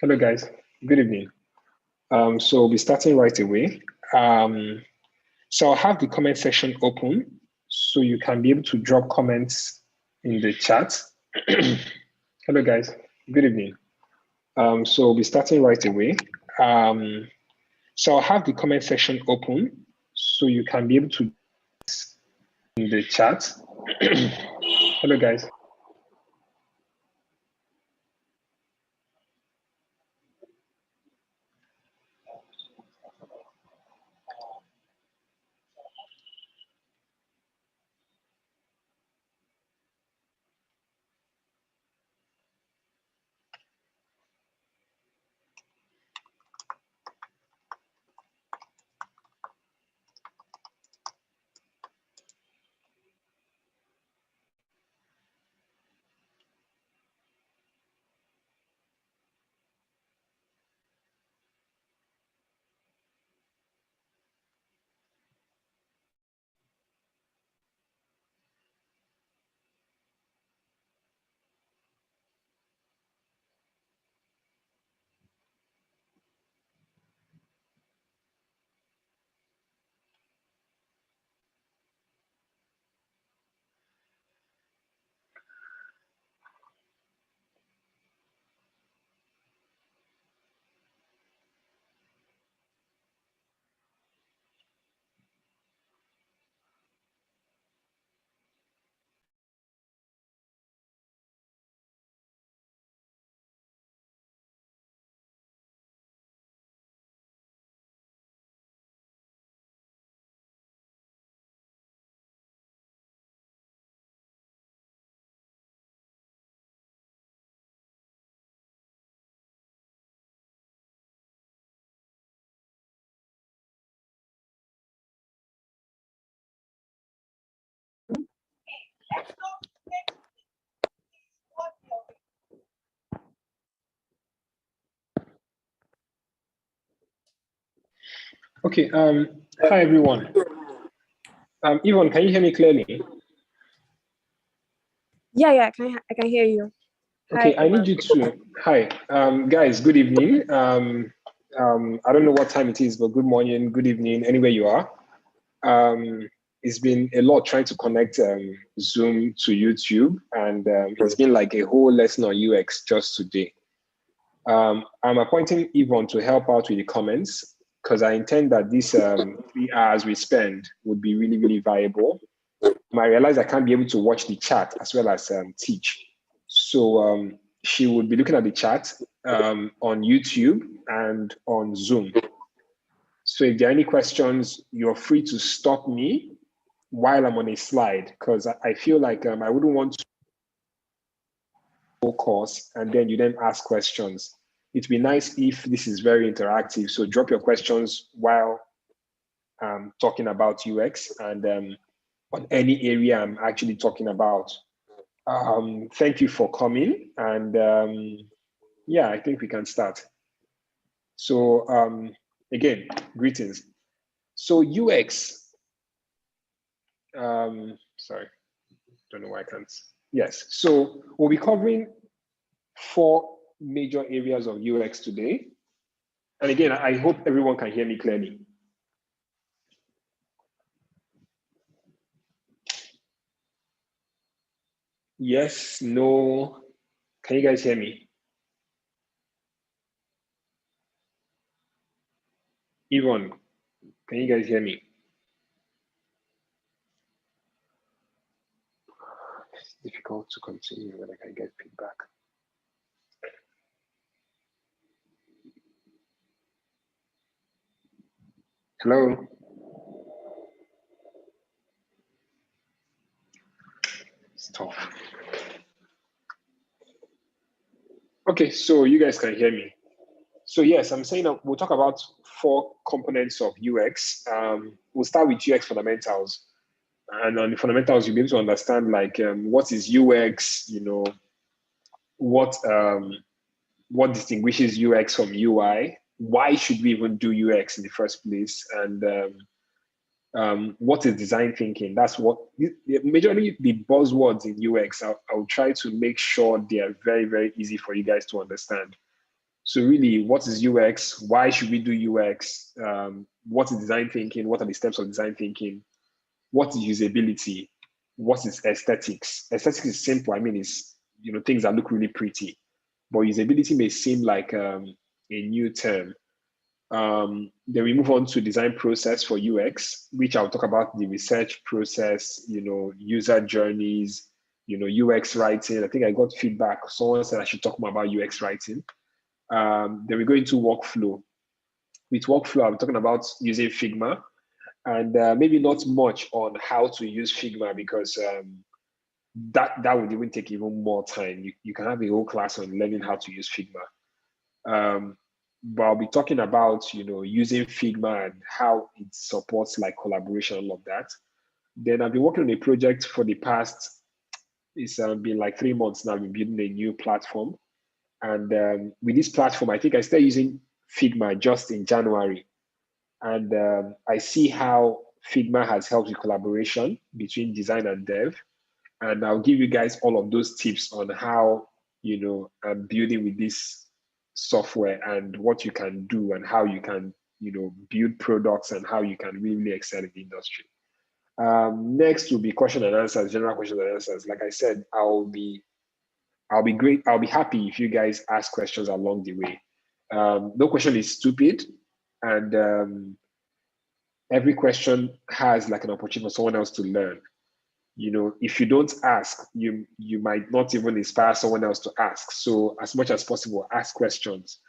Hello, guys. Good evening. So we'll be starting right away. So I'll have the comment section open so you can be able to drop comments in the chat. Hello, guys. Good evening. So we'll be starting right away. So I'll have the comment section open so you can be able to in the chat. Hello, guys. Okay, hi everyone. Yvonne, can you hear me clearly? Yeah, I can hear you. Okay, Hi, I need you to, hi, guys, good evening. I don't know what time it is, but good morning, good evening, anywhere you are. It's been a lot trying to connect Zoom to YouTube, and it's been like a whole lesson on UX just today. I'm appointing Yvonne to help out with the comments because I intend that these 3 hours we spend would be really, really valuable. I realize I can't be able to watch the chat as well as teach. So she would be looking at the chat on YouTube and on Zoom. So if there are any questions, you're free to stop me while I'm on a slide, because I feel like I wouldn't want to focus and then you then ask questions. It'd be nice if this is very interactive. So drop your questions while talking about UX and on any area I'm actually talking about. Thank you for coming. And yeah, I think we can start. So again, greetings. So UX, sorry, don't know why I can't. Yes, so we'll be covering 4 major areas of UX today. And again, I hope everyone can hear me clearly. Yes, no, can you guys hear me? Yvonne, can you guys hear me? It's difficult to continue when I can get feedback. Hello? It's tough. Okay, so you guys can hear me. So yes, I'm saying we'll talk about 4 components of UX. We'll start with UX fundamentals. And on the fundamentals, you'll be able to understand like what is UX, you know, what distinguishes UX from UI, why should we even do UX in the first place, and what is design thinking. That's what majorly the buzzwords in UX. I'll try to make sure they are very, very easy for you guys to understand. So really, what is UX? Why should we do UX? What is design thinking? What are the steps of design thinking? What is usability? What is aesthetics? Aesthetics is simple. I mean, it's things that look really pretty, but usability may seem like a new term. Then we move on to design process for UX, which I'll talk about the research process, user journeys, UX writing. I think I got feedback. Someone said I should talk more about UX writing. Then we go into workflow. With workflow, I'm talking about using Figma, and maybe not much on how to use Figma because that would even take even more time. You can have a whole class on learning how to use Figma. But I'll be talking about using Figma and how it supports like collaboration, all of that. Then I've been working on a project for the past. It's been like 3 months now. I've been building a new platform, and with this platform, I think I started using Figma just in January, and I see how Figma has helped with collaboration between design and dev. And I'll give you guys all of those tips on how I'm building with this software and what you can do and how you can build products and how you can really excel in the industry. Next will be question and answers, general questions and answers. Like I said, I'll be great. I'll be happy if you guys ask questions along the way. No question is stupid, and every question has like an opportunity for someone else to learn. If you don't ask, you might not even inspire someone else to ask. So as much as possible, ask questions.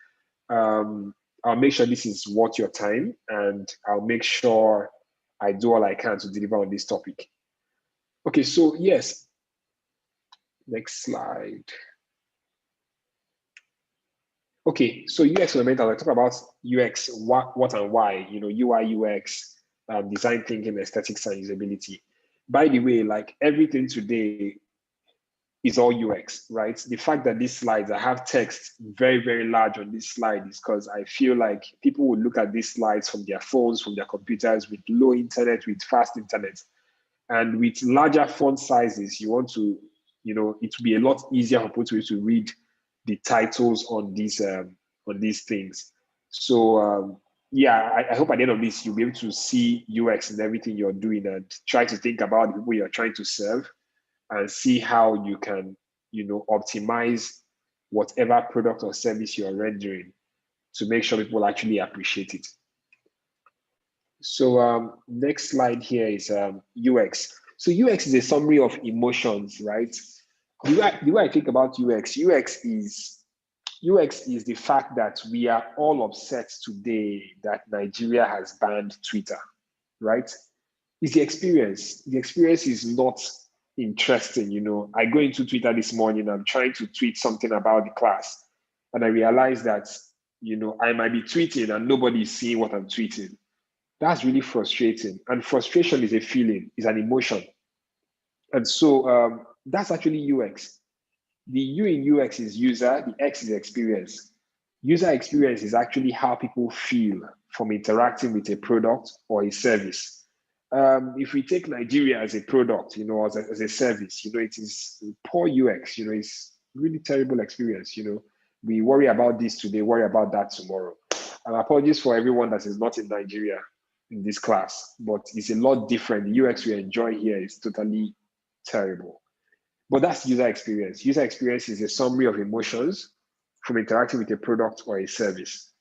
I'll make sure this is worth your time, and I'll make sure I do all I can to deliver on this topic. Okay, so yes, next slide. Okay, so UX fundamentals, I talk about UX, what and why, UI, UX, design thinking, aesthetics, and usability. By the way, like everything today is all UX, right? The fact that these slides, I have text very, very large on this slide is because I feel like people will look at these slides from their phones, from their computers with low internet, with fast internet. And with larger font sizes, you want to, it will be a lot easier for people to read the titles on these things. So yeah, I hope at the end of this, you'll be able to see UX in everything you're doing and try to think about the people you're trying to serve and see how you can, optimize whatever product or service you're rendering to make sure people actually appreciate it. So next slide here is UX. So UX is a summary of emotions, right? The way I think about UX is the fact that we are all upset today that Nigeria has banned Twitter, right? It's the experience. The experience is not interesting. I go into Twitter this morning, I'm trying to tweet something about the class, and I realize that, I might be tweeting and nobody is seeing what I'm tweeting. That's really frustrating. And frustration is a feeling, is an emotion. And so that's actually UX. The U in UX is user, the X is experience. User experience is actually how people feel from interacting with a product or a service. If we take Nigeria as a product, as a service, it is poor UX, it's really terrible experience. We worry about this today, worry about that tomorrow. And apologies for everyone that is not in Nigeria in this class, but it's a lot different. The UX we enjoy here is totally terrible. But that's user experience. User experience is a summary of emotions from interacting with a product or a service.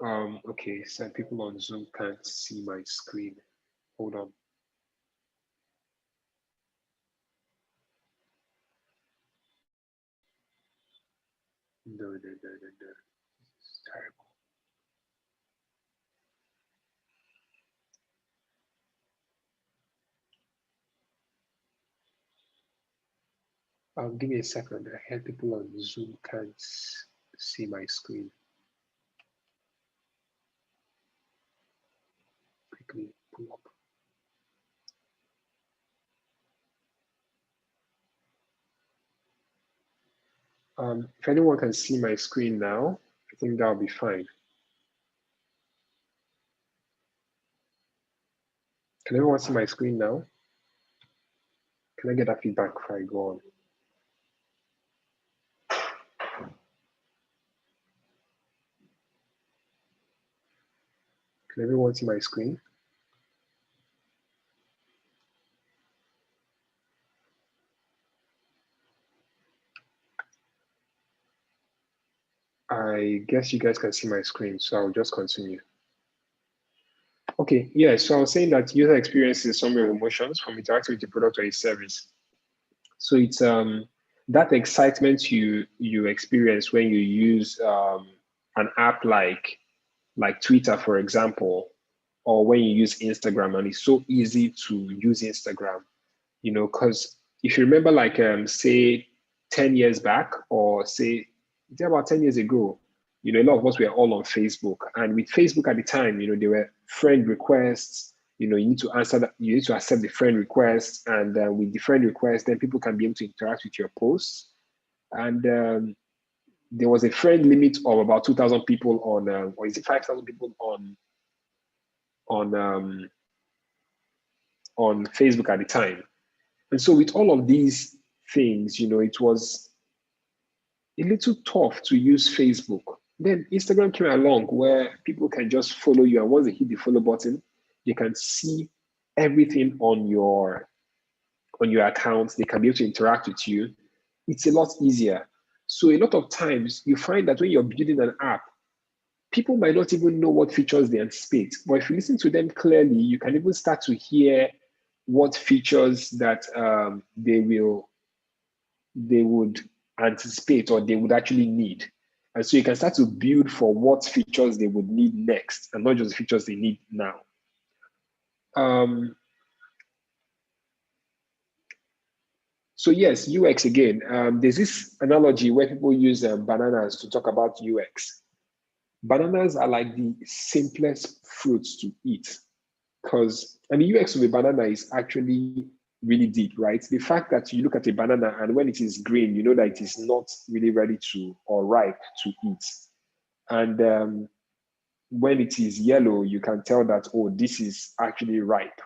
Okay, some people on Zoom can't see my screen. Hold on. No. It's terrible. Give me a second. I heard people on Zoom can't see my screen. Quickly pull up. If anyone can see my screen now, I think that'll be fine. Can everyone see my screen now? Can I get that feedback before I go on? Can everyone see my screen? I guess you guys can see my screen, so I'll just continue. Okay, yeah, so I was saying that user experience is a summary of emotions from interacting with the product or a service. So it's that excitement you experience when you use an app like Twitter, for example, or when you use Instagram, and it's so easy to use Instagram, because if you remember, like say 10 years back, or say about 10 years ago, a lot of us were all on Facebook. And with Facebook at the time, there were friend requests. You need to answer that, you need to accept the friend request. And with the friend request, then people can be able to interact with your posts. And there was a friend limit of about 2,000 people on, or is it 5,000 people on Facebook at the time. And so with all of these things, it was a little tough to use Facebook. Then Instagram came along where people can just follow you, and once they hit the follow button, they can see everything on your account. They can be able to interact with you. It's a lot easier. So a lot of times you find that when you're building an app, people might not even know what features they anticipate. But if you listen to them clearly, you can even start to hear what features that they would anticipate or they would actually need. And so you can start to build for what features they would need next and not just the features they need now. So yes, UX again. There's this analogy where people use bananas to talk about UX. Bananas are like the simplest fruits to eat Because, and the UX of a banana is actually really deep, right? The fact that you look at a banana and when it is green, you know that it is not really ready to or ripe to eat. And when it is yellow, you can tell that, oh, this is actually ripe.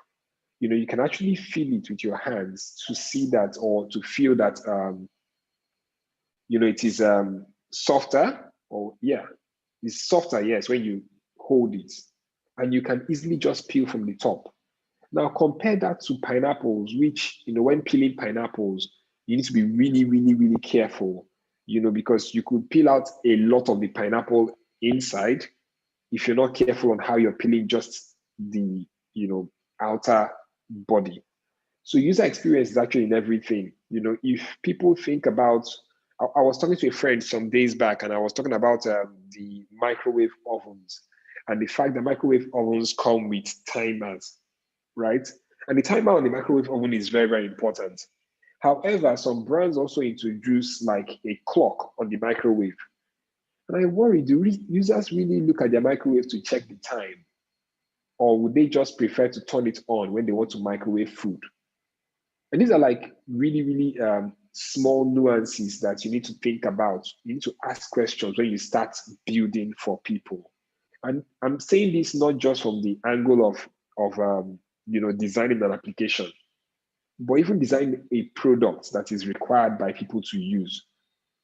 You can actually feel it with your hands to see that or to feel that, it is softer or yeah, it's softer, yes, when you hold it. And you can easily just peel from the top. Now compare that to pineapples, which, when peeling pineapples, you need to be really, really, really careful, because you could peel out a lot of the pineapple inside if you're not careful on how you're peeling just the, outer body. So user experience is actually in everything. If people think about, I was talking to a friend some days back and I was talking about the microwave ovens and the fact that microwave ovens come with timers, right? And the timer on the microwave oven is very, very important. However, some brands also introduce like a clock on the microwave. And I worry, do users really look at their microwave to check the time? Or would they just prefer to turn it on when they want to microwave food? And these are like really, really small nuances that you need to think about. You need to ask questions when you start building for people. And I'm saying this not just from the angle of designing an application, but even designing a product that is required by people to use.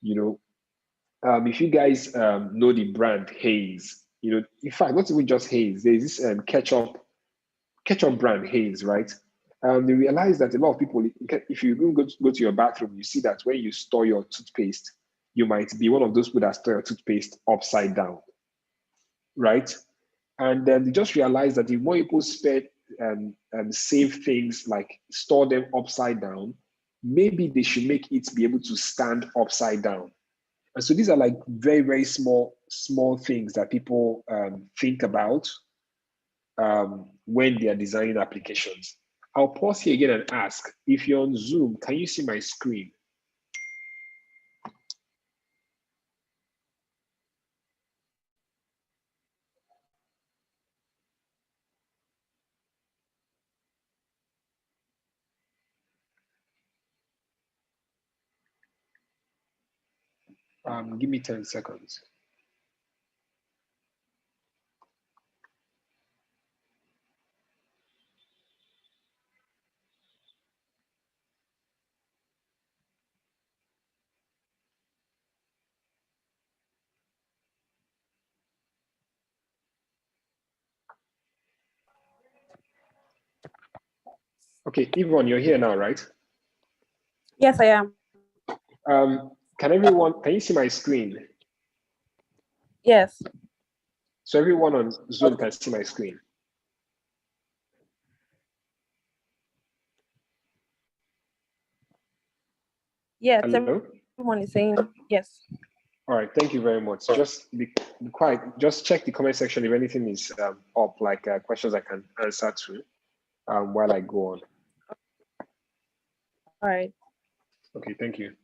If you guys know the brand Hayes, in fact, not even just Hayes, there's this ketchup brand Hayes, right? They realize that a lot of people, if you go to your bathroom, you see that when you store your toothpaste, you might be one of those people that store your toothpaste upside down, right? And then they just realize that the more people spend and save things like store them upside down, maybe they should make it be able to stand upside down. And so these are like very, very small things that people think about when they are designing applications. I'll pause here again and ask, if you're on Zoom, can you see my screen? Give me 10 seconds. Okay, Yvonne, you're here now, right? Yes, I am. Can you see my screen? Yes. So everyone on Zoom can see my screen. Yes, Hello? everyone is saying yes. All right, thank you very much. Just be quiet. Just check the comment section if anything is up, like questions I can answer to while I go on. All right. Okay, thank you.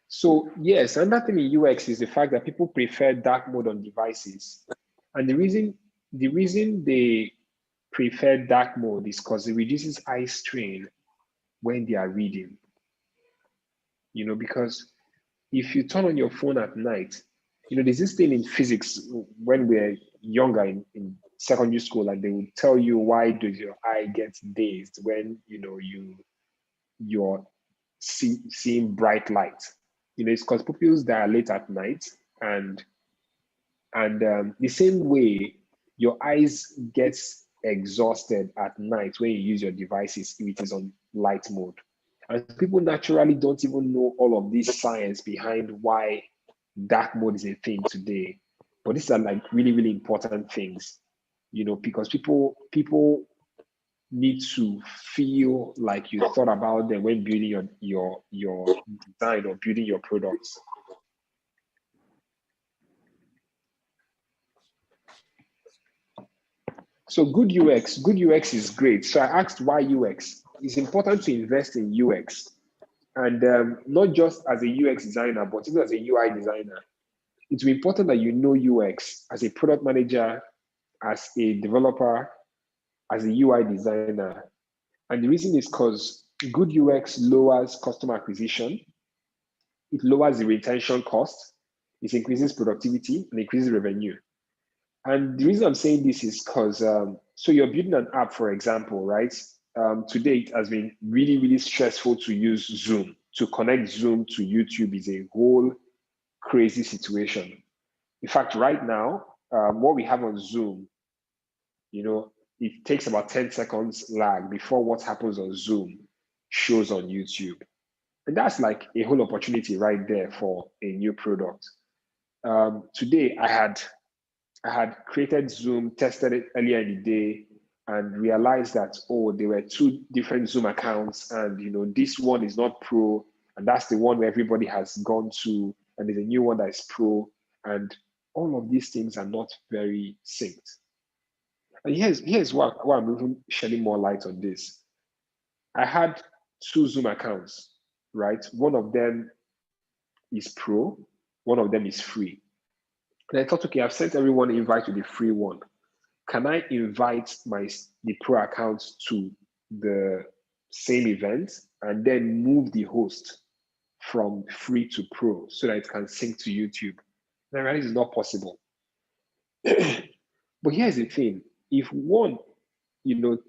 So yes, another thing in UX is the fact that people prefer dark mode on devices. And the reason they prefer dark mode is because it reduces eye strain when they are reading. Because if you turn on your phone at night, there's this thing in physics when we're younger in secondary school, and they will tell you why does your eye get dazed when you're seeing bright light. It's because pupils dilate at night, and the same way your eyes gets exhausted at night when you use your devices if it is on light mode. And people naturally don't even know all of this science behind why dark mode is a thing today. But these are like really, really important things, because people need to feel like you thought about them when building your design or building your products. So good UX is great. So I asked why UX. It's important to invest in UX, and not just as a UX designer, but even as a UI designer. It's important that you know UX as a product manager, as a developer, as a UI designer. And the reason is because good UX lowers customer acquisition, it lowers the retention cost, it increases productivity, and increases revenue. And the reason I'm saying this is because, so you're building an app, for example, right? Today it has been really, really stressful to use Zoom. To connect Zoom to YouTube is a whole crazy situation. In fact, right now, what we have on Zoom, it takes about 10 seconds lag before what happens on Zoom shows on YouTube. And that's like a whole opportunity right there for a new product. Today, I had created Zoom, tested it earlier in the day, and realized that, oh, there were two different Zoom accounts, and this one is not pro, and that's the one where everybody has gone to, and there's a new one that is pro, and all of these things are not very synced. And here's why I'm even shedding more light on this. I had two Zoom accounts, right? One of them is pro, one of them is free. And I thought, okay, I've sent everyone an invite to the free one. Can I invite the pro account to the same event and then move the host from free to pro so that it can sync to YouTube? And I realized it's not possible. But here's the thing: if one,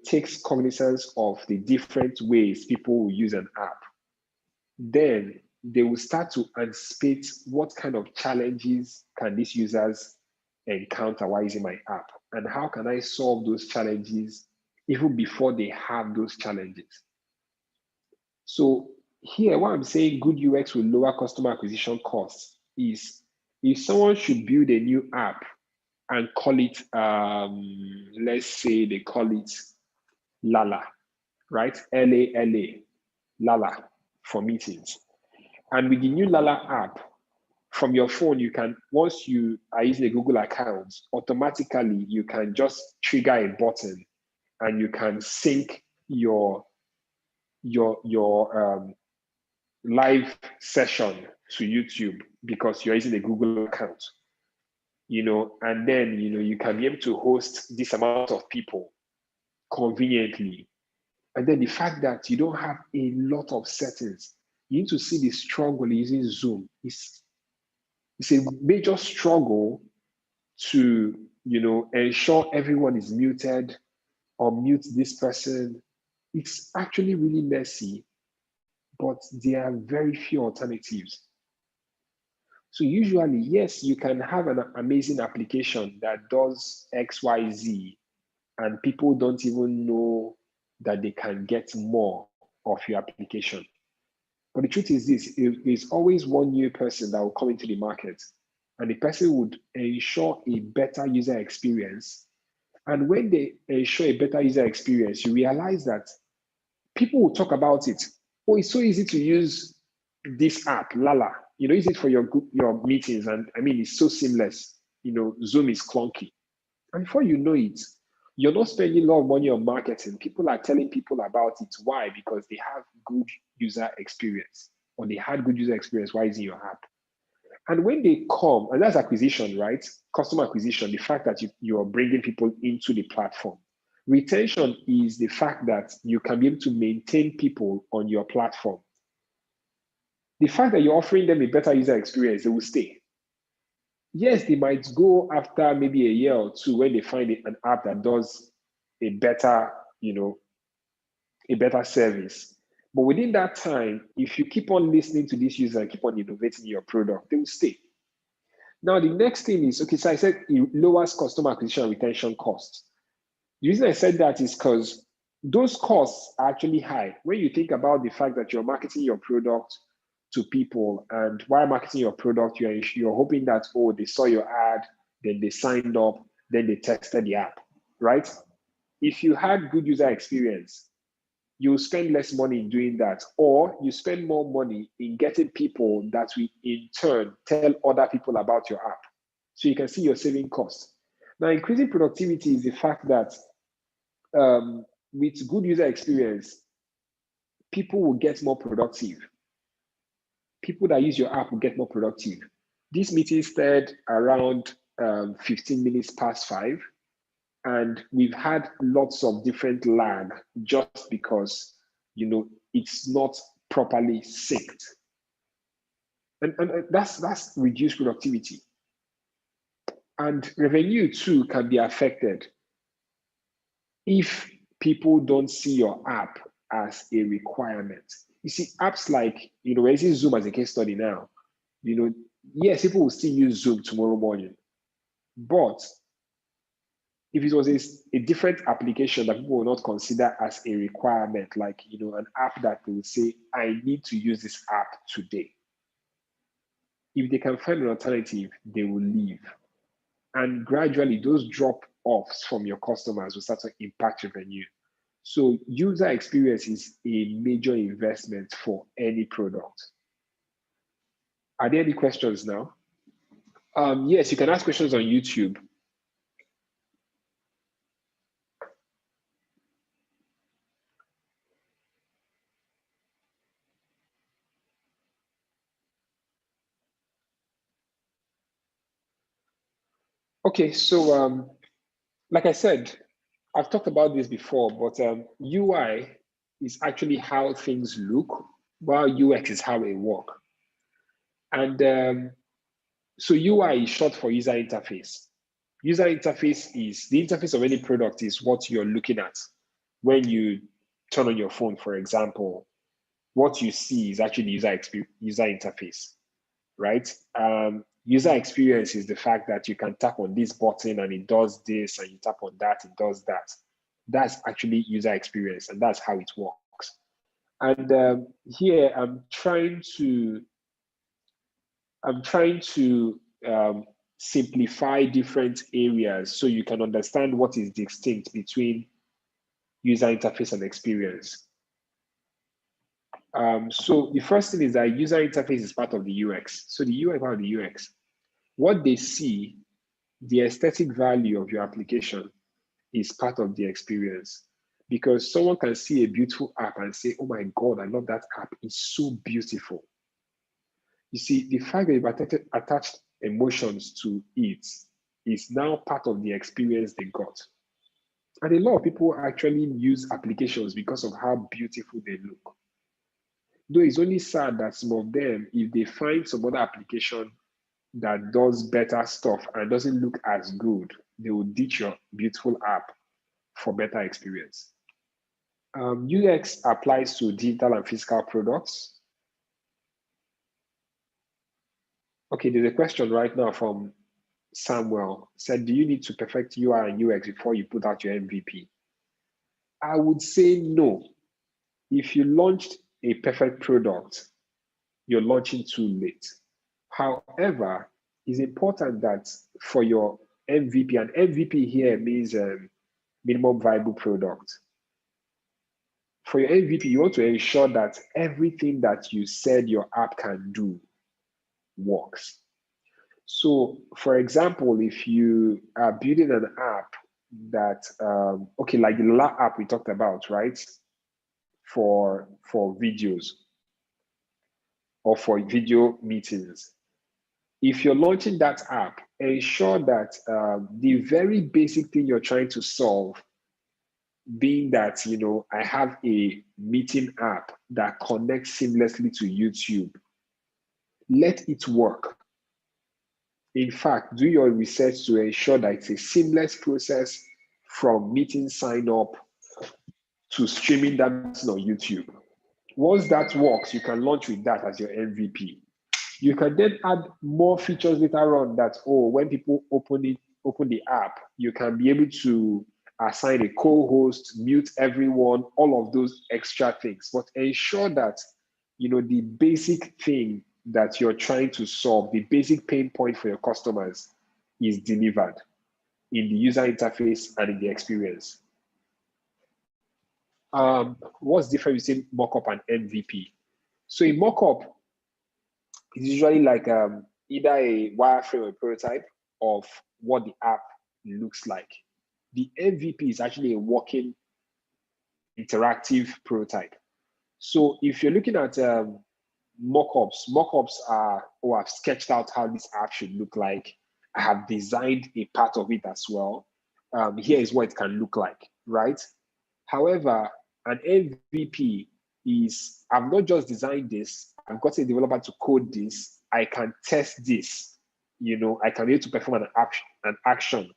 takes cognizance of the different ways people will use an app, then they will start to anticipate what kind of challenges can these users encounter while using my app, and how can I solve those challenges even before they have those challenges. So here, what I'm saying good UX will lower customer acquisition costs is if someone should build a new app and call it, let's say they call it Lala, right? LALA, Lala for meetings. And with the new Lala app, from your phone, you can, once you are using a Google account, automatically you can just trigger a button and you can sync your live session to YouTube because you're using a Google account. And then you can be able to host this amount of people conveniently. And then the fact that you don't have a lot of settings, you need to see the struggle using Zoom. It's a major struggle to ensure everyone is muted or mute this person. It's actually really messy, but there are very few alternatives. So usually, yes, you can have an amazing application that does XYZ, and people don't even know that they can get more of your application. But the truth is this: there's always one new person that will come into the market, and the person would ensure a better user experience. And when they ensure a better user experience, you realize that people will talk about it. Oh, it's so easy to use this app, Lala. Use it for your meetings, and I mean, it's so seamless. Zoom is clunky, and before you know it, you're not spending a lot of money on marketing. People are telling people about it. Why? Because they have good user experience, or they had good user experience while using your app. And when they come, and that's acquisition, right? Customer acquisition, the fact that you are bringing people into the platform. Retention is the fact that you can be able to maintain people on your platform. The fact that you're offering them a better user experience, they will stay. Yes, they might go after maybe a year or two when they find an app that does a better, a better service. But within that time, if you keep on listening to this user and keep on innovating your product, they will stay. Now, the next thing is, okay, so I said it lowers customer acquisition and retention costs. The reason I said that is because those costs are actually high. When you think about the fact that you're marketing your product to people, and while marketing your product, you're hoping that, oh, they saw your ad, then they signed up, then they tested the app, right? If you had good user experience, you spend less money in doing that, or you spend more money in getting people that will in turn tell other people about your app. So you can see you're saving costs. Now, increasing productivity is the fact that with good user experience, people will get more productive. People that use your app will get more productive. This meeting started around 15 minutes past 5. And we've had lots of different lag just because, it's not properly synced. And that's reduced productivity. And revenue too can be affected if people don't see your app as a requirement. You see, apps like, we're using Zoom as a case study now. Yes, people will still use Zoom tomorrow morning, but if it was a different application that people will not consider as a requirement, like an app that they would say, I need to use this app today. If they can find an alternative, they will leave. And gradually those drop-offs from your customers will start to impact revenue. So user experience is a major investment for any product. Are there any questions now? Yes, you can ask questions on YouTube. Okay, so like I said, I've talked about this before, but UI is actually how things look, while UX is how they work. And so UI is short for user interface. User interface is the interface of any product is what you're looking at. When you turn on your phone, for example, what you see is actually user interface, right? User experience is the fact that you can tap on this button and it does this, and you tap on that, it does that. That's actually user experience, and that's how it works. And here I'm trying to simplify different areas so you can understand what is distinct between user interface and experience. So the first thing is that user interface is part of the UX. So the UI part of the UX, what they see, the aesthetic value of your application is part of the experience. Because someone can see a beautiful app and say, oh my God, I love that app. It's so beautiful. You see, the fact that you've attached emotions to it is now part of the experience they got. And a lot of people actually use applications because of how beautiful they look. Though it's only sad that some of them, if they find some other application that does better stuff and doesn't look as good, they will ditch your beautiful app for better experience. UX applies to digital and physical products. Okay, there's a question right now from Samuel. Said, do you need to perfect UI and UX before you put out your MVP? I would say no. If you launched a perfect product, you're launching too late. However, it's important that for your MVP, and MVP here means minimum viable product. For your MVP, you want to ensure that everything that you said your app can do works. So, for example, if you are building an app that, okay, like the last app we talked about, right? For videos or for video meetings. If you're launching that app, ensure that the very basic thing you're trying to solve, being that, I have a meeting app that connects seamlessly to YouTube, let it work. In fact, do your research to ensure that it's a seamless process from meeting sign up to streaming that on YouTube. Once that works, you can launch with that as your MVP. You can then add more features later on that, when people open the app, you can be able to assign a co-host, mute everyone, all of those extra things. But ensure that, the basic thing that you're trying to solve, the basic pain point for your customers is delivered in the user interface and in the experience. What's different between mockup and MVP? So in mockup, it's usually like either a wireframe or a prototype of what the app looks like. The MVP is actually a working interactive prototype. So if you're looking at mockups are, I've sketched out how this app should look like. I have designed a part of it as well. Here is what it can look like, right? However, an MVP is, I've not just designed this, I've got a developer to code this, I can test this, I can be able to perform an action,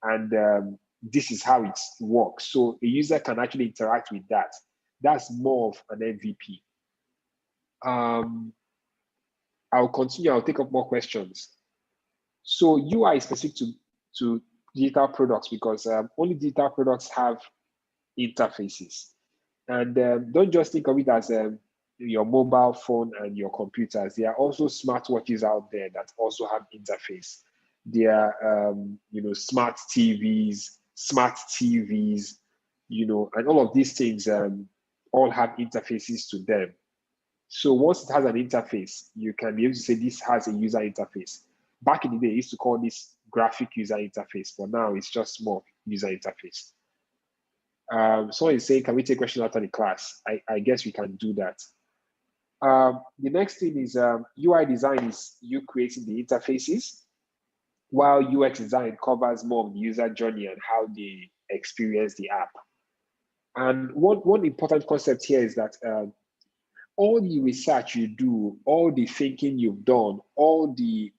and this is how it works. So a user can actually interact with that. That's more of an MVP. I'll continue, I'll take up more questions. So UI is specific to digital products because only digital products have interfaces. And don't just think of it as your mobile phone and your computers. There are also smartwatches out there that also have interface. There are, smart TVs, and all of these things all have interfaces to them. So once it has an interface, you can be able to say this has a user interface. Back in the day, I used to call this graphic user interface, but now it's just more user interface. Someone is saying, can we take questions after the class? I guess we can do that. The next thing is UI design is you creating the interfaces, while UX design covers more of the user journey and how they experience the app. And one important concept here is that all the research you do, all the thinking you've done, all the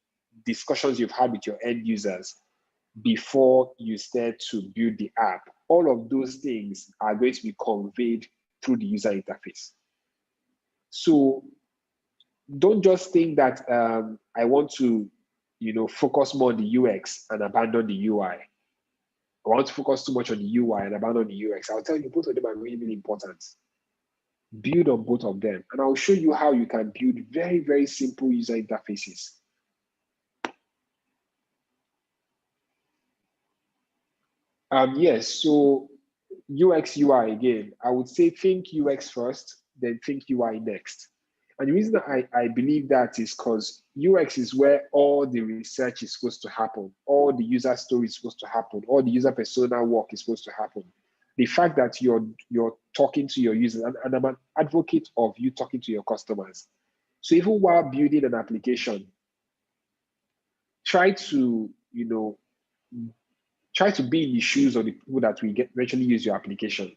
discussions you've had with your end users before you start to build the app, all of those things are going to be conveyed through the user interface. So don't just think that I want to, focus more on the UX and abandon the UI. I want to focus too much on the UI and abandon the UX. I'll tell you, both of them are really, really important. Build on both of them. And I'll show you how you can build very, very simple user interfaces. Yes, so UX, UI again, I would say think UX first, then think UI next. And the reason I believe that is because UX is where all the research is supposed to happen, all the user story is supposed to happen, all the user persona work is supposed to happen. The fact that you're talking to your users, and I'm an advocate of you talking to your customers. So even while building an application, try to, try to be in the shoes of the people that will eventually use your application.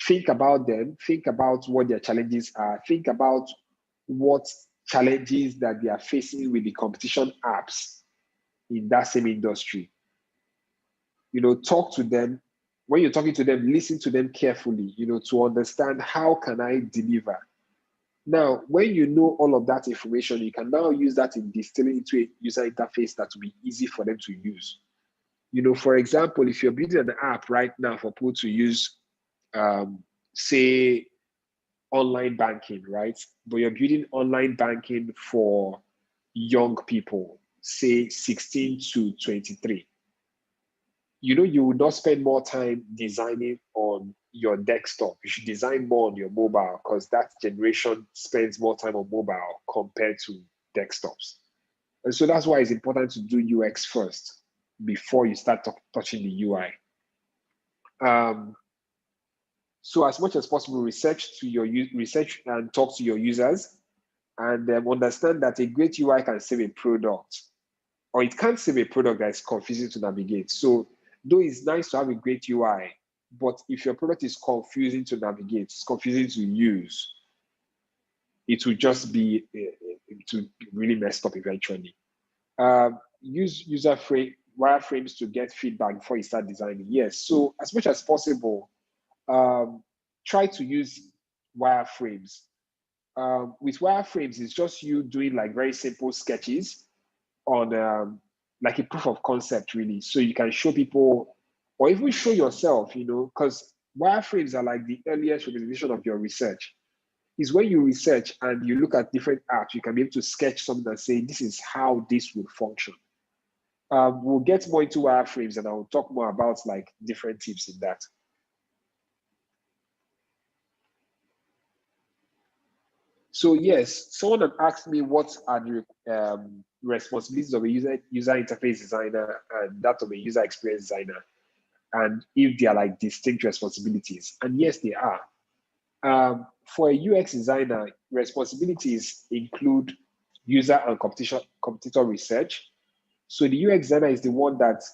Think about them, think about what their challenges are, think about what challenges that they are facing with the competition apps in that same industry. Talk to them. When you're talking to them, listen to them carefully, to understand how can I deliver. Now, when you know all of that information, you can now use that in distilling into a user interface that will be easy for them to use. For example, if you're building an app right now for people to use, say, online banking, right? But you're building online banking for young people, say 16 to 23. You would not spend more time designing on your desktop. You should design more on your mobile because that generation spends more time on mobile compared to desktops. And so that's why it's important to do UX first before you start touching the UI. So as much as possible, research and talk to your users, and understand that a great UI can save a product, or it can't save a product that is confusing to navigate. So though it's nice to have a great UI, but if your product is confusing to navigate, it's confusing to use, it will just be to really messed up eventually. Use wireframes to get feedback before you start designing. Yes, so as much as possible, try to use wireframes. With wireframes, it's just you doing like very simple sketches on like a proof of concept, really. So you can show people, or even show yourself, because wireframes are like the earliest representation of your research. Is when you research and you look at different apps, you can be able to sketch something and say, this is how this would function. We'll get more into wireframes and I'll talk more about like different tips in that. So yes, someone had asked me what are the responsibilities of a user interface designer and that of a user experience designer, and if they are like distinct responsibilities. And yes, they are. For a UX designer, responsibilities include user and competitor research. So the UX designer is the one that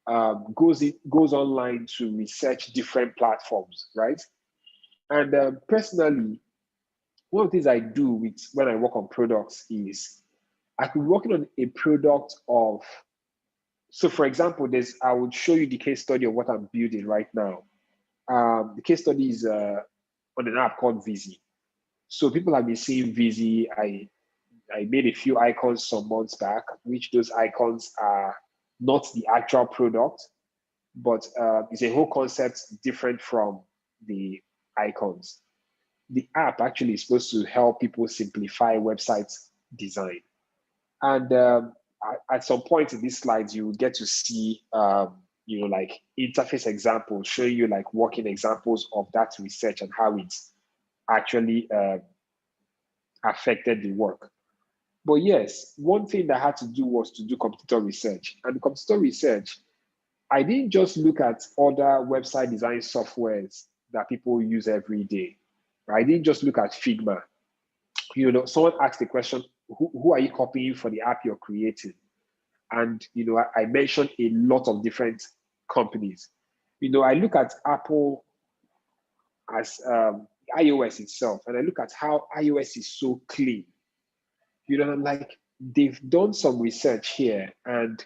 goes online to research different platforms, right? And personally, one of the things I do with when I work on products is I could be working on a product of, so for example, I would show you the case study of what I'm building right now. The case study is on an app called Visi. So people have been seeing Visi. I made a few icons some months back, which those icons are not the actual product, but it's a whole concept different from the icons. The app actually is supposed to help people simplify website design. And at some point in these slides, you will get to see, like interface examples, showing you like working examples of that research and how it's actually affected the work. But yes, one thing that I had to do was to do competitor research. And competitor research, I didn't just look at other website design softwares that people use every day. I didn't just look at Figma. Someone asked the question, who are you copying for the app you're creating? And I mentioned a lot of different companies. I look at Apple as iOS itself, and I look at how iOS is so clean. I'm like, they've done some research here, and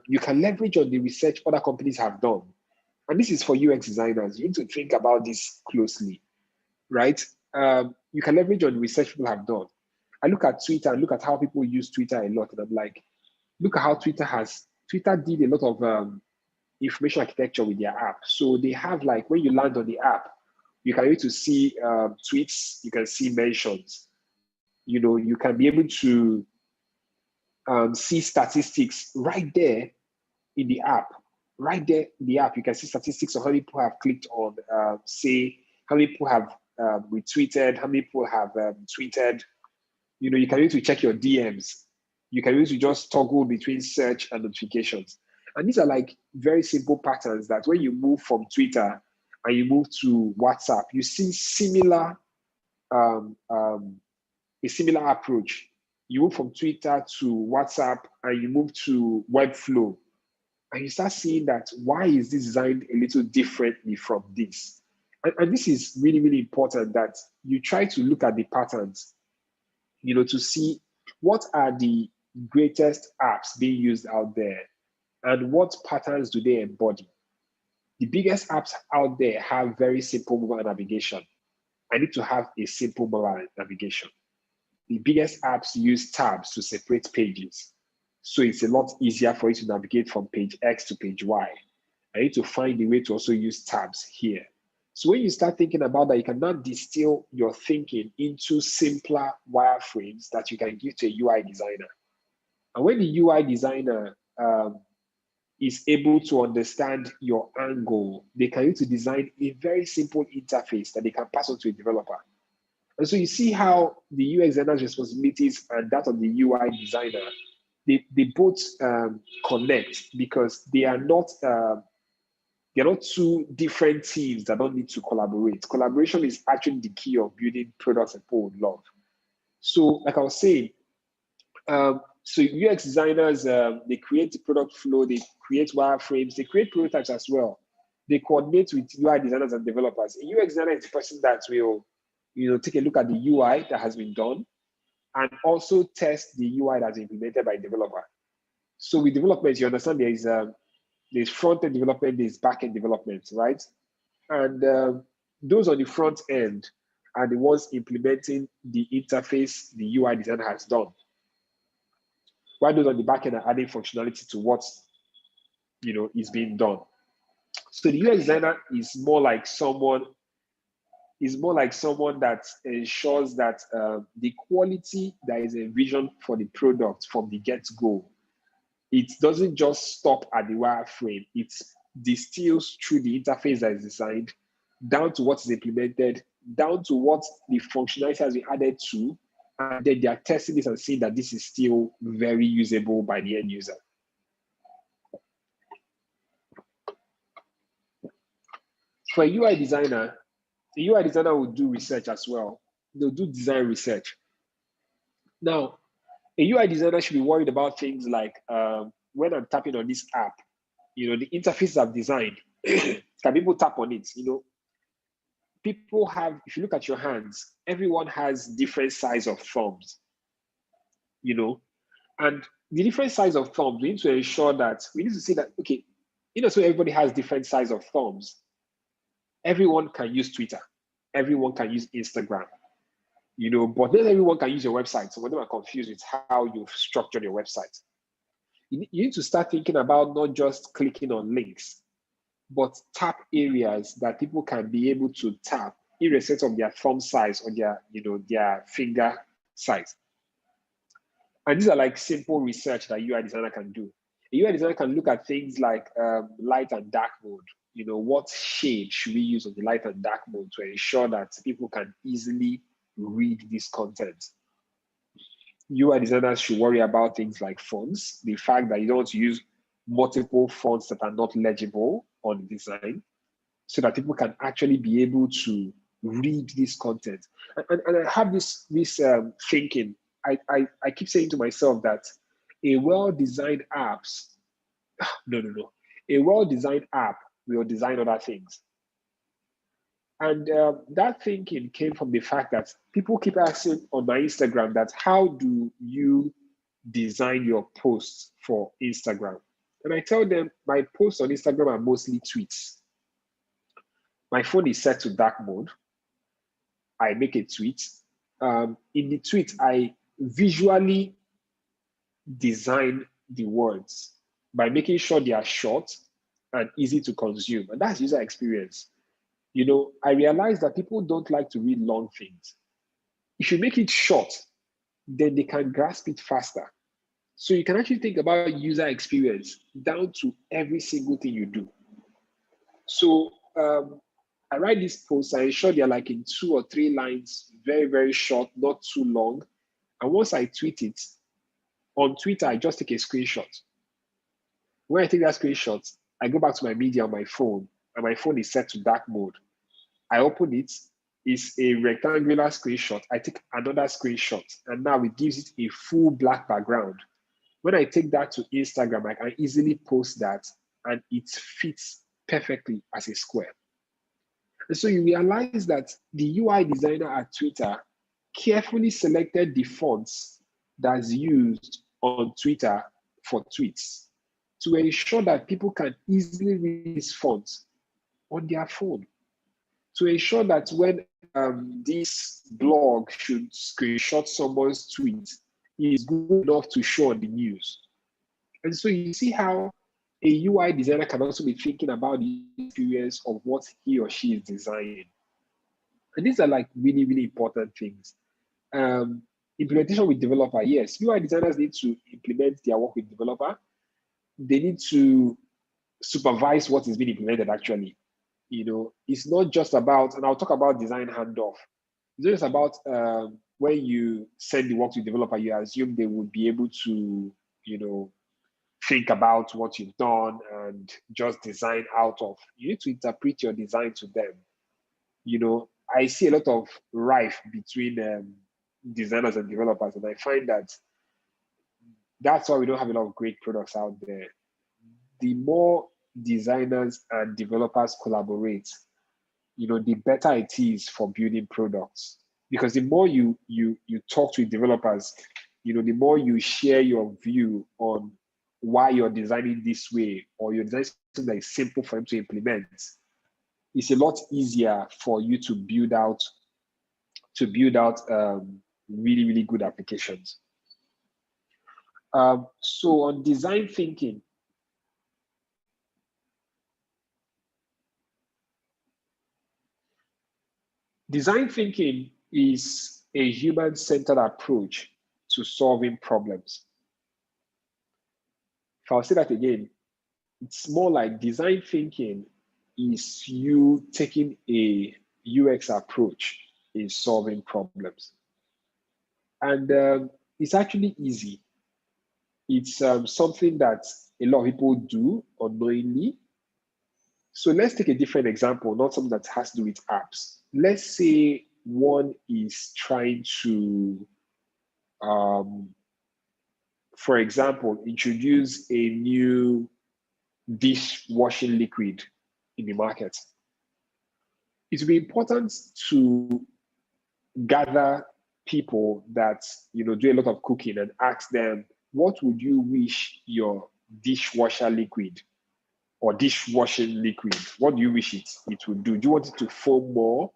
you can leverage on the research other companies have done. And this is for UX designers. You need to think about this closely, right? You can leverage on research people have done. I look at Twitter and look at how people use Twitter a lot, and I'm like, look at how Twitter did a lot of information architecture with their app. So they have, like, when you land on the app, you can be able to see tweets, you can see mentions. You can be able to see statistics right there in the app. Right there in the app, you can see statistics of how many people have clicked on, say, how many people have retweeted, how many people have tweeted. You can use to check your DMs. You can use to just toggle between search and notifications. And these are like very simple patterns that when you move from Twitter and you move to WhatsApp, you see a similar approach. You move from Twitter to WhatsApp and you move to Webflow, and you start seeing that why is this designed a little differently from this? And this is really, really important that you try to look at the patterns, to see what are the greatest apps being used out there and what patterns do they embody. The biggest apps out there have very simple mobile navigation. I need to have a simple mobile navigation. The biggest apps use tabs to separate pages. So it's a lot easier for you to navigate from page X to page Y. I need to find a way to also use tabs here. So when you start thinking about that, you can now distill your thinking into simpler wireframes that you can give to a UI designer. And when the UI designer is able to understand your angle, they can use to design a very simple interface that they can pass on to a developer. And so you see how the UX designer's responsibilities and that of the UI designer, they both connect, because they are not two different teams that don't need to collaborate. Collaboration is actually the key of building products that people would love. So like I was saying, so UX designers, they create the product flow, they create wireframes, they create prototypes as well. They coordinate with UI designers and developers. A UX designer is the person that will take a look at the UI that has been done and also test the UI that's implemented by a developer. So with development, you understand there's front-end development, there's back-end development, right? And those on the front end are the ones implementing the interface the UI designer has done. While those on the back end are adding functionality to what is being done. So the UX designer is more like someone that ensures that the quality that is envisioned for the product from the get-go, it doesn't just stop at the wireframe. It distills through the interface that is designed, down to what is implemented, down to what the functionality has been added to, and then they are testing this and seeing that this is still very usable by the end user. For a UI designer will do research as well. They'll do design research. Now, a UI designer should be worried about things like when I'm tapping on this app, The interfaces I've designed, can people tap on it? People have, if you look at your hands, everyone has different size of thumbs, and the different size of thumbs, we need to ensure that we need to see that, okay, so everybody has different size of thumbs. Everyone can use Twitter. Everyone can use Instagram, but not everyone can use your website. So when I'm confused with how you've structured your website, you need to start thinking about not just clicking on links, but tap areas that people can be able to tap, irrespective of their thumb size or their finger size. And these are like simple research that UI designer can do. A UI designer can look at things like light and dark mode. What shade should we use on the light and dark mode to ensure that people can easily read this content? UI designers should worry about things like fonts, the fact that you don't want to use multiple fonts that are not legible on the design, so that people can actually be able to read this content. And I have this thinking. I keep saying to myself that a well-designed apps, no. A well-designed app will design other things. And that thinking came from the fact that people keep asking on my Instagram that how do you design your posts for Instagram? And I tell them my posts on Instagram are mostly tweets. My phone is set to dark mode. I make a tweet. In the tweet, I visually design the words by making sure they are short and easy to consume. And that's user experience. I realize that people don't like to read long things. If you make it short, then they can grasp it faster. So you can actually think about user experience down to every single thing you do. So I write these posts, I ensure they're like in 2 or 3 lines, very, very short, not too long. And once I tweet it, on Twitter, I just take a screenshot. When I take that screenshot, I go back to my media on my phone, and my phone is set to dark mode. I open it, it's a rectangular screenshot. I take another screenshot, and now it gives it a full black background. When I take that to Instagram, I can easily post that, and it fits perfectly as a square. And so you realize that the UI designer at Twitter carefully selected the fonts that's used on Twitter for tweets to ensure that people can easily read these fonts on their phone. To ensure that when this blog should screenshot someone's tweet, is good enough to show on the news. And so you see how a UI designer can also be thinking about the experience of what he or she is designing. And these are like really, really important things. Implementation with developer, yes. UI designers need to implement their work with developer. They need to supervise what is being implemented actually. It's not just about, and I'll talk about design handoff. It's not just about when you send the work to the developer, you assume they would be able to, think about what you've done and just design out of. You need to interpret your design to them. I see a lot of rife between designers and developers, and I find that that's why we don't have a lot of great products out there. The more designers and developers collaborate, the better it is for building products. Because the more you talk to developers, the more you share your view on why you're designing this way, or you're designing something that is simple for them to implement, it's a lot easier for you to build out really, really good applications. So on design thinking, design thinking is a human-centered approach to solving problems. If I'll say that again, it's more like design thinking is you taking a UX approach in solving problems. And it's actually easy. It's something that a lot of people do unknowingly. So let's take a different example, not something that has to do with apps. Let's say one is trying to, for example, introduce a new dishwashing liquid in the market. It will be important to gather people that do a lot of cooking and ask them, what would you wish your dishwasher liquid or dishwashing liquid, what do you wish it would do? Do you want it to foam more?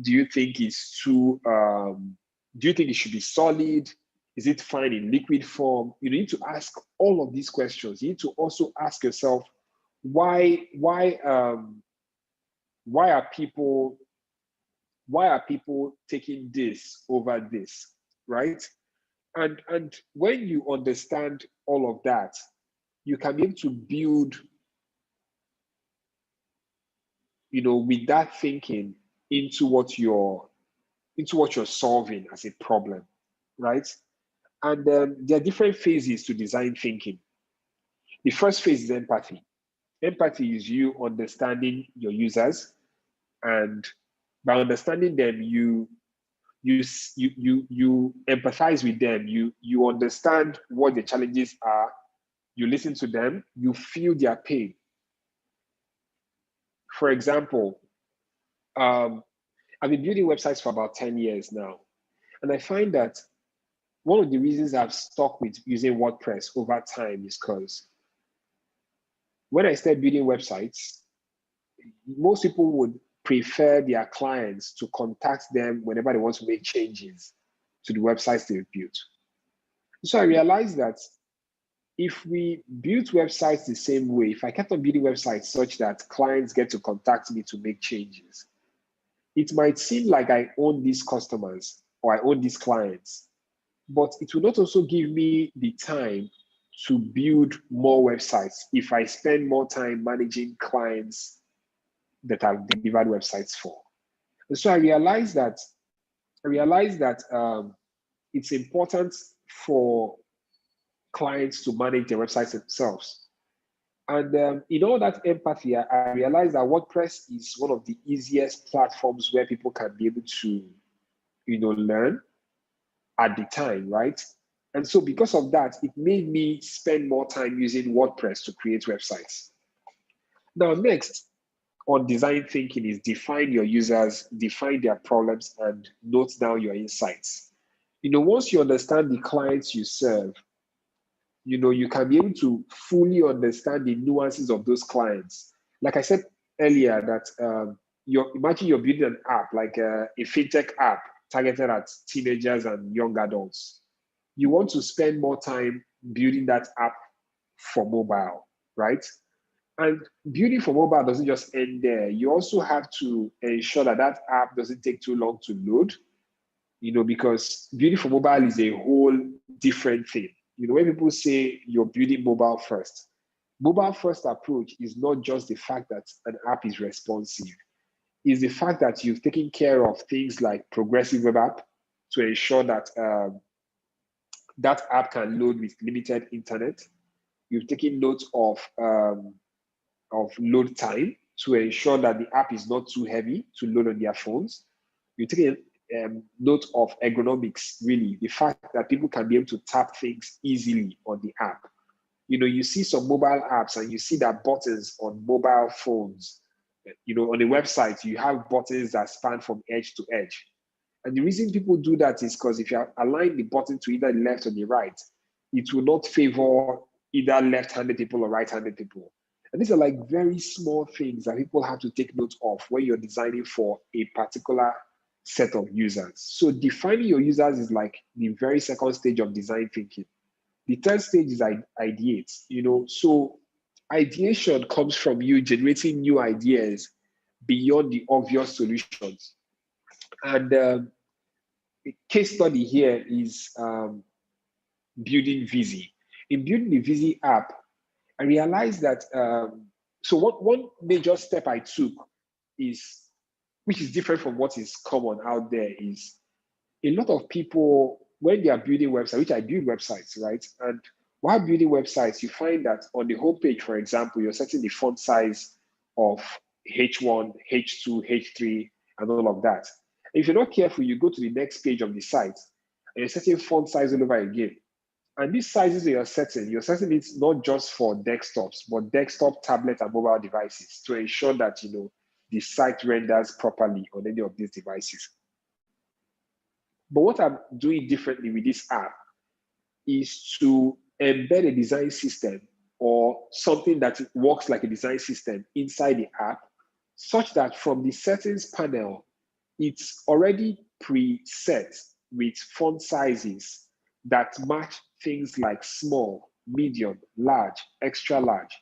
Do you think it's too do you think it should be solid? Is it fine in liquid form? You need to ask all of these questions. You need to also ask yourself, why are people taking this over this, right? And when you understand all of that, you can be able to build, with that thinking into what you're solving as a problem, right? And there are different phases to design thinking. The first phase is empathy. Empathy is you understanding your users, and by understanding them, you empathize with them. You understand what the challenges are. You listen to them. You feel their pain. For example, I've been building websites for about 10 years now, and I find that one of the reasons I've stuck with using WordPress over time is because when I started building websites, most people would prefer their clients to contact them whenever they want to make changes to the websites they've built. So I realized that if we built websites the same way, if I kept on building websites such that clients get to contact me to make changes, it might seem like I own these customers or I own these clients, but it will not also give me the time to build more websites if I spend more time managing clients that I've delivered websites for. And so I realized that it's important for clients to manage their websites themselves. And in all that empathy, I realized that WordPress is one of the easiest platforms where people can be able to, learn at the time, right? And so because of that, it made me spend more time using WordPress to create websites. Now, next on design thinking is define your users, define their problems, and note down your insights. Once you understand the clients you serve, you can be able to fully understand the nuances of those clients. Like I said earlier, that imagine you're building an app, like a fintech app targeted at teenagers and young adults. You want to spend more time building that app for mobile, right? And building for mobile doesn't just end there. You also have to ensure that that app doesn't take too long to load, because building for mobile is a whole different thing. When people say you're building mobile first approach is not just the fact that an app is responsive. It's the fact that you've taken care of things like progressive web app to ensure that that app can load with limited internet. You've taken note of load time to ensure that the app is not too heavy to load on their phones. You take a note of ergonomics, really, the fact that people can be able to tap things easily on the app. You see some mobile apps and you see that buttons on mobile phones, on a website, you have buttons that span from edge to edge. And the reason people do that is because if you align the button to either the left or the right, it will not favor either left-handed people or right-handed people. And these are like very small things that people have to take note of when you're designing for a particular set of users. So defining your users is like the very second stage of design thinking. The third stage is ideate. So ideation comes from you generating new ideas beyond the obvious solutions. And a case study here is building Visi. In building the Visi app, I realized that, so one major step I took is, which is different from what is common out there, is a lot of people, when they are building websites, which I build websites, right? And while building websites, you find that on the homepage, for example, you're setting the font size of H1, H2, H3, and all of that. If you're not careful, you go to the next page of the site and you're setting font size all over again. And these sizes you're setting it not just for desktops, but desktop, tablet, and mobile devices to ensure that the site renders properly on any of these devices. But what I'm doing differently with this app is to embed a design system or something that works like a design system inside the app, such that from the settings panel, it's already preset with font sizes that match things like small, medium, large, extra large.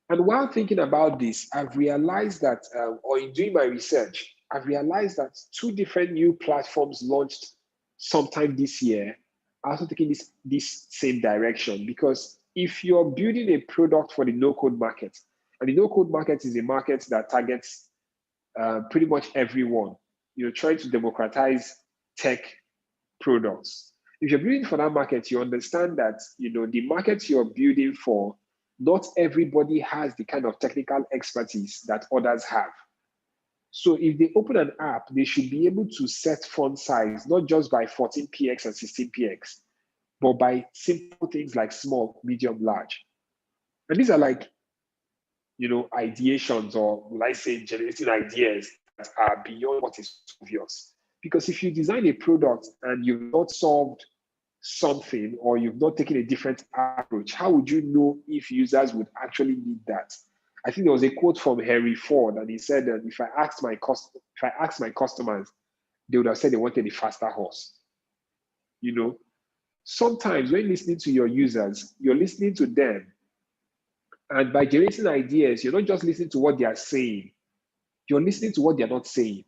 And while thinking about this, I've realized that, or in doing my research, I've realized that two different new platforms launched sometime this year are also taking this same direction. Because if you're building a product for the no-code market, and the no-code market is a market that targets pretty much everyone, you're trying to democratize tech products. If you're building for that market, you understand that the market you're building for, not everybody has the kind of technical expertise that others have. So if they open an app, they should be able to set font size, not just by 14px and 16px, but by simple things like small, medium, large. And these are like, ideations, or will I say generating ideas that are beyond what is obvious. Because if you design a product and you've not solved something, or you've not taken a different approach, how would you know if users would actually need that? I think there was a quote from Henry Ford, and he said that if I asked my customers, they would have said they wanted a faster horse. Sometimes when listening to your users, you're listening to them, and by generating ideas, you're not just listening to what they are saying, you're listening to what they're not saying.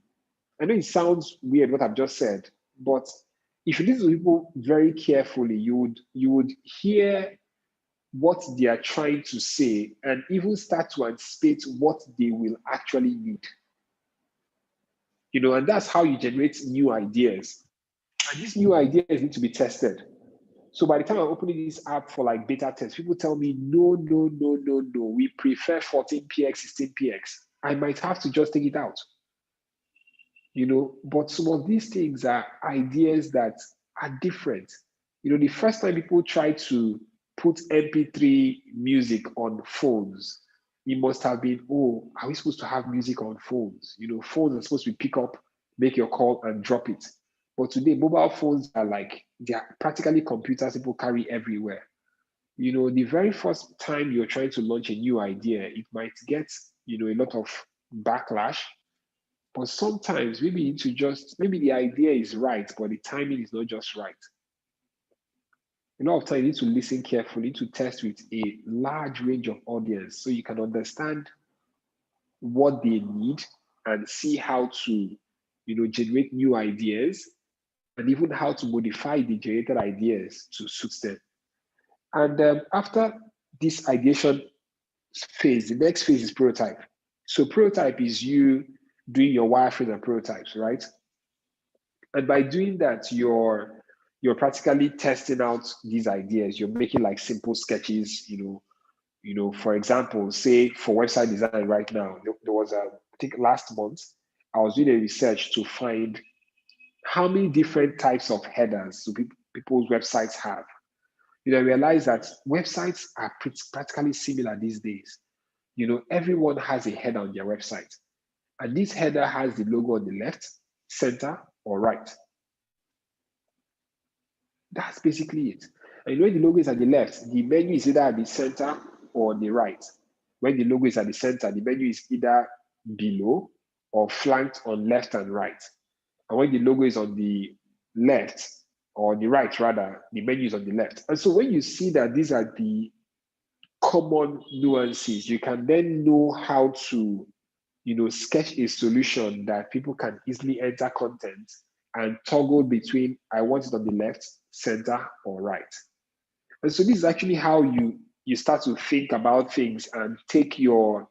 I know it sounds weird what I've just said, but if you listen to people very carefully, you would hear what they are trying to say and even start to anticipate what they will actually need. And that's how you generate new ideas. And these new ideas need to be tested. So by the time I'm opening this app for like beta test, people tell me, no, no, no, no, no, we prefer 14px, 16px. I might have to just take it out. But some of these things are ideas that are different. The first time people try to put MP3 music on phones, it must have been, oh, are we supposed to have music on phones? Phones are supposed to pick up, make your call, and drop it. But today, mobile phones are like, they are practically computers people carry everywhere. The very first time you're trying to launch a new idea, it might get, a lot of backlash. But sometimes maybe the idea is right, but the timing is not just right. A lot of times you need to listen carefully, to test with a large range of audience so you can understand what they need and see how to, generate new ideas, and even how to modify the generated ideas to suit them. And after this ideation phase, the next phase is prototype. So prototype is you doing your wireframe and prototypes, right? And by doing that, you're practically testing out these ideas. You're making like simple sketches, for example, say for website design right now, there was I think last month, I was doing a research to find how many different types of headers do people's websites have. I realized that websites are practically similar these days. Everyone has a header on their website. And this header has the logo on the left, center, or right. That's basically it. And when the logo is at the left, the menu is either at the center or the right. When the logo is at the center, the menu is either below or flanked on left and right. And when the logo is on the left, or the right rather, the menu is on the left. And so when you see that these are the common nuances, you can then know how to sketch a solution that people can easily enter content and toggle between, I want it on the left, center, or right. And so this is actually how you start to think about things and take your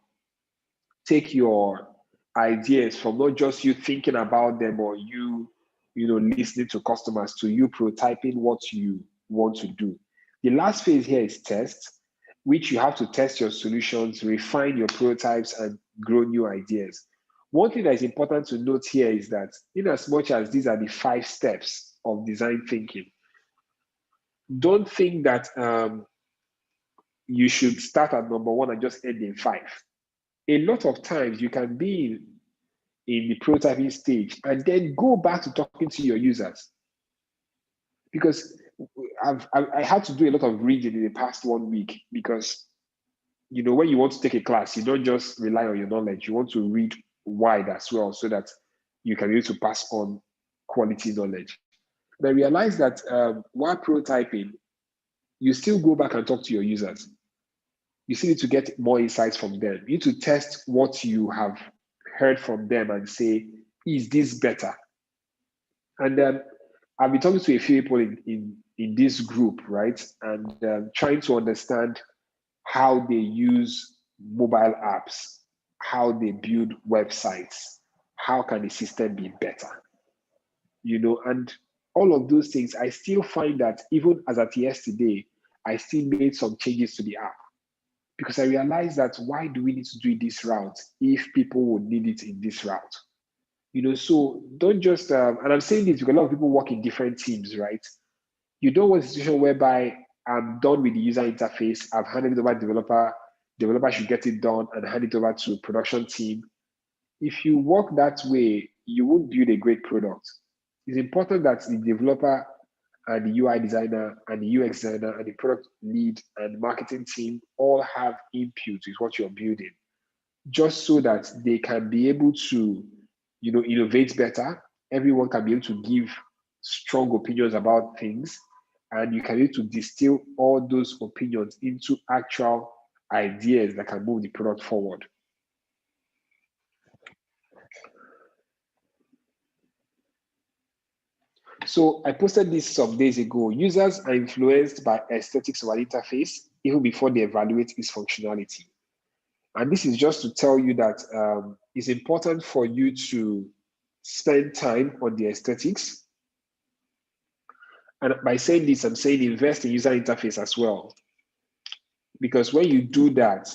ideas from not just you thinking about them, or you listening to customers, to you prototyping what you want to do. The last phase here is test, which you have to test your solutions, refine your prototypes, and grow new ideas. One thing that is important to note here is that in as much as these are the 5 steps of design thinking, don't think that you should start at number one and just end in 5. A lot of times you can be in the prototyping stage and then go back to talking to your users. Because I had to do a lot of reading in the past 1 week, because when you want to take a class, you don't just rely on your knowledge. You want to read wide as well, so that you can be able to pass on quality knowledge. But I realized that while prototyping, you still go back and talk to your users. You still need to get more insights from them. You need to test what you have heard from them and say, is this better? And I've been talking to a few people in this group, right? And trying to understand how they use mobile apps, how they build websites, how can the system be better? And all of those things, I still find that even as at yesterday, I still made some changes to the app, because I realized that why do we need to do it this route if people would need it in this route? So don't just, and I'm saying this because a lot of people work in different teams, right? You don't want a situation whereby I'm done with the user interface, I've handed it over to developer should get it done and hand it over to production team. If you work that way, you won't build a great product. It's important that the developer and the UI designer and the UX designer and the product lead and marketing team all have input with what you're building, just so that they can be able to, innovate better. Everyone can be able to give strong opinions about things, and you can be able to distill all those opinions into actual ideas that can move the product forward. So I posted this some days ago. Users are influenced by aesthetics of an interface even before they evaluate its functionality. And this is just to tell you that it's important for you to spend time on the aesthetics. And by saying this, I'm saying invest in user interface as well. Because when you do that,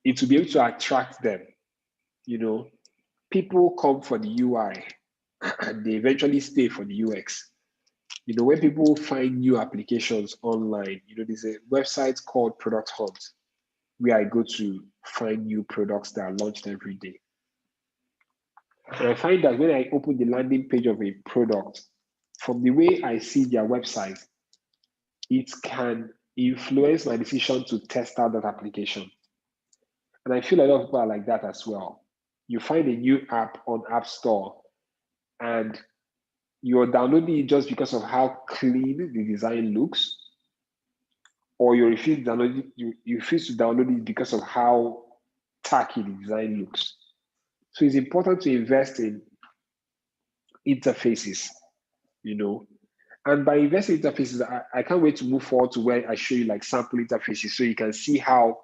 it will be able to attract them. People come for the UI and they eventually stay for the UX. When people find new applications online, there's a website called Product Hunt where I go to find new products that are launched every day. And I find that when I open the landing page of a product, from the way I see their website, it can influence my decision to test out that application. And I feel a lot of people are like that as well. You find a new app on App Store and you're downloading it just because of how clean the design looks, or you refuse to download it because of how tacky the design looks. So it's important to invest in interfaces, And by investing in interfaces, I can't wait to move forward to where I show you like sample interfaces so you can see how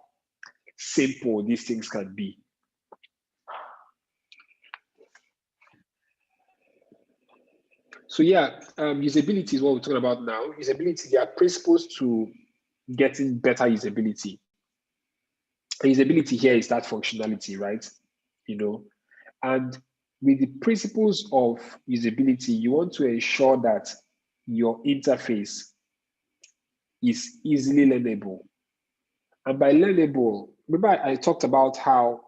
simple these things can be. So yeah, usability is what we're talking about now. Usability, there are principles to getting better usability. And usability here is that functionality, right? And with the principles of usability, you want to ensure that your interface is easily learnable. And by learnable, remember I talked about how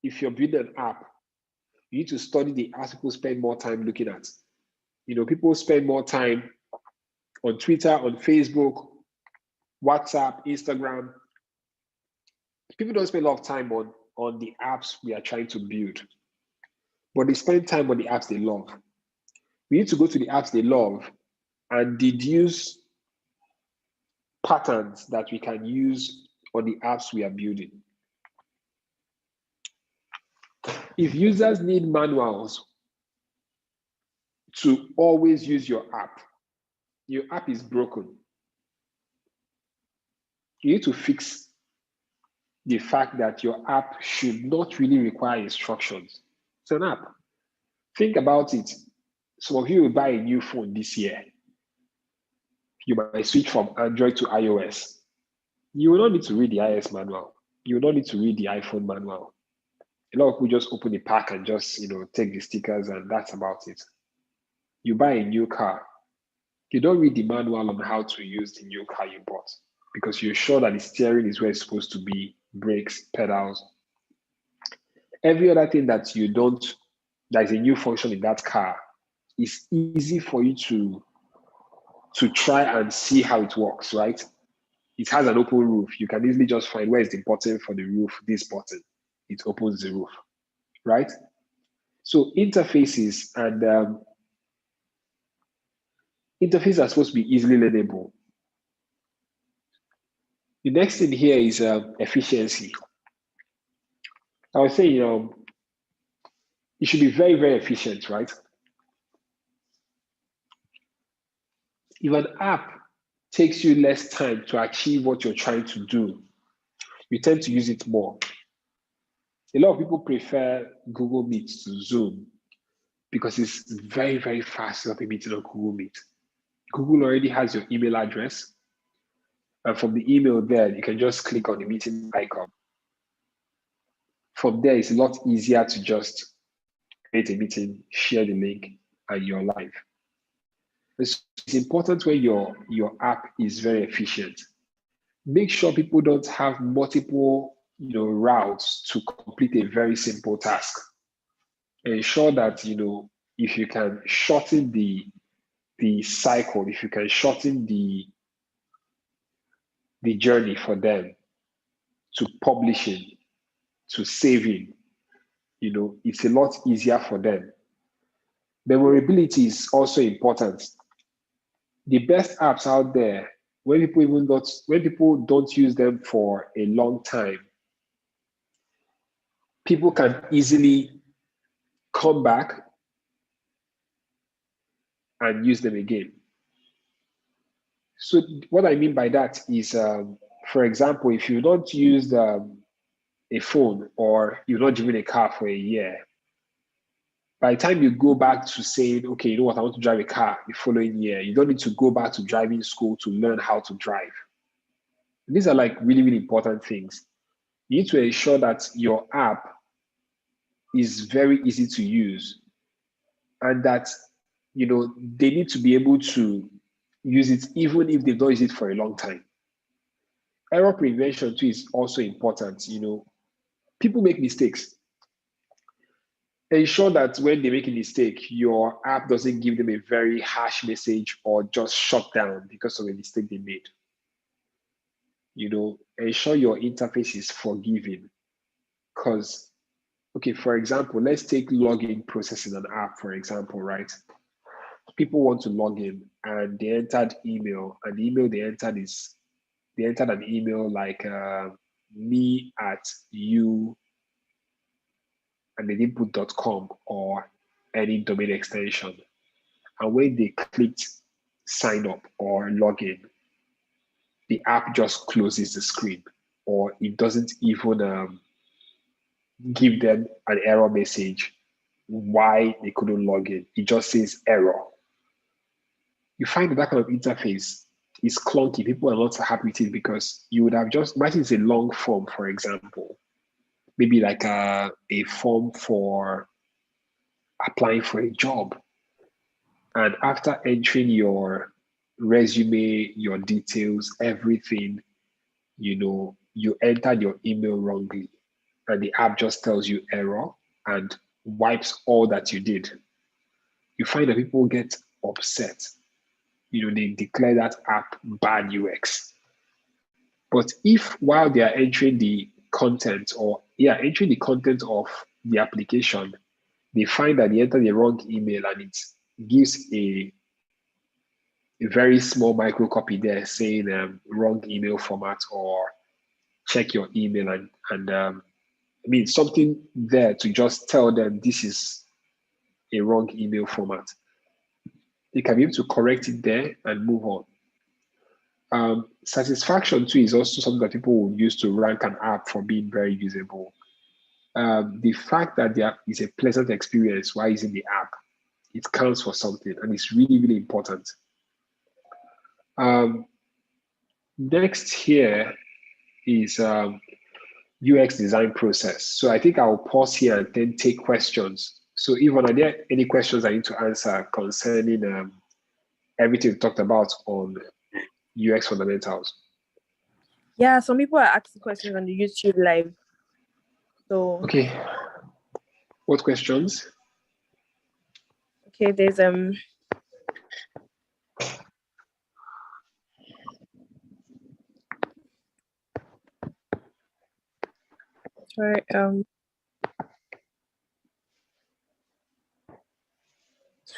if you're building an app, you need to study the apps people spend more time looking at. People spend more time on Twitter, on Facebook, WhatsApp, Instagram. People don't spend a lot of time on the apps we are trying to build, but they spend time on the apps they love. We need to go to the apps they love and deduce patterns that we can use on the apps we are building. If users need manuals to always use your app is broken. You need to fix the fact that your app should not really require instructions. It's an app. Think about it. Some of you will buy a new phone this year. You might switch from Android to iOS. You will not need to read the iOS manual. You will not need to read the iPhone manual. A lot of people just open the pack and just take the stickers and that's about it. You buy a new car. You don't read the manual on how to use the new car you bought because you're sure that the steering is where it's supposed to be, brakes, pedals. Every other thing that you don't, that is a new function in that car, is easy for you to try and see how it works, right? It has an open roof. You can easily just find where is the button for the roof, this button. It opens the roof, right? So interfaces and interfaces are supposed to be easily learnable. The next thing here is efficiency. I would say, it should be very, very efficient, right? If an app takes you less time to achieve what you're trying to do, you tend to use it more. A lot of people prefer Google Meet to Zoom because it's very, very fast to have a meeting on Google Meet. Google already has your email address. And from the email there, you can just click on the meeting icon. From there, it's a lot easier to just create a meeting, share the link, and you're live. It's important when your app is very efficient. Make sure people don't have multiple routes to complete a very simple task. Ensure that if you can shorten the cycle, if you can shorten the journey for them to publishing, to saving, it's a lot easier for them. Memorability is also important. The best apps out there, when people don't use them for a long time, people can easily come back and use them again. So what I mean by that is, for example, if you don't use a phone or you're not driven a car for a year, by the time you go back to saying, okay, you know what, I want to drive a car the following year, you don't need to go back to driving school to learn how to drive. These are like really, really important things. You need to ensure that your app is very easy to use and that, they need to be able to use it even if they've not used it for a long time. Error prevention too is also important. People make mistakes. Ensure that when they make a mistake, your app doesn't give them a very harsh message or just shut down because of a mistake they made. Ensure your interface is forgiving. Because, okay, for example, let's take login process in an app, for example, right? People want to log in and they entered email, and the email they entered an email like me at you, and they didn't put .com or any domain extension. And when they clicked sign up or log in, the app just closes the screen, or it doesn't even give them an error message why they couldn't log in. It just says error. You find that kind of interface is clunky. People are not so happy with it because you would have just, imagine it's a long form, for example, maybe like a form for applying for a job. And after entering your resume, your details, everything, you entered your email wrongly, and the app just tells you error and wipes all that you did. You find that people get upset. They declare that app bad UX. But if while they are entering the content of the application, they find that they entered the wrong email and it gives a very small micro copy there saying wrong email format or check your email and something there to just tell them this is a wrong email format. They can be able to correct it there and move on. Satisfaction too is also something that people will use to rank an app for being very usable. The fact that there is a pleasant experience while using the app, it counts for something, and it's really, really important. Next here is UX design process. So I think I'll pause here and then take questions. So Yvonne, are there any questions I need to answer concerning everything we talked about on UX fundamentals? Yeah, some people are asking questions on the YouTube live. So Okay. What questions? okay, there's sorry,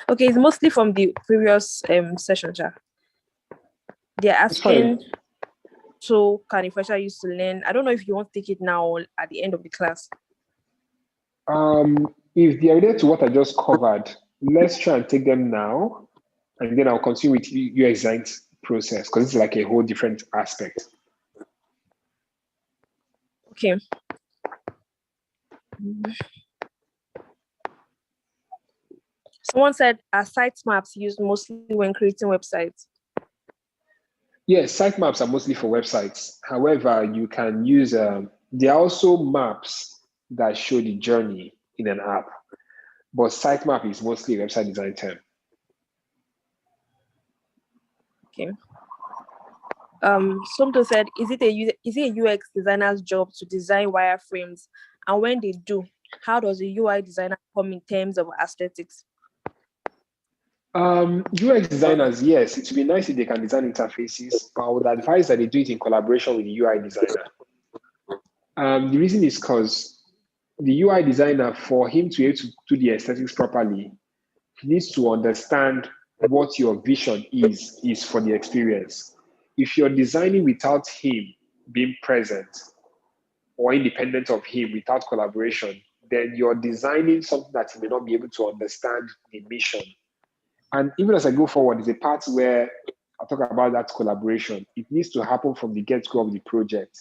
okay, it's mostly from the previous session, Jack. They're asking, so can a fresher use to learn? I don't know if you want to take it now or at the end of the class. If they're related to what I just covered, let's try and take them now, and then I'll continue with UX design process because it's like a whole different aspect. Okay. Someone said, are sitemaps used mostly when creating websites? Yes, sitemaps are mostly for websites. However, you can use, there are also maps that show the journey in an app, but sitemap is mostly a website design term. Okay. Somto said, is it a UX designer's job to design wireframes? And when they do, how does a UI designer come in terms of aesthetics? UX designers, yes, it would be nice if they can design interfaces, but I would advise that they do it in collaboration with the UI designer. The reason is because the UI designer, for him to be able to do the aesthetics properly, he needs to understand what your vision is for the experience. If you're designing without him being present or independent of him without collaboration, then you're designing something that he may not be able to understand the mission. And even as I go forward, there's a part where I talk about that collaboration. It needs to happen from the get-go of the project.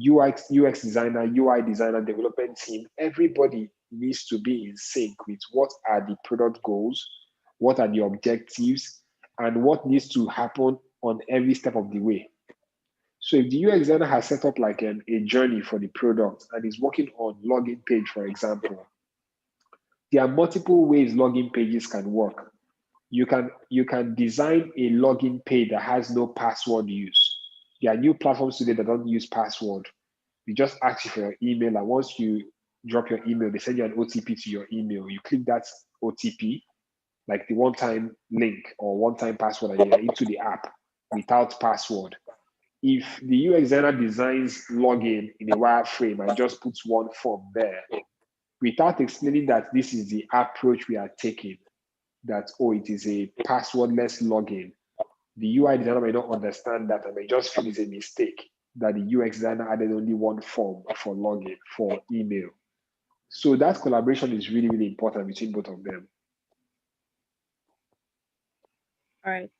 UX designer, UI designer, development team, everybody needs to be in sync with what are the product goals, what are the objectives, and what needs to happen on every step of the way. So if the UX designer has set up like a journey for the product and is working on login page, for example, there are multiple ways login pages can work. You can design a login page that has no password use. There are new platforms today that don't use password. They just ask you for your email, and once you drop your email, they send you an OTP to your email. You click that OTP, like the one-time link or one-time password, and you're into the app without password. If the UX designer designs login in a wireframe and just puts one form there, without explaining that this is the approach we are taking, that, oh, it is a passwordless login, the UI designer may not understand that and may just feel it's a mistake that the UX designer added only one form for login, for email. So that collaboration is really, really important between both of them. All right.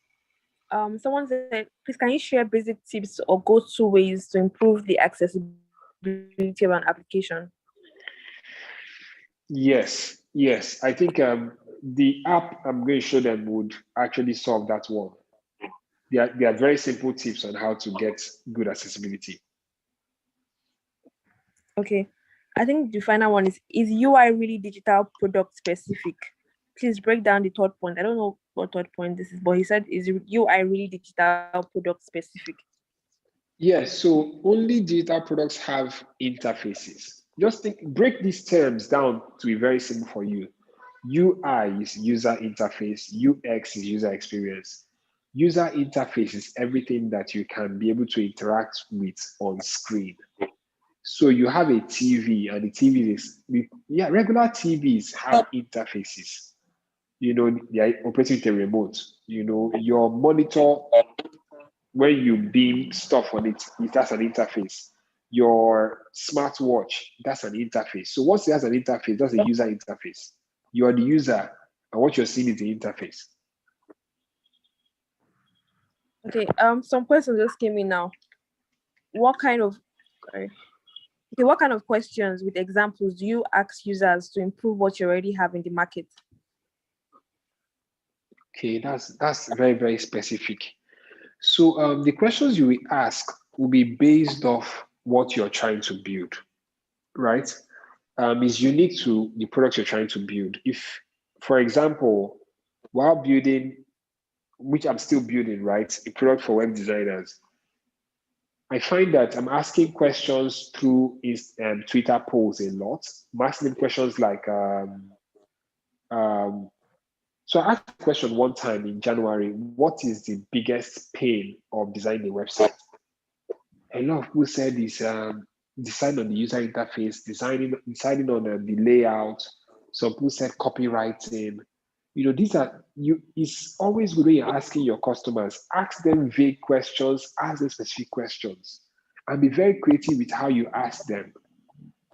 Someone said, please can you share basic tips or go-to ways to improve the accessibility of an application? Yes. I think the app I'm going to show them would actually solve that one. There are very simple tips on how to get good accessibility. Okay. I think the final one is UI really digital product specific? Please break down the third point. I don't know what third point this is, but he said, is UI really digital product specific? Yes, so only digital products have interfaces. Just break these terms down to be very simple for you. UI is user interface, UX is user experience. User interface is everything that you can be able to interact with on screen. So you have a TV, and the TV is, regular TVs have interfaces. They are operating with a remote. Your monitor, when you beam stuff on it, that's an interface. Your smartwatch, that's an interface. So once it has an interface, that's a user interface. You are the user, and what you're seeing is the interface. Okay. Some questions just came in now. What kind of questions with examples do you ask users to improve what you already have in the market? Okay, that's very, very specific. So the questions you will ask will be based off what you're trying to build, right? It's unique to the product you're trying to build. If, for example, while building which I'm still building, right? A product for web designers. I find that I'm asking questions through Twitter polls a lot. I'm asking them questions like, so I asked a question one time in January, what is the biggest pain of designing a website? A lot of people said is design on the user interface, deciding on the layout. Some people said copywriting. These are it's always good when you're asking your customers, ask them vague questions, ask them specific questions, and be very creative with how you ask them.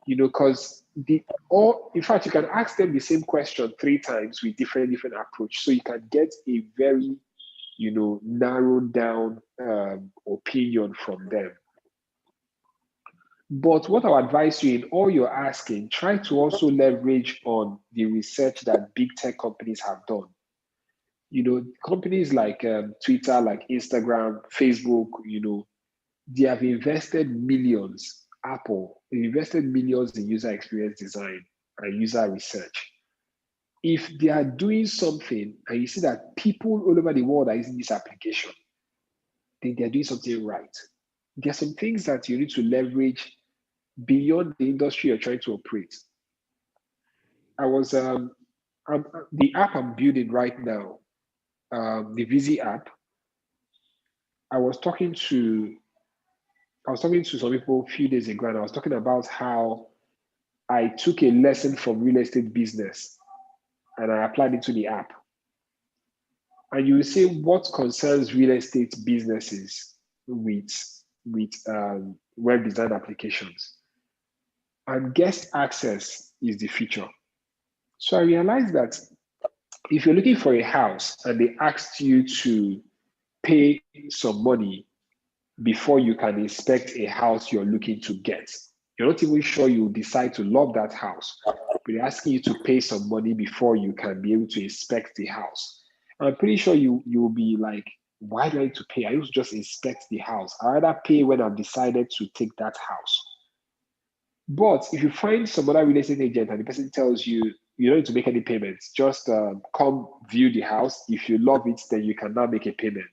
Because in fact, you can ask them the same question 3 times with different approach, so you can get a very narrowed down opinion from them. But what I would advise you in all you're asking, try to also leverage on the research that big tech companies have done. Companies like Twitter, like Instagram, Facebook, they have invested millions. Apple, they invested millions in user experience design and user research. If they are doing something and you see that people all over the world are using this application, then they're doing something right. There are some things that you need to leverage beyond the industry you're trying to operate. The app I'm building right now, the Visi app. I was talking to some people a few days ago, and I was talking about how I took a lesson from real estate business and I applied it to the app. And you will see what concerns real estate businesses with web design applications. And guest access is the feature. So I realized that if you're looking for a house and they asked you to pay some money before you can inspect a house you're looking to get, you're not even sure you decide to love that house, but they're asking you to pay some money before you can be able to inspect the house. I'm pretty sure you'll be like, why do I need to pay? I used to just inspect the house. I rather pay when I've decided to take that house. But if you find some other real estate agent and the person tells you, you don't need to make any payments, just come view the house. If you love it, then you can now make a payment.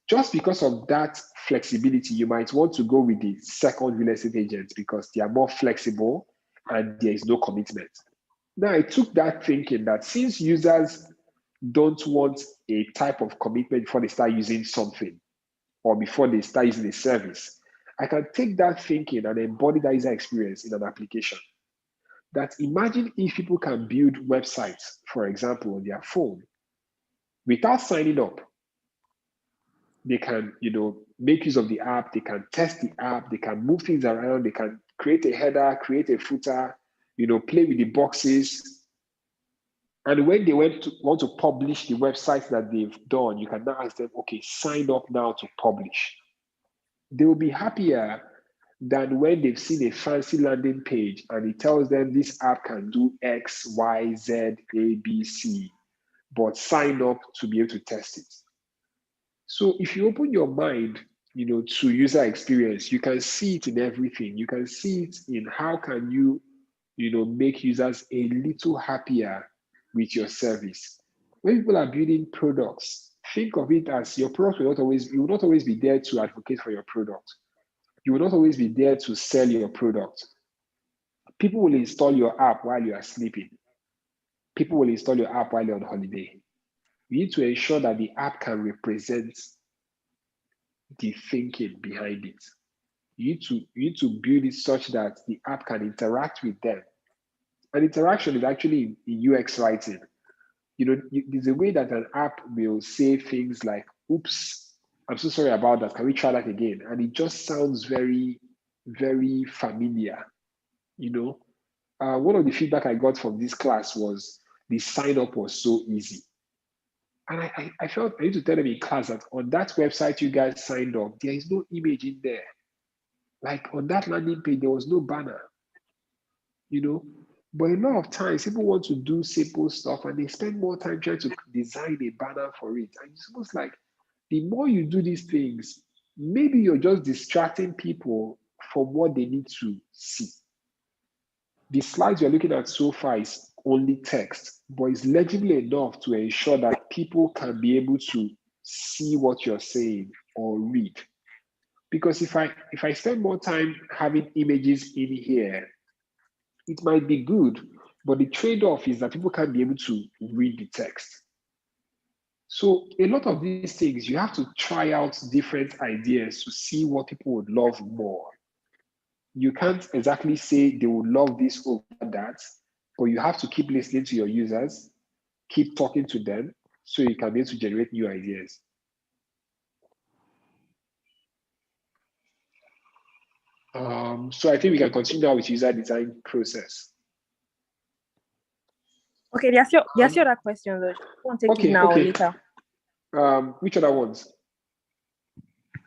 Just because of that flexibility, you might want to go with the second real estate agent because they are more flexible and there is no commitment. Now, I took that thinking that since users don't want a type of commitment before they start using something or before they start using a service, I can take that thinking and embody that user experience in an application. That imagine if people can build websites, for example, on their phone without signing up. They can, make use of the app, they can test the app, they can move things around, they can create a header, create a footer, play with the boxes. And when they want to publish the website that they've done, you can now ask them, okay, sign up now to publish. They will be happier than when they've seen a fancy landing page and it tells them this app can do X, Y, Z, A, B, C, but sign up to be able to test it. So if you open your mind, to user experience, you can see it in everything. You can see it in how can you, make users a little happier with your service. When people are building products, think of it as your product will not always be there to advocate for your product. You will not always be there to sell your product. People will install your app while you are sleeping. People will install your app while you're on holiday. You need to ensure that the app can represent the thinking behind it. You need to build it such that the app can interact with them. And interaction is actually in UX writing. There's a way that an app will say things like, oops, I'm so sorry about that. Can we try that again? And it just sounds very, very familiar. One of the feedback I got from this class was the sign up was so easy. And I felt I need to tell them in class that on that website you guys signed up, there is no image in there. Like on that landing page, there was no banner, But a lot of times people want to do simple stuff and they spend more time trying to design a banner for it. And it's almost like the more you do these things, maybe you're just distracting people from what they need to see. The slides you're looking at so far is only text, but it's legible enough to ensure that people can be able to see what you're saying or read. Because if I spend more time having images in here, it might be good, but the trade-off is that people can't be able to read the text. So a lot of these things, you have to try out different ideas to see what people would love more. You can't exactly say they would love this over that, but you have to keep listening to your users, keep talking to them, so you can be able to generate new ideas. So I think we can continue now with user design process. Okay, there's your other question though. You want to take it now or later? Which other ones?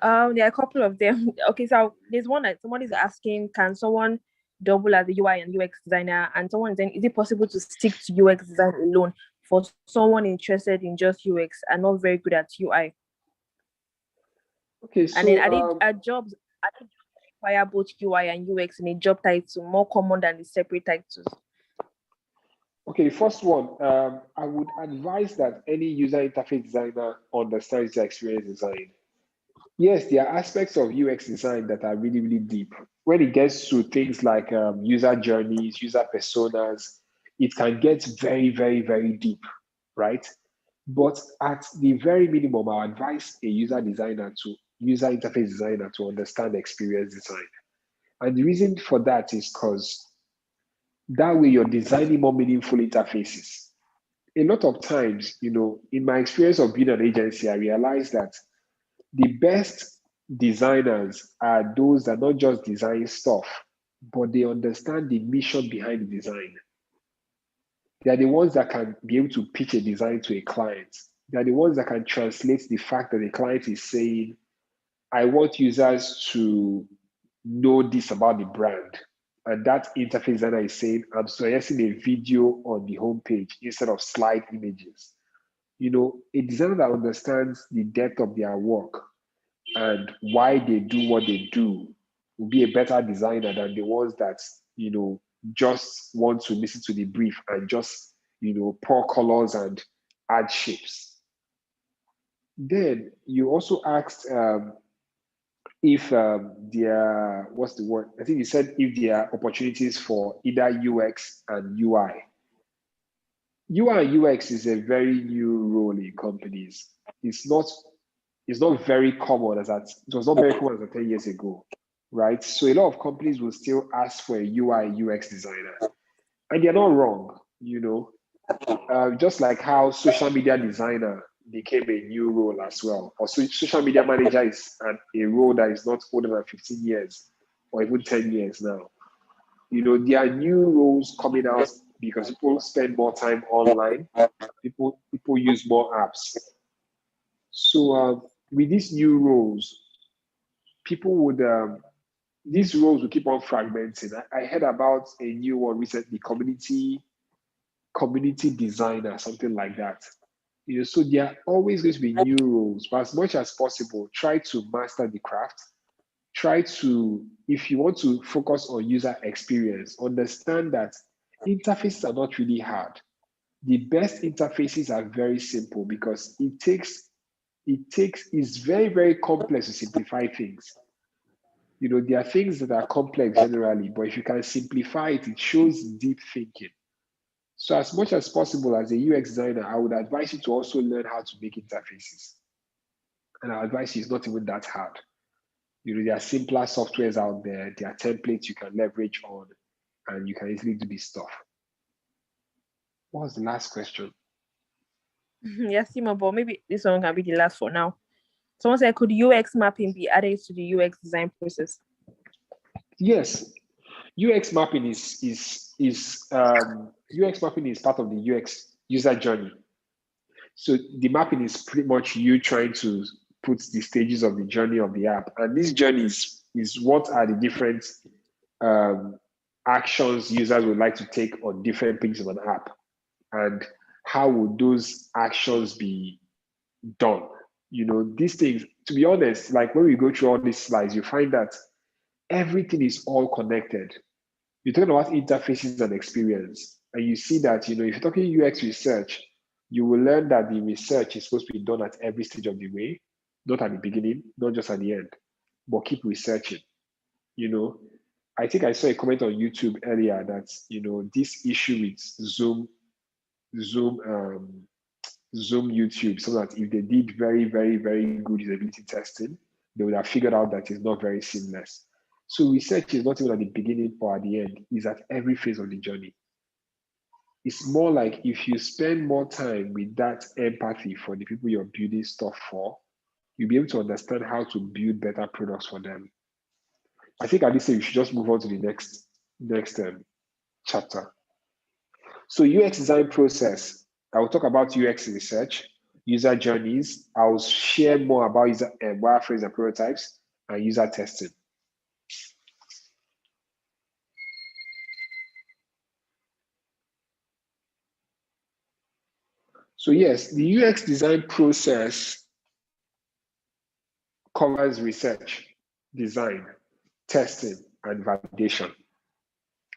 There are a couple of them. Okay, so there's one that someone is asking, can someone double as a UI and UX designer? And someone is saying, is it possible to stick to UX design alone for someone interested in just UX and not very good at UI? Okay, so and then are jobs require both UI and UX in a job title more common than the separate titles? Okay, the first one, I would advise that any user interface designer understands user experience design. Yes, there are aspects of UX design that are really, really deep. When it gets to things like user journeys, user personas, it can get very, very, very deep, right? But at the very minimum, I advise a user interface designer to understand experience design. And the reason for that is because that way you're designing more meaningful interfaces. A lot of times, in my experience of being an agency, I realized that the best designers are those that not just design stuff, but they understand the mission behind the design. They are the ones that can be able to pitch a design to a client. They are the ones that can translate the fact that the client is saying, I want users to know this about the brand. And that interface designer is saying, I'm suggesting a video on the homepage instead of slide images. A designer that understands the depth of their work and why they do what they do will be a better designer than the ones that, just want to listen to the brief and just, pour colors and add shapes. Then you also asked if there, what's the word? I think you said if there are opportunities for either UX and UI. UI and UX is a very new role in companies. It's not very common as that it was not very common as 10 years ago, right? So a lot of companies will still ask for a UI UX designer, and they're not wrong, just like how social media designer became a new role as well. Or social media manager is a role that is not older than 15 years or even 10 years now. There are new roles coming out because people spend more time online. People use more apps. So with these new roles, people would these roles will keep on fragmenting. I heard about a new one recently, community designer, something like that. So there are always going to be new roles, but as much as possible, try to master the craft. Try to, if you want to focus on user experience, understand that interfaces are not really hard. The best interfaces are very simple because it's very, very complex to simplify things. There are things that are complex generally, but if you can simplify it, it shows deep thinking. So as much as possible as a UX designer, I would advise you to also learn how to make interfaces. And I advise you, it's not even that hard. There are simpler softwares out there, there are templates you can leverage on, and you can easily do this stuff. What was the last question? Yes, Simo, but maybe this one can be the last for now. Someone said, could UX mapping be added to the UX design process? Yes, UX mapping UX mapping is part of the UX user journey. So the mapping is pretty much you trying to put the stages of the journey of the app, and this journey is what are the different actions users would like to take on different pages of an app, and how would those actions be done. These things, to be honest, like when we go through all these slides, you find that everything is all connected. You're talking about interfaces and experience. And you see that, if you're talking UX research, you will learn that the research is supposed to be done at every stage of the way, not at the beginning, not just at the end, but keep researching. I think I saw a comment on YouTube earlier that, this issue with Zoom, Zoom YouTube, so that if they did very, very, very good usability testing, they would have figured out that it's not very seamless. So research is not even at the beginning or at the end, it's at every phase of the journey. It's more like if you spend more time with that empathy for the people you're building stuff for, you'll be able to understand how to build better products for them. I think at this stage, we should just move on to the next chapter. So UX design process, I will talk about UX research, user journeys. I'll share more about wireframes and prototypes, and user testing. So yes, the UX design process covers research, design, testing, and validation.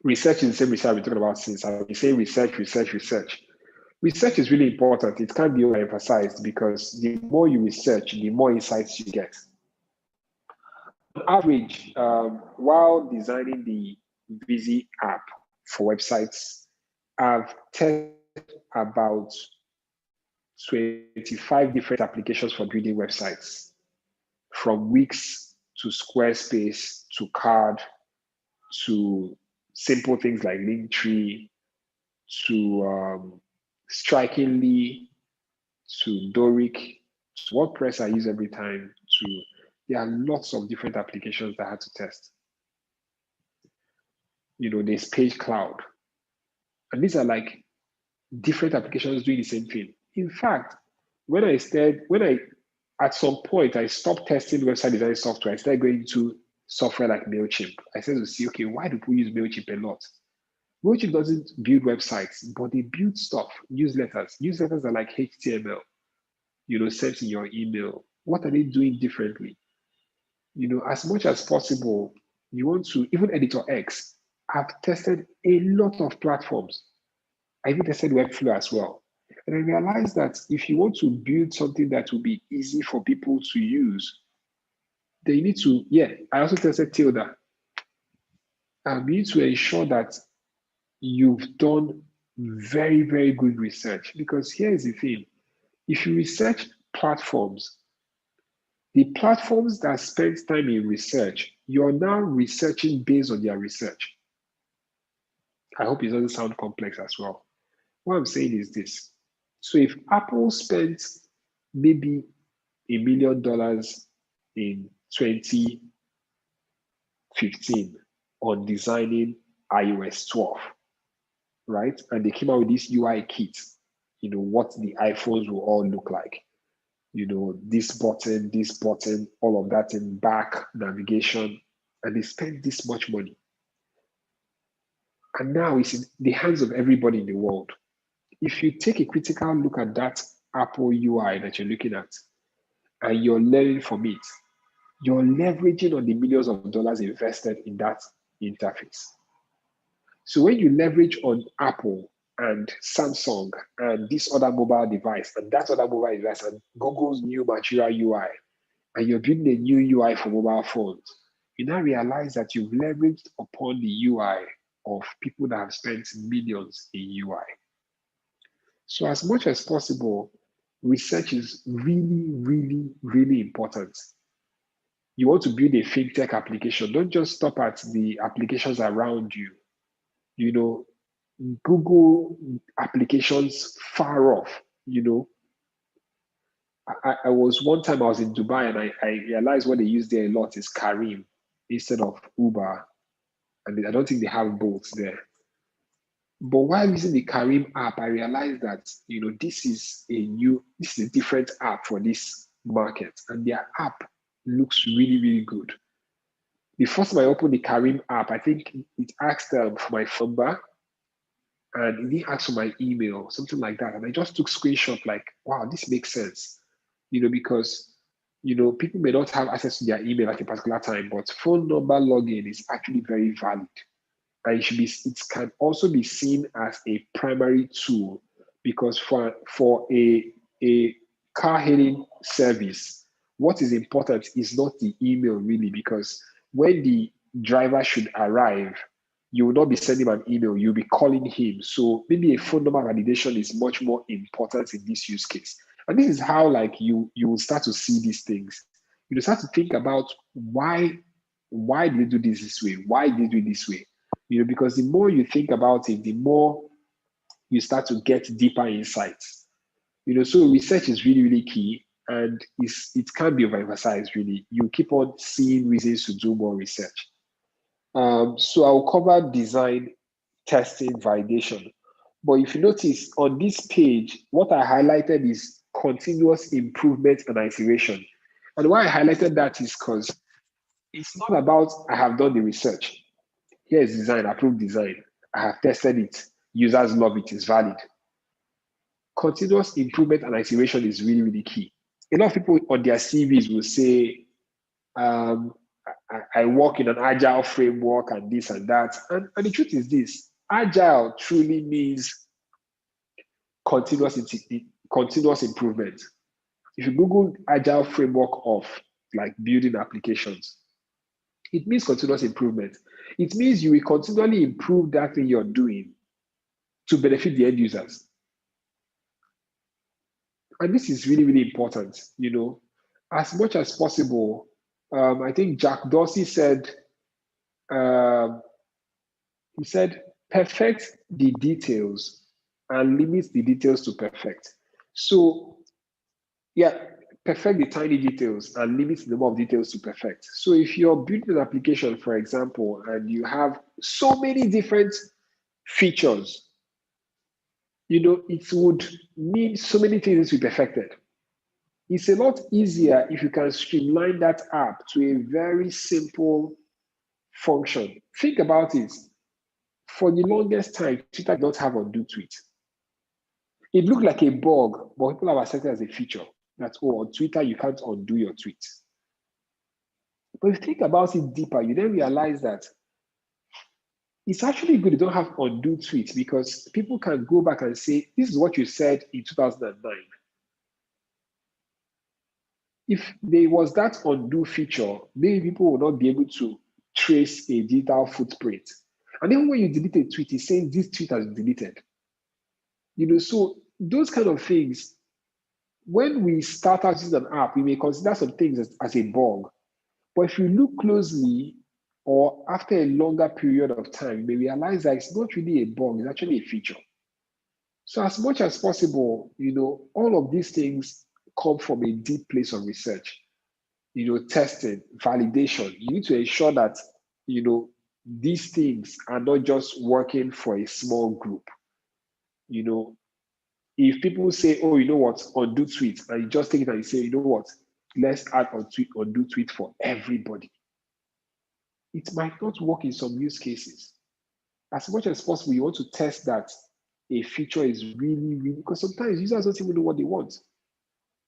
Research is the same research I've been talking about since. I've been saying research, research, research. Research is really important. It can't be overemphasized because the more you research, the more insights you get. On average, while designing the Busy app for websites, I've tested about 25 different applications for building websites, from Wix to Squarespace to Card to simple things like Linktree to Strikingly to Doric to WordPress I use every time there are lots of different applications that I had to test. There's Page Cloud. And these are like different applications doing the same thing. In fact, at some point I stopped testing website design software. I started going to software like MailChimp. I started to see, okay, why do people use MailChimp a lot? MailChimp doesn't build websites, but they build stuff, newsletters. Newsletters are like HTML, sent in your email. What are they doing differently? As much as possible, you want to, even Editor X, I've tested a lot of platforms. I even tested Webflow as well. And I realized that if you want to build something that will be easy for people to use, then you need to, I also tested Tilda. You need to ensure that you've done very, very good research. Because here's the thing. If you research platforms, the platforms that spend time in research, you're now researching based on their research. I hope it doesn't sound complex as well. What I'm saying is this. So if Apple spent maybe $1 million in 2015 on designing iOS 12, right? And they came out with this UI kit, what the iPhones will all look like. This button, all of that in back navigation, and they spent this much money. And now it's in the hands of everybody in the world. If you take a critical look at that Apple UI that you're looking at, and you're learning from it, you're leveraging on the millions of dollars invested in that interface. So when you leverage on Apple and Samsung and this other mobile device and that other mobile device and Google's new material UI, and you're building a new UI for mobile phones, you now realize that you've leveraged upon the UI of people that have spent millions in UI. So as much as possible, research is really, really, really important. You want to build a fintech application, don't just stop at the applications around you. Google applications far off, I was one time I was in Dubai and I realized what they use there a lot is Kareem instead of Uber. And I don't think they have both there. But while using the Kareem app, I realized that, this is a different app for this market. And their app looks really, really good. The first time I opened the Kareem app, I think it asked for my phone number and it didn't ask for my email, something like that. And I just took screenshot like, wow, this makes sense. Because, people may not have access to their email at a particular time, but phone number login is actually very valid. and it can also be seen as a primary tool, because for a car hailing service, what is important is not the email really, because when the driver should arrive, you will not be sending him an email, you'll be calling him. So maybe a phone number validation is much more important in this use case. And this is how like you will start to see these things. You start to think about why did they do this way? Why did they do it this way? Because the more you think about it, the more you start to get deeper insights. So research is really, really key, and it can't be overemphasized, really. You keep on seeing reasons to do more research. So I'll cover design, testing, validation. But if you notice on this page, what I highlighted is continuous improvement and iteration. And why I highlighted that is because it's not about I have done the research. Here is design, approved design. I have tested it. Users love it, it's valid. Continuous improvement and iteration is really, really key. A lot of people on their CVs will say, I work in an agile framework and this and that. And the truth is this, agile truly means continuous improvement. If you Google agile framework of like building applications, it means continuous improvement. It means you will continually improve that thing you're doing to benefit the end users. And this is really, really important, as much as possible. I think Jack Dorsey said, perfect the details and limit the details to perfect. So yeah, perfect the tiny details and limit the number of details to perfect. So if you're building an application, for example, and you have so many different features, it would need so many things to be perfected. It's a lot easier if you can streamline that app to a very simple function. Think about it. For the longest time, Twitter did not have undo tweet. It looked like a bug, but people have accepted it as a feature. That, on Twitter, you can't undo your tweet. But if you think about it deeper, you then realize that it's actually good you don't have undo tweet, because people can go back and say, this is what you said in 2009. If there was that undo feature, maybe people will not be able to trace a digital footprint. And then when you delete a tweet, it's saying this tweet has been deleted. So those kind of things, when we start out using an app, we may consider some things as a bug. But if you look closely, or after a longer period of time, you may realize that it's not really a bug, it's actually a feature. So as much as possible, all of these things come from a deep place of research. Testing, validation. You need to ensure that, these things are not just working for a small group. If people say, oh, you know what, undo tweet, and you just take it and you say, you know what, let's add undo tweet for everybody. It might not work in some use cases. As much as possible, you want to test that a feature is really, really, because sometimes users don't even know what they want.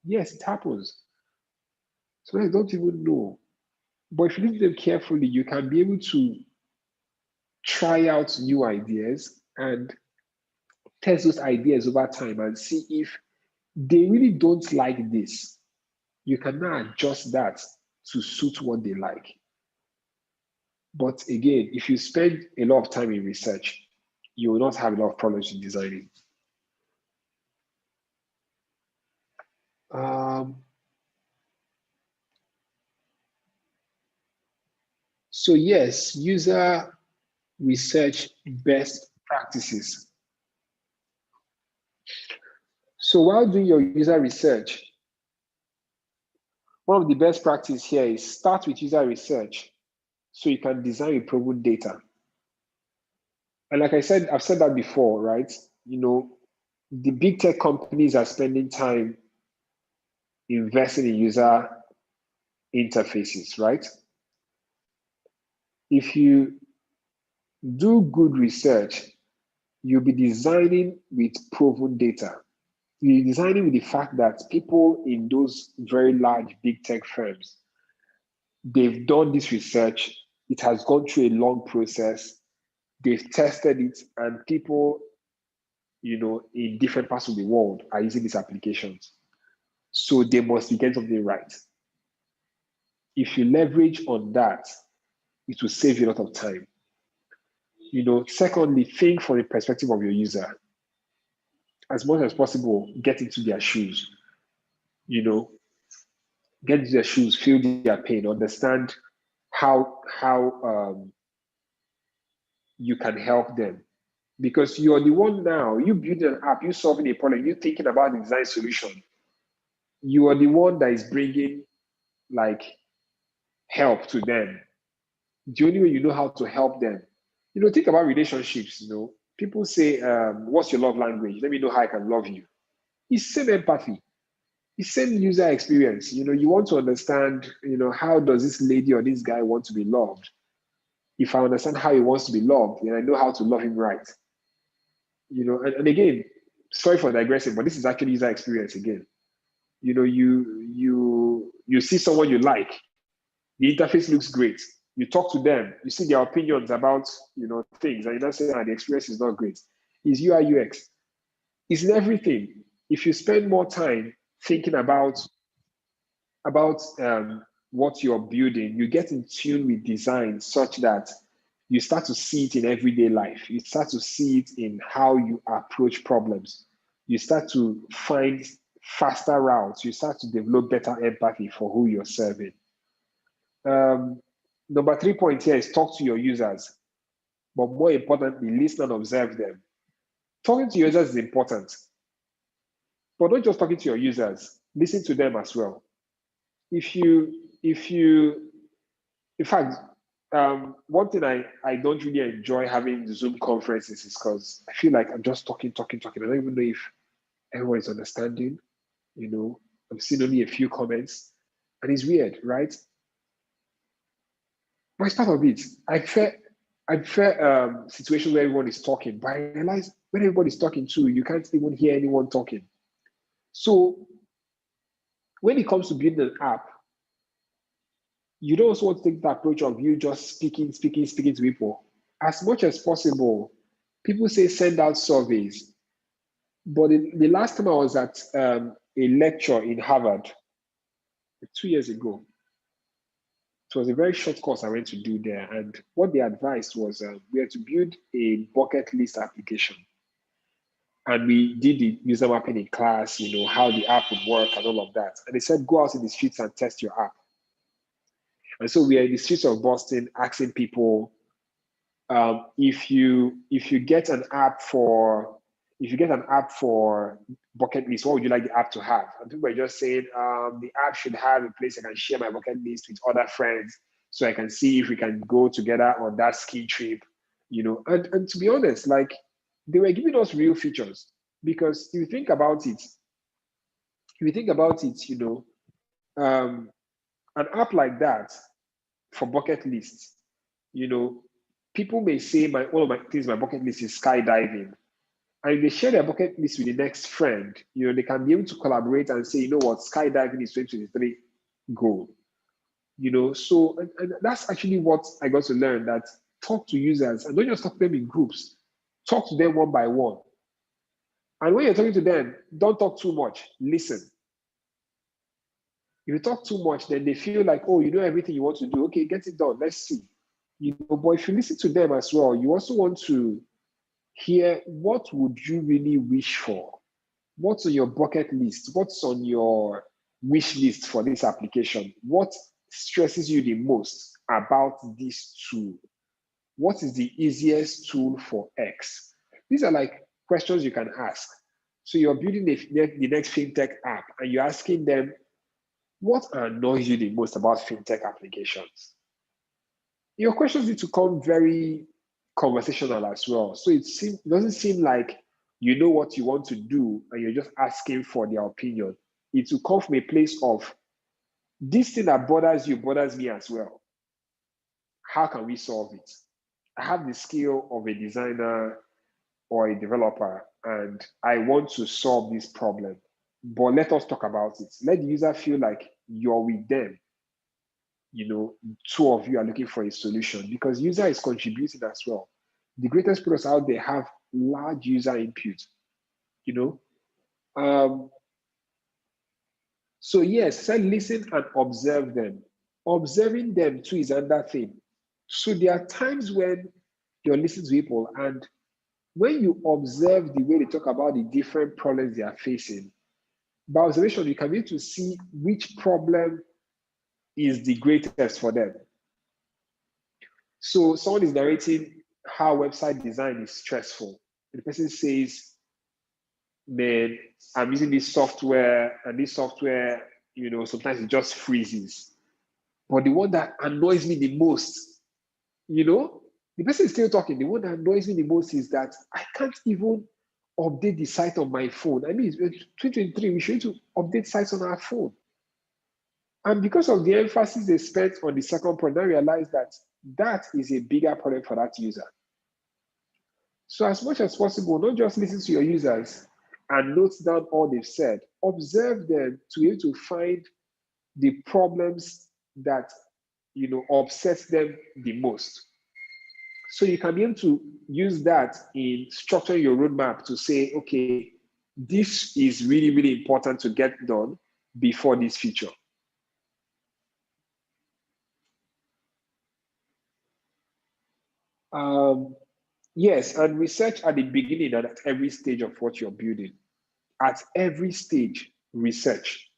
Yes, it happens. So they don't even know. But if you look at them carefully, you can be able to try out new ideas and test those ideas over time and see if they really don't like this. You can now adjust that to suit what they like. But again, if you spend a lot of time in research, you will not have a lot of problems in designing. So yes, user research best practices. So while doing your user research, one of the best practices here is start with user research so you can design with proven data. And like I said, I've said that before, right? The big tech companies are spending time investing in user interfaces, right? If you do good research, you'll be designing with proven data. You're designing with the fact that people in those very large big tech firms, they've done this research. It has gone through a long process. they've tested it, and people, in different parts of the world are using these applications. So they must be getting something right. If you leverage on that, it will save you a lot of time. Secondly, think from the perspective of your user. As much as possible, get into their shoes. Get into their shoes, feel their pain, understand how you can help them. Because you're the one now, you build an app, you solving a problem, you thinking about the design solution. You are the one that is bringing like help to them. The only way you know how to help them. Think about relationships. People say, what's your love language? Let me know how I can love you. It's same empathy. It's same user experience. You want to understand, how does this lady or this guy want to be loved? If I understand how he wants to be loved, then I know how to love him right. And again, sorry for digressing, but this is actually user experience again. You see someone you like, the interface looks great. You talk to them, you see their opinions about things, and you don't say, the experience is not great. It's UI UX. It's in everything. If you spend more time thinking about what you're building, you get in tune with design such that you start to see it in everyday life. You start to see it in how you approach problems. You start to find faster routes. You start to develop better empathy for who you're serving. Number 3 point here is talk to your users, but more importantly, listen and observe them. Talking to users is important, but not just talking to your users, listen to them as well. In fact, one thing I don't really enjoy having Zoom conferences is because I feel like I'm just talking. I don't even know if everyone is understanding. I'm seeing only a few comments, and it's weird, right? But it's part of it. I prefer situations where everyone is talking, but I realize when everybody's talking too, you can't even hear anyone talking. So when it comes to building an app, you don't also want to take the approach of you just speaking to people. As much as possible, people say send out surveys. But the last time I was at a lecture in Harvard, 2 years ago, it was a very short course I went to do there. And what they advised was we had to build a bucket list application. And we did the user mapping in class, how the app would work and all of that. And they said, go out in the streets and test your app. And so we are in the streets of Boston asking people, if you get an app for bucket list, what would you like the app to have? And people are just saying the app should have a place I can share my bucket list with other friends, so I can see if we can go together on that ski trip, And to be honest, like they were giving us real features, because if you think about it, an app like that for bucket lists, people may say one of my things, my bucket list is skydiving. And if they share their bucket list with the next friend, they can be able to collaborate and say, what, skydiving is 2023 goal. So and that's actually what I got to learn, that talk to users and don't just talk to them in groups. Talk to them one by one. And when you're talking to them, don't talk too much. Listen. If you talk too much, then they feel like, oh, you know everything you want to do. Okay, get it done. Let's see. But if you listen to them as well, you also want to hear, what would you really wish for? What's on your bucket list? What's on your wish list for this application? What stresses you the most about this tool? What is the easiest tool for X? These are like questions you can ask. So you're building the next fintech app and you're asking them, what annoys you the most about fintech applications? Your questions need to come very conversational as well. So it doesn't seem like you know what you want to do and you're just asking for their opinion. It will come from a place of, this thing that bothers you bothers me as well. How can we solve it? I have the skill of a designer or a developer, and I want to solve this problem. But let us talk about it. Let the user feel like you're with them. Two of you are looking for a solution, because user is contributing as well. The greatest products out there have large user input, you know. So yes, say listen and observe them. Observing them too is another thing. So there are times when you're listening to people, and when you observe the way they talk about the different problems they are facing, by observation, you can be able to see which problem is the greatest for them. So someone is narrating how website design is stressful. The person says, man, I'm using this software, and this software, sometimes it just freezes. But the one that annoys me the most, the person is still talking. The one that annoys me the most is that I can't even update the site on my phone. I mean, it's 2023, we should need to update sites on our phone. And because of the emphasis they spent on the second point, I realized that that is a bigger problem for that user. So as much as possible, don't just listen to your users and note down all they've said. Observe them to be able to find the problems that upsets them the most. So you can be able to use that in structuring your roadmap to say, okay, this is really, really important to get done before this feature. Yes, and research at the beginning and at every stage of what you're building. At every stage, research.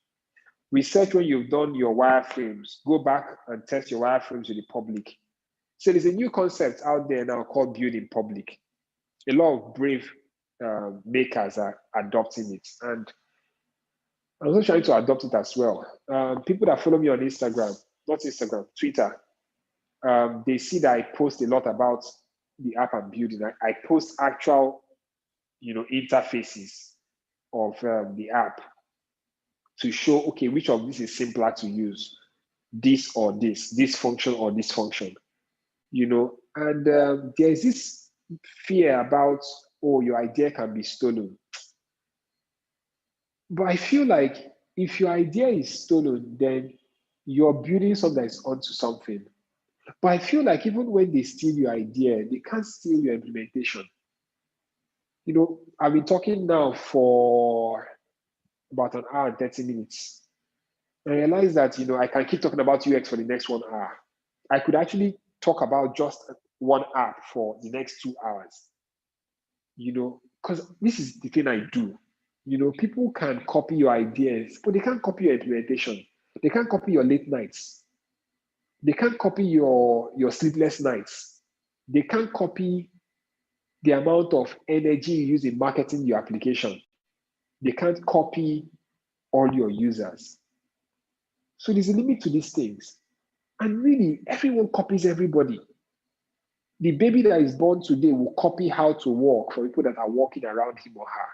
Research when you've done your wireframes. Go back and test your wireframes with the public. So there's a new concept out there now called build in public. A lot of brave makers are adopting it. And I'm also trying to adopt it as well. People that follow me on Instagram, not Instagram, Twitter, they see that I post a lot about the app I'm building. I post actual, interfaces of the app to show, okay, which of this is simpler to use, this or this function or this function, and there's this fear about, oh, your idea can be stolen. But I feel like if your idea is stolen, then you're building something that's onto something. But I feel like even when they steal your idea, they can't steal your implementation. I've been talking now for about an hour and 30 minutes. I realized that, I can keep talking about UX for the next 1 hour. I could actually talk about just one app for the next 2 hours, because this is the thing I do. People can copy your ideas, but they can't copy your implementation. They can't copy your late nights. They can't copy your sleepless nights. They can't copy the amount of energy you use in marketing your application. They can't copy all your users. So there's a limit to these things. And really, everyone copies everybody. The baby that is born today will copy how to walk for people that are walking around him or her.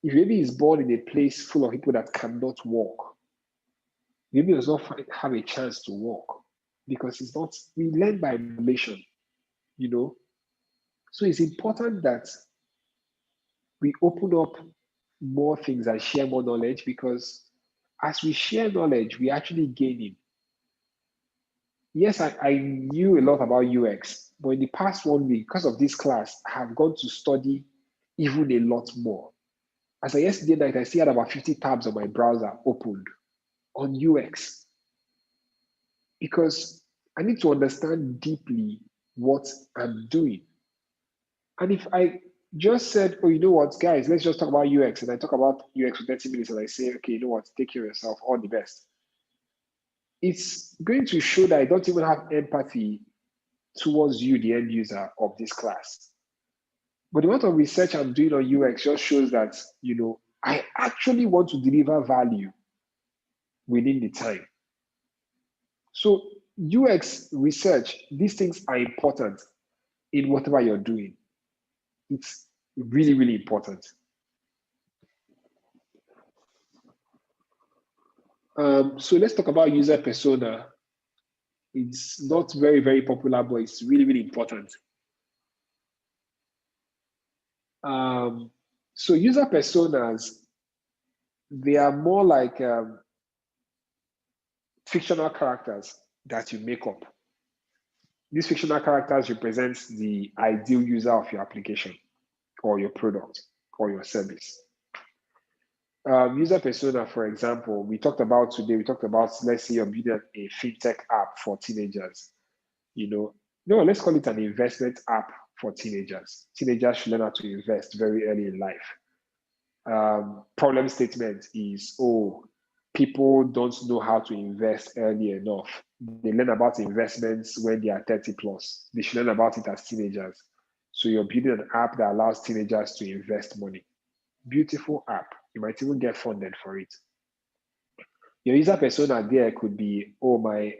If baby is born in a place full of people that cannot walk, baby does not have a chance to walk because we learn by emulation, So it's important that we open up more things and share more knowledge, because as we share knowledge, we actually gain it. Yes, I knew a lot about UX, but in the past 1 week, because of this class, I have gone to study even a lot more. As of yesterday night, I still had about 50 tabs on my browser opened on UX, because I need to understand deeply what I'm doing. And if I just said, oh, you know what, guys, let's just talk about UX, and I talk about UX for 30 minutes, and I say, okay, you know what, take care of yourself, all the best. It's going to show that I don't even have empathy towards you, the end user of this class. But the amount of research I'm doing on UX just shows that, I actually want to deliver value within the time. So UX research, these things are important in whatever you're doing. It's really, really important. So let's talk about user persona. It's not very, very popular, but it's really, really important. So user personas, they are more like fictional characters that you make up. These fictional characters represent the ideal user of your application or your product or your service. User persona, for example, we talked about, let's say you're building a fintech app for teenagers. Let's call it an investment app for teenagers. Teenagers should learn how to invest very early in life. Problem statement is, people don't know how to invest early enough. They learn about investments when they are 30 plus. They should learn about it as teenagers. So you're building an app that allows teenagers to invest money. Beautiful app. You might even get funded for it. Your user persona there could be, my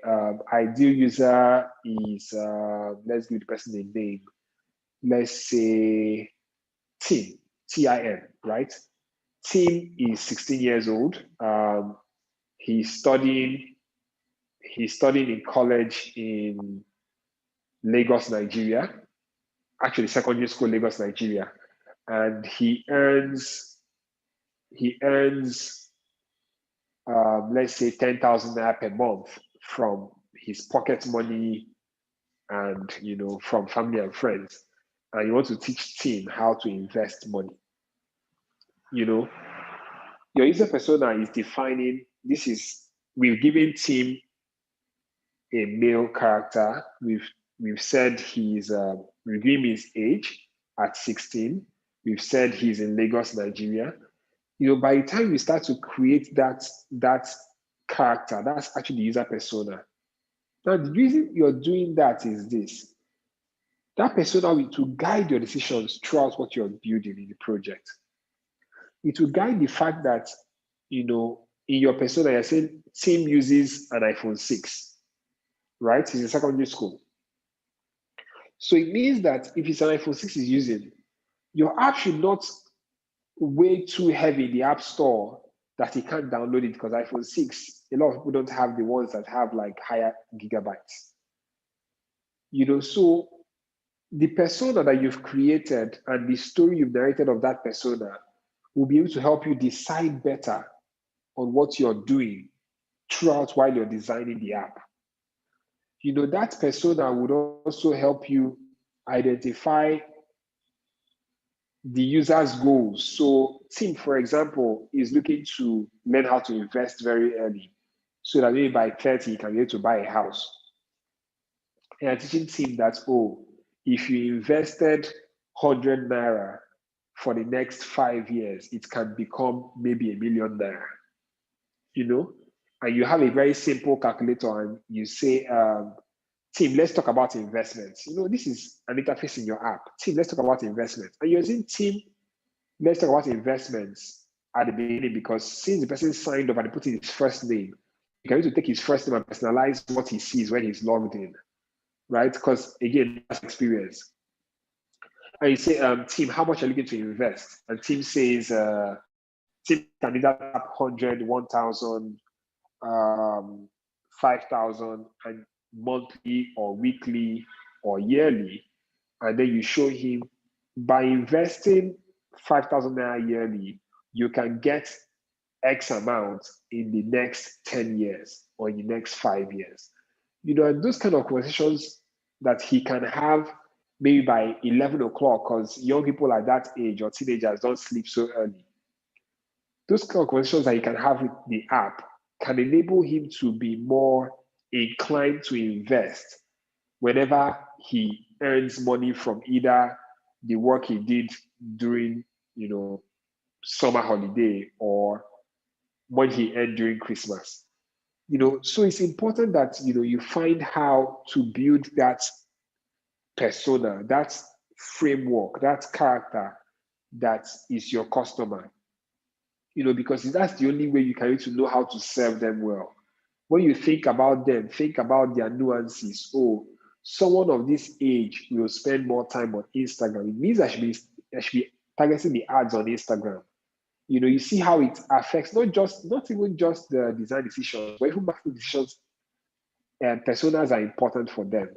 ideal user is, let's give the person a name. Let's say Tim, T-I-M, right? Tim is 16 years old. He's studying in college in Lagos, Nigeria. Actually, secondary school, Lagos, Nigeria. And he earns, let's say 10,000 naira per month from his pocket money and, from family and friends. And you want to teach Tim how to invest money. Your user persona is defining, we've given Tim a male character. We've said we've given his age at 16. We've said he's in Lagos, Nigeria. By the time you start to create that character, that's actually the user persona. Now, the reason you're doing that is this. That persona will guide your decisions throughout what you're building in the project. It will guide the fact that, in your persona, you're saying Tim uses an iPhone 6, right? He's in secondary school. So it means that if it's an iPhone 6 he's using, your app should not weigh too heavy in the app store that he can't download it, because iPhone 6, a lot of people don't have the ones that have like higher gigabytes. So the persona that you've created and the story you've narrated of that persona will be able to help you decide better on what you're doing throughout while you're designing the app. That persona would also help you identify the user's goals. So Tim, for example, is looking to learn how to invest very early so that maybe by 30, he can get to buy a house. And I'm teaching Tim that, if you invested 100 naira for the next 5 years, it can become maybe 1 million naira. And you have a very simple calculator and you say, Tim, let's talk about investments. This is an interface in your app. Tim, let's talk about investments. And you're using Tim, let's talk about investments at the beginning, because since the person signed up and put in his first name, you can need to take his first name and personalize what he sees when he's logged in, right? Because again, that's experience. And you say, Tim, how much are you looking to invest? And Tim says, Tim can either tap 100, 1,000, 5,000, and monthly or weekly or yearly. And then you show him, by investing 5,000 naira yearly, you can get X amount in the next 10 years or in the next 5 years. And those kind of conversations that he can have maybe by 11 o'clock, because young people at that age or teenagers don't sleep so early. Those kind of conversations that he can have with the app can enable him to be more inclined to invest whenever he earns money from either the work he did during, summer holiday or when he earned during Christmas. So it's important that, you find how to build that persona, that framework, that character that is your customer, because that's the only way you can to know how to serve them well. When you think about them, think about their nuances. Someone of this age will spend more time on Instagram. It means I should be targeting the ads on Instagram. You see how it affects not even just the design decisions, but even marketing decisions. And personas are important for them.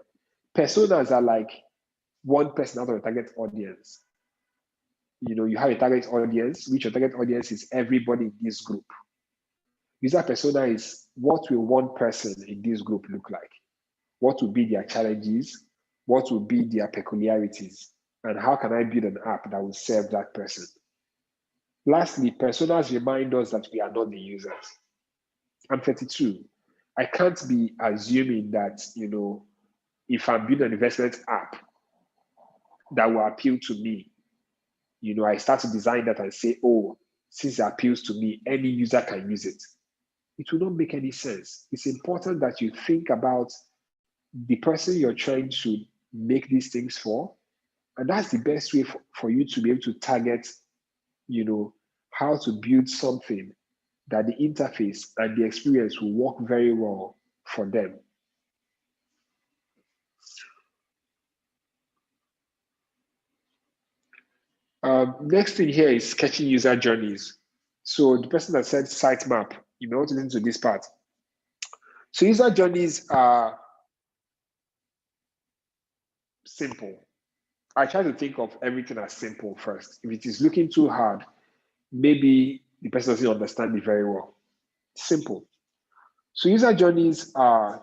Personas are like one person out of a target audience. You have a target audience, which your target audience is everybody in this group. User persona is, what will one person in this group look like? What will be their challenges? what will be their peculiarities, and how can I build an app that will serve that person. Lastly, personas remind us that we are not the users. I'm 32. I can't be assuming that, if I'm building an investment app that will appeal to me, I start to design that and say, oh, since it appeals to me, any user can use it. It will not make any sense. It's important that you think about the person you're trying to make these things for. And that's the best way for you to be able to target, how to build something that the interface and the experience will work very well for them. Next thing here is sketching user journeys. So the person that said sitemap, you may want to listen to this part. So user journeys are simple. I try to think of everything as simple first. If it is looking too hard, maybe the person doesn't understand it very well. Simple. So user journeys are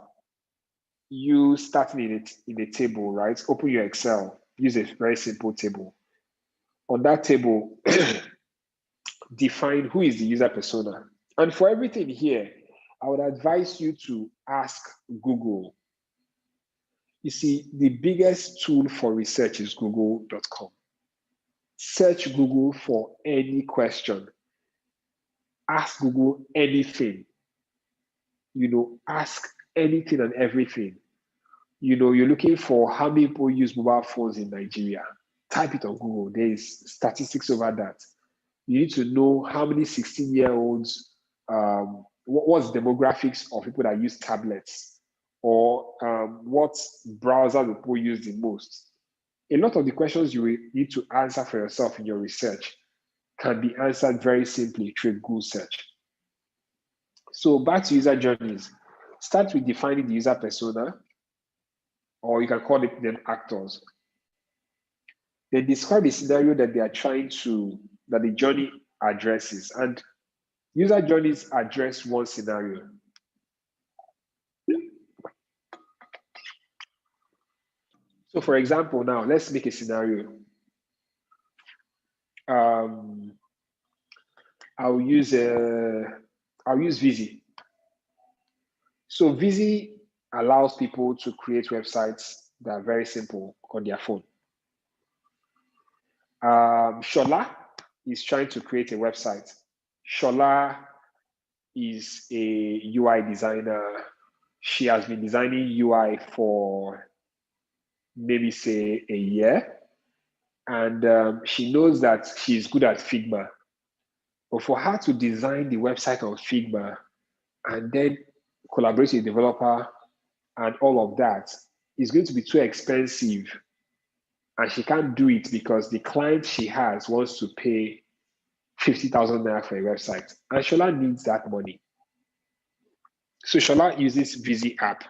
you starting in a table, right? Open your Excel, use a very simple table. On that table, define who is the user persona. And for everything here, I would advise you to ask Google. You see, the biggest tool for research is google.com. Search Google for any question. Ask Google anything. Ask anything and everything. You're looking for how many people use mobile phones in Nigeria. Type it on Google. There is statistics over that. You need to know how many 16-year-olds, what's demographics of people that use tablets, or what browser the people use the most. A lot of the questions you will need to answer for yourself in your research can be answered very simply through a Google search. So back to user journeys. Start with defining the user persona, or you can call them actors. Then describe the scenario that they are that the journey addresses. And user journeys address one scenario. So for example, now let's make a scenario. I'll use Vizy. So Vizy allows people to create websites that are very simple on their phone. Shola is trying to create a website. Shola is a UI designer. She has been designing UI for maybe say a year. And she knows that she's good at Figma. But for her to design the website on Figma and then collaborate with a developer and all of that is going to be too expensive. And she can't do it because the client she has wants to pay 50,000 naira for a website. And Shola needs that money. So Shola uses Vizy app.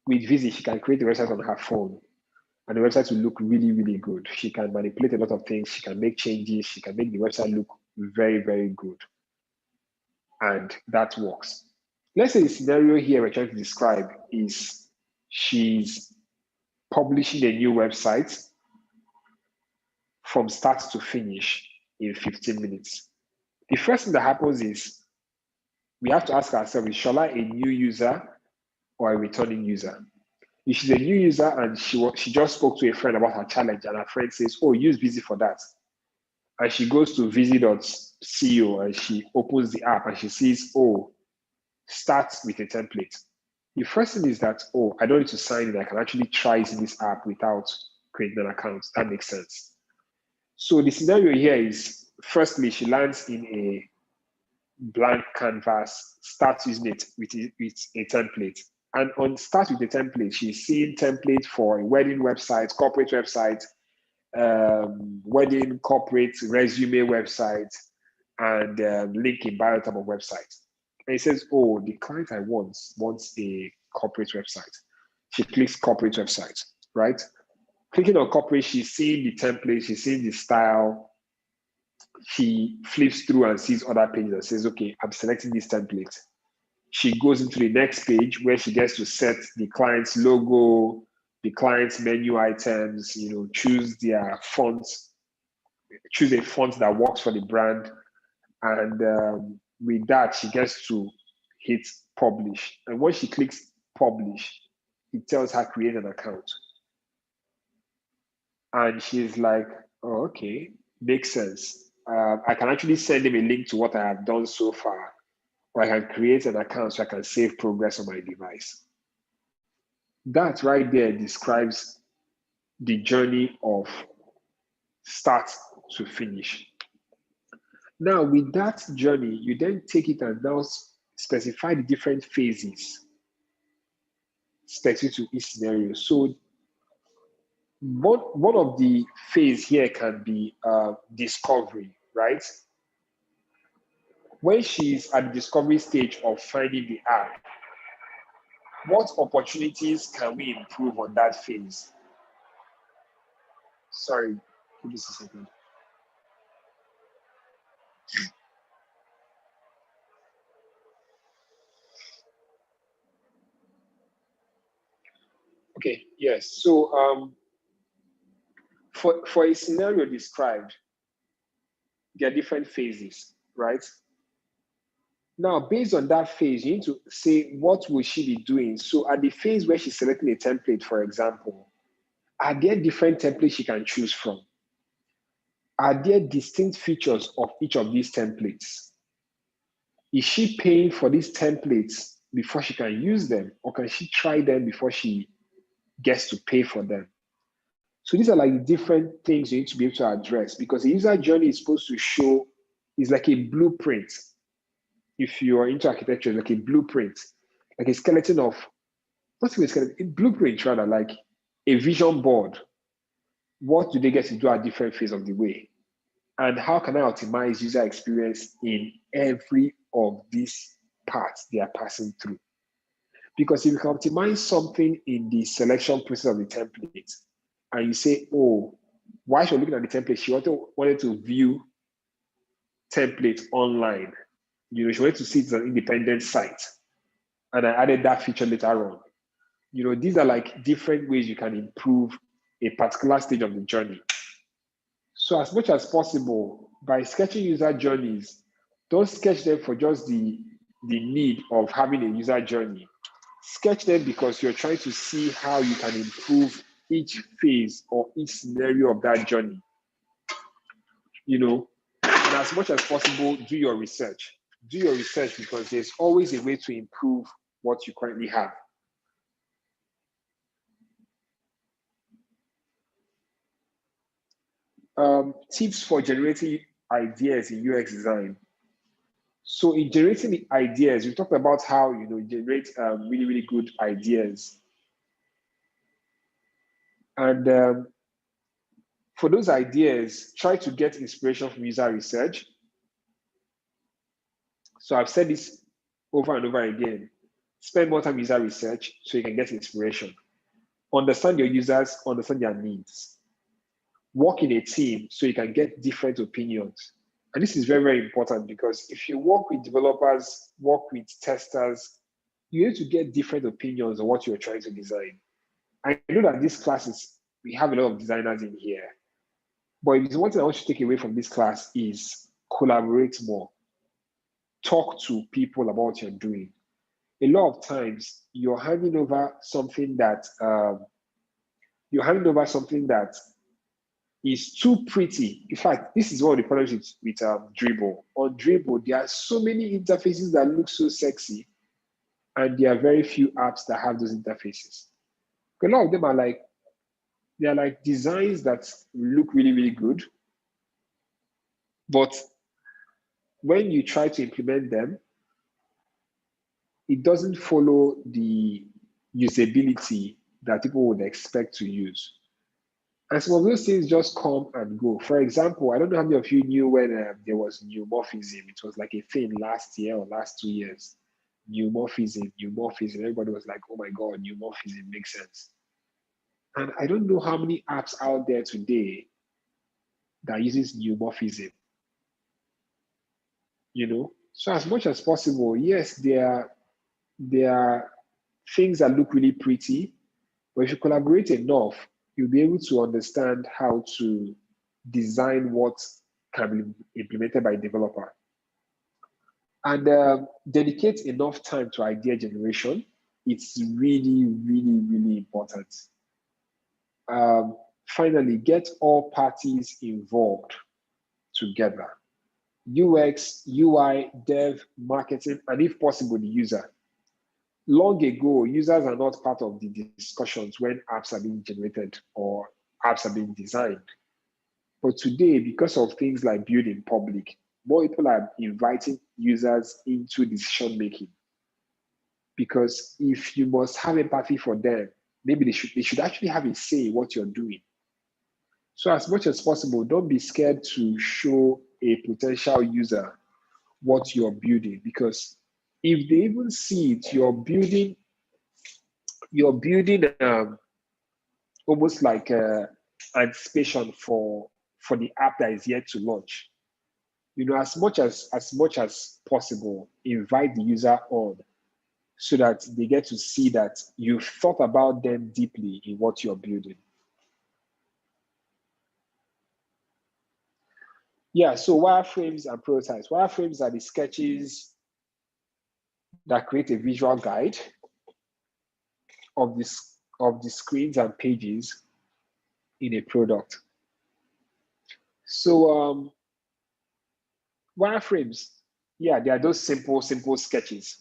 With Vizy, she can create a website on her phone. And the website will look really, really good. She can manipulate a lot of things. She can make changes. She can make the website look very, very good. And that works. Let's say the scenario here we're trying to describe is she's publishing a new website from start to finish in 15 minutes. The first thing that happens is we have to ask ourselves, is Shola a new user or a returning user? If she's a new user and she just spoke to a friend about her challenge and her friend says, oh, use Vizy for that. And she goes to vizy.co and she opens the app and she sees, oh, start with a template. The first thing is that, oh, I don't need to sign in. I can actually try using this app without creating an account. That makes sense. So the scenario here is, firstly, she lands in a blank canvas, starts using it with a template. And on start with the template, she's seeing template for a wedding website, corporate website, wedding, corporate, resume website, and link in bio type of website. And it says, oh, the client I wants a corporate website. She clicks corporate website, right? Clicking on corporate, she's seeing the template, she's seeing the style. She flips through and sees other pages and says, okay, I'm selecting this template. She goes into the next page where she gets to set the client's logo, the client's menu items, choose their fonts, choose a font that works for the brand. And with that, she gets to hit publish. And when she clicks publish, it tells her create an account. And she's like, oh, okay, makes sense. I can actually send him a link to what I have done so far, or I can create an account so I can save progress on my device. That right there describes the journey of start to finish. Now, with that journey, you then take it and now specify the different phases specific to each scenario. So one of the phase here can be discovery, right? When she's at the discovery stage of finding the app, what opportunities can we improve on that phase? Sorry, give us a second. Okay, yes. So for a scenario described, there are different phases, right? Now, based on that phase, you need to say what will she be doing. So at the phase where she's selecting a template, for example, are there different templates she can choose from? Are there distinct features of each of these templates? Is she paying for these templates before she can use them, or can she try them before she gets to pay for them? So these are like different things you need to be able to address, because the user journey is supposed to show, is like a blueprint. If you are into architecture, like a blueprint, like a skeleton of, not even a skeleton, a blueprint rather, like a vision board. What do they get to do at different phases of the way? And how can I optimize user experience in every of these parts they are passing through? Because if you can optimize something in the selection process of the template, and you say, oh, while she's looking at the template, she wanted to view templates online. She wanted to see it as an independent site. And I added that feature later on. These are like different ways you can improve a particular stage of the journey. So as much as possible, by sketching user journeys, don't sketch them for just the need of having a user journey. Sketch them because you're trying to see how you can improve each phase or each scenario of that journey. And as much as possible, do your research. Do your research because there's always a way to improve what you currently have. Tips for generating ideas in UX design. So in generating the ideas, we talked about how generate really, really good ideas. And for those ideas, try to get inspiration from user research. So I've said this over and over again. Spend more time user research so you can get inspiration. Understand your users, understand their needs. Work in a team so you can get different opinions. And this is very, very important because if you work with developers, work with testers, you need to get different opinions on what you're trying to design. I know that this class we have a lot of designers in here. But if there's one thing I want you to take away from this class is collaborate more. Talk to people about what you're doing. A lot of times you're handing over something that is too pretty. In fact, this is one of the problems with Dribble. On Dribble, there are so many interfaces that look so sexy, and there are very few apps that have those interfaces. A lot of them are like, they're like designs that look really, really good. But when you try to implement them, it doesn't follow the usability that people would expect to use. And some of those things just come and go. For example, I don't know how many of you knew when there was neumorphism. It was like a thing last year or last 2 years. Neumorphism. Everybody was like, oh my God, neumorphism makes sense. And I don't know how many apps out there today that uses neumorphism. So as much as possible, yes, there are things that look really pretty, But if you collaborate enough, you'll be able to understand how to design what can be implemented by a developer. And dedicate enough time to idea generation. It's really, really, really important. Finally, get all parties involved together. UX, UI, dev, marketing, and if possible, the user. Long ago, users are not part of the discussions when apps are being generated or apps are being designed. But today, because of things like build in public, more people are inviting users into decision making. Because if you must have empathy for them, maybe they should actually have a say in what you're doing. So as much as possible, don't be scared to show a potential user what you're building, because if they even see it, you're building almost like anticipation for the app that is yet to launch. As much as possible, invite the user on so that they get to see that you've thought about them deeply in what you're building. Yeah, so wireframes and prototypes. Wireframes are the sketches that create a visual guide of the screens and pages in a product. So wireframes, yeah, they are those simple sketches.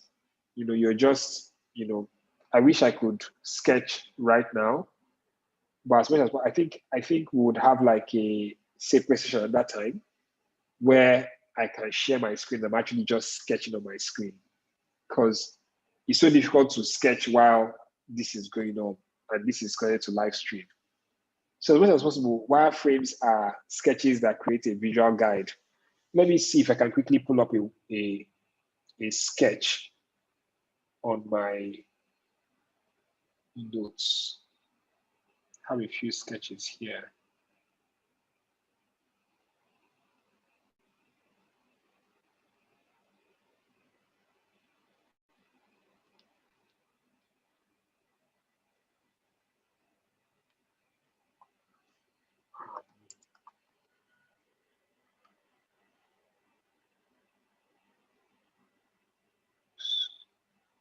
You're just, I wish I could sketch right now, but as much as I think we would have like a separate session at that time where I can share my screen. I'm actually just sketching on my screen because it's so difficult to sketch while this is going on and this is connected to live stream. So as much as possible, wireframes are sketches that create a visual guide. Let me see if I can quickly pull up a sketch on my notes. I have a few sketches here.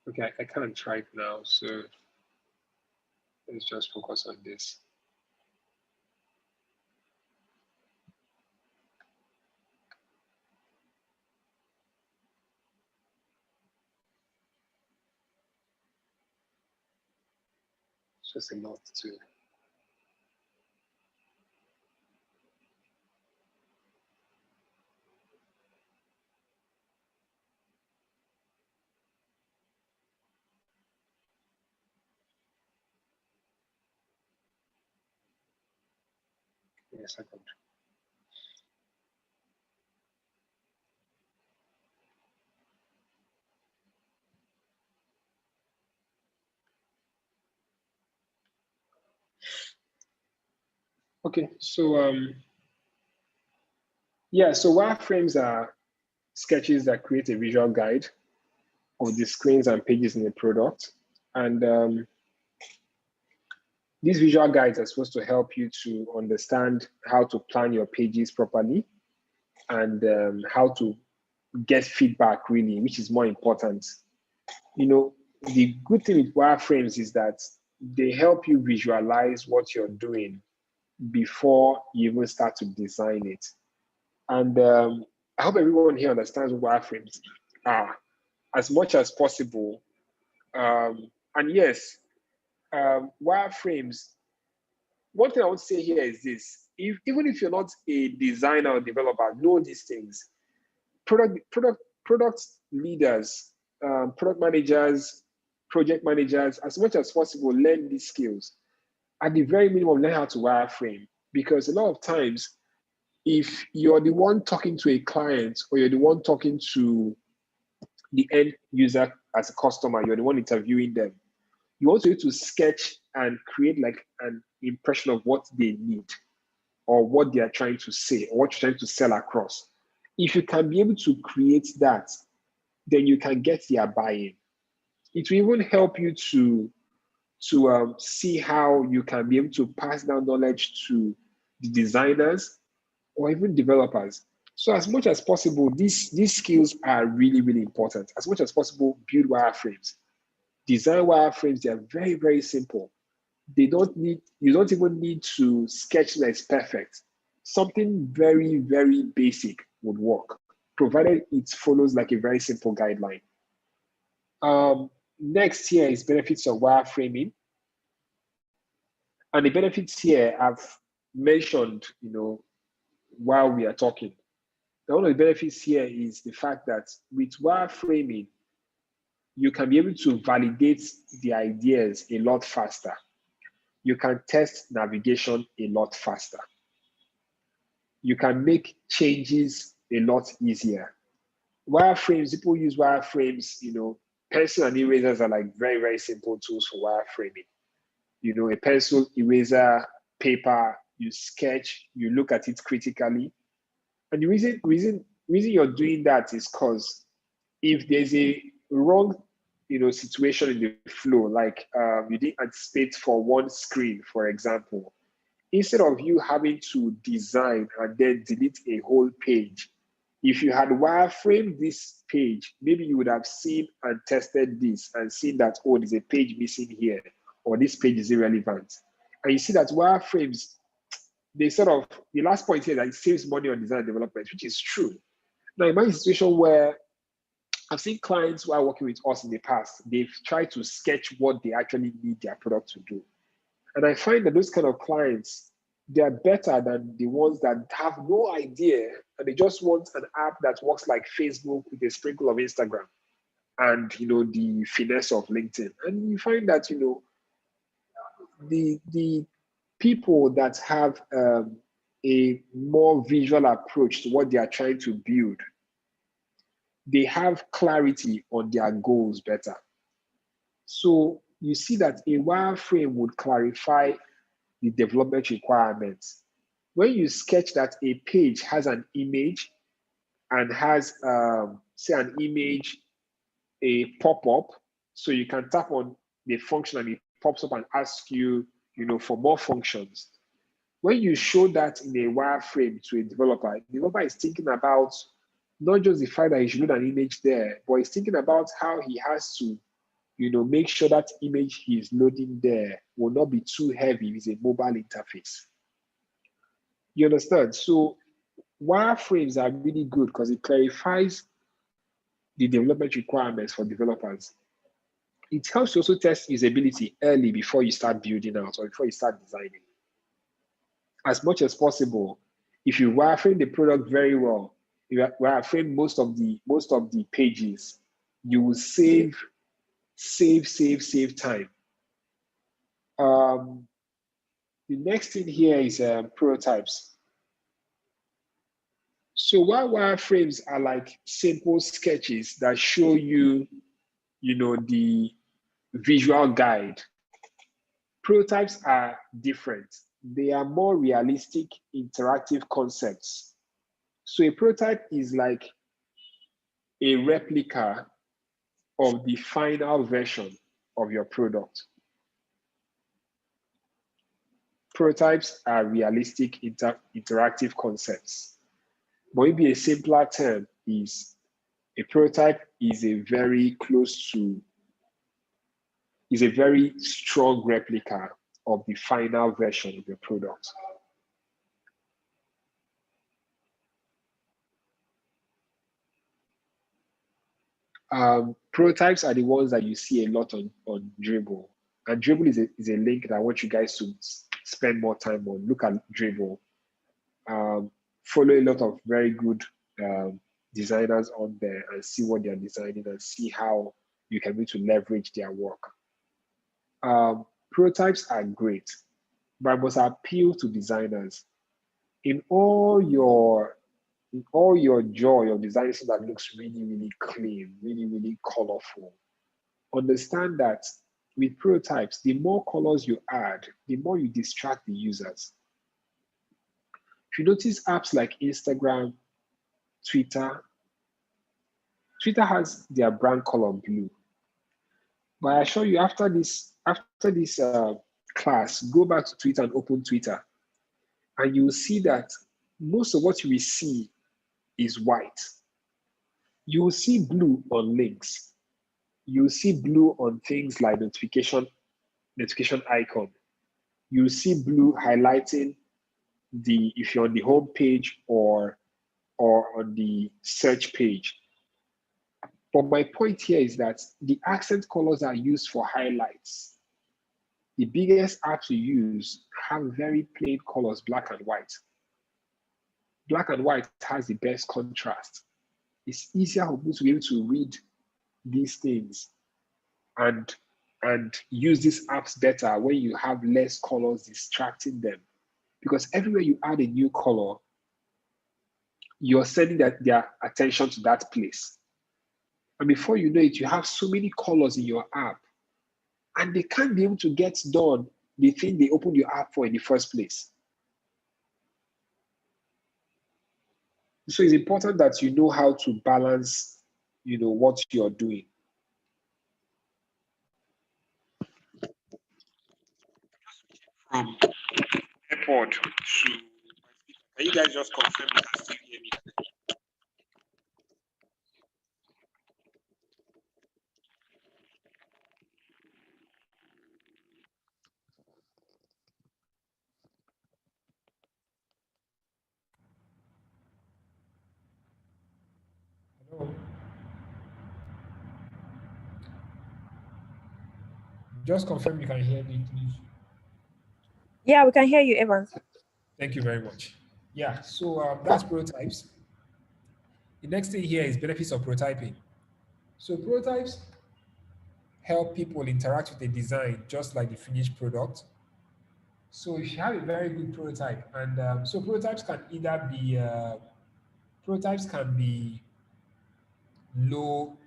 Okay, I can't try it now, so let's just focus on this. It's just a lot to. Give me a second. Okay, so yeah, so wireframes are sketches that create a visual guide of the screens and pages in the product. And these visual guides are supposed to help you to understand how to plan your pages properly and how to get feedback really, which is more important. The good thing with wireframes is that they help you visualize what you're doing before you even start to design it. And I hope everyone here understands what wireframes are as much as possible. And yes, wireframes, one thing I would say here is this: even if you're not a designer or developer, know these things. Product leaders, product managers, project managers, as much as possible, learn these skills. At the very minimum, learn how to wireframe, because a lot of times, if you're the one talking to a client or you're the one talking to the end user as a customer, you're the one interviewing them, you want to sketch and create like an impression of what they need or what they are trying to say or what you're trying to sell across. If you can be able to create that, then you can get their buy-in. It will even help you to to see how you can be able to pass down knowledge to the designers or even developers. So as much as possible, these skills are really, really important. As much as possible, build wireframes. Design wireframes, they are very, very simple. You don't even need to sketch that is perfect. Something very, very basic would work, provided it follows like a very simple guideline. Next here is benefits of wireframing. And the benefits here I've mentioned, while we are talking. One of the benefits here is the fact that with wireframing, you can be able to validate the ideas a lot faster. You can test navigation a lot faster. You can make changes a lot easier. Wireframes, people use wireframes, pencil and erasers are like very, very simple tools for wireframing. A pencil, eraser, paper, you sketch, you look at it critically. And the reason you're doing that is because if there's a wrong situation in the flow, like you didn't anticipate for one screen, for example, instead of you having to design and then delete a whole page, if you had wireframed this page, maybe you would have seen and tested this and seen that, oh, there's a page missing here, or this page is irrelevant. And you see that wireframes, the last point here that it saves money on design development, which is true. Now, imagine a situation where I've seen clients who are working with us in the past, they've tried to sketch what they actually need their product to do. And I find that those kind of clients, they're better than the ones that have no idea and they just want an app that works like Facebook with a sprinkle of Instagram and the finesse of LinkedIn. And you find that the people that have a more visual approach to what they are trying to build, they have clarity on their goals better. So you see that a wireframe would clarify the development requirements. When you sketch that a page has an image and has, say, an image, a pop-up, so you can tap on the function and it pops up and asks you, for more functions. When you show that in a wireframe to a developer, the developer is thinking about not just the fact that he should load an image there, but he's thinking about how he has to, make sure that image he's loading there will not be too heavy with a mobile interface. You understand? So wireframes are really good because it clarifies the development requirements for developers. It helps you also test usability early before you start building out or before you start designing. As much as possible, if you wireframe the product very well, you wireframe most of the pages, you will save time. The next thing here is prototypes. So while wireframes are like simple sketches that show you, the visual guide, prototypes are different. They are more realistic, interactive concepts. So a prototype is like a replica of the final version of your product. Prototypes are realistic, interactive concepts. But maybe a simpler term is a prototype is a very strong replica of the final version of your product. Prototypes are the ones that you see a lot on Dribble. And Dribble is a link that I want you guys to spend more time on. Look at Dribble. Follow a lot of very good designers on there and see what they're designing and see how you can be to leverage their work. Prototypes are great, but must appeal to designers. In all your joy of designing something that looks really, really clean, really, really colorful, understand that with prototypes, the more colors you add, the more you distract the users. If you notice apps like Instagram, Twitter has their brand color blue. But I assure you, after this after this class, go back to Twitter and open Twitter, and you will see that most of what you will see is white. You will see blue on links. You will see blue on things like notification icon. You will see blue highlighting if you're on the home page or on the search page. But my point here is that the accent colors are used for highlights. The biggest apps you use have very plain colors, black and white. Black and white has the best contrast. It's easier for people to be able to read these things and use these apps better when you have less colors distracting them. Because everywhere you add a new color, you're sending their attention to that place. And before you know it, you have so many colors in your app, and they can't be able to get done the thing they opened your app for in the first place. So it's important that you know how to balance, what you're doing. From airport to, can you guys just confirm you can still hear me? Hello. Just confirm you can hear me, please. Yeah, we can hear you, Evans. Thank you very much. Yeah, so that's prototypes. The next thing here is benefits of prototyping. So prototypes help people interact with the design just like the finished product. So if you have a very good prototype, and so prototypes can be low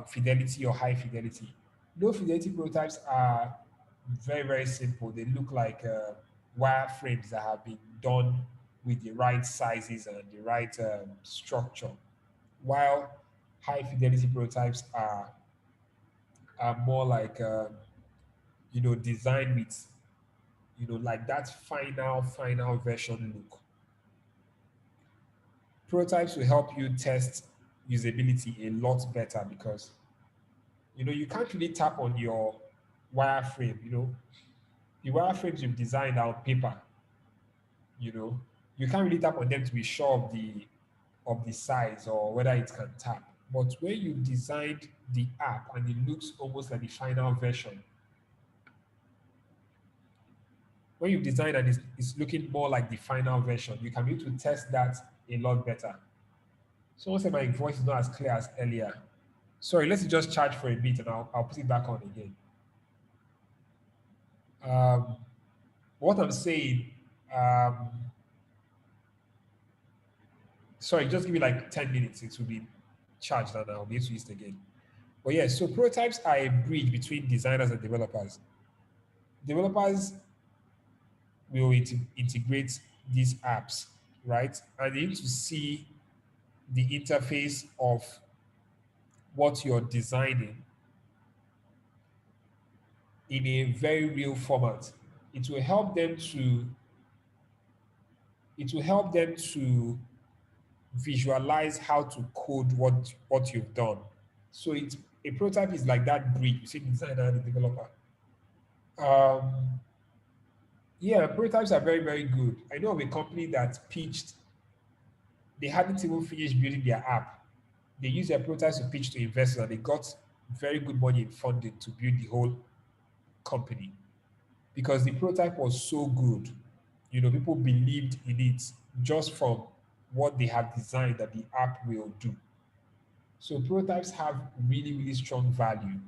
fidelity or high fidelity. Low fidelity prototypes are very, very simple. They look like wireframes that have been done with the right sizes and the right structure, while high fidelity prototypes are more like designed with like that final version look. Prototypes will help you test usability a lot better because you can't really tap on your wireframe. The wireframes you've designed are on paper. You can't really tap on them to be sure of the size or whether it can tap. But when you designed the app and it looks almost like the final version, when you design and it's looking more like the final version, you can be able to test that a lot better. Someone said my voice is not as clear as earlier. Sorry, let's just charge for a bit and I'll put it back on again. What I'm saying, sorry, just give me like 10 minutes. It will be charged and I'll be able to use it again. But yeah, so prototypes are a bridge between designers and developers. Developers will integrate these apps, right? And they need to see the interface of what you're designing in a very real format. It will help them to visualize how to code what you've done. So it's a prototype is like that bridge between the designer and the developer. Yeah, prototypes are very, very good. I know of a company that pitched, they hadn't even finished building their app. They used their prototypes to pitch to investors and they got very good money in funding to build the whole company because the prototype was so good. People believed in it just from what they have designed that the app will do. So prototypes have really, really strong value.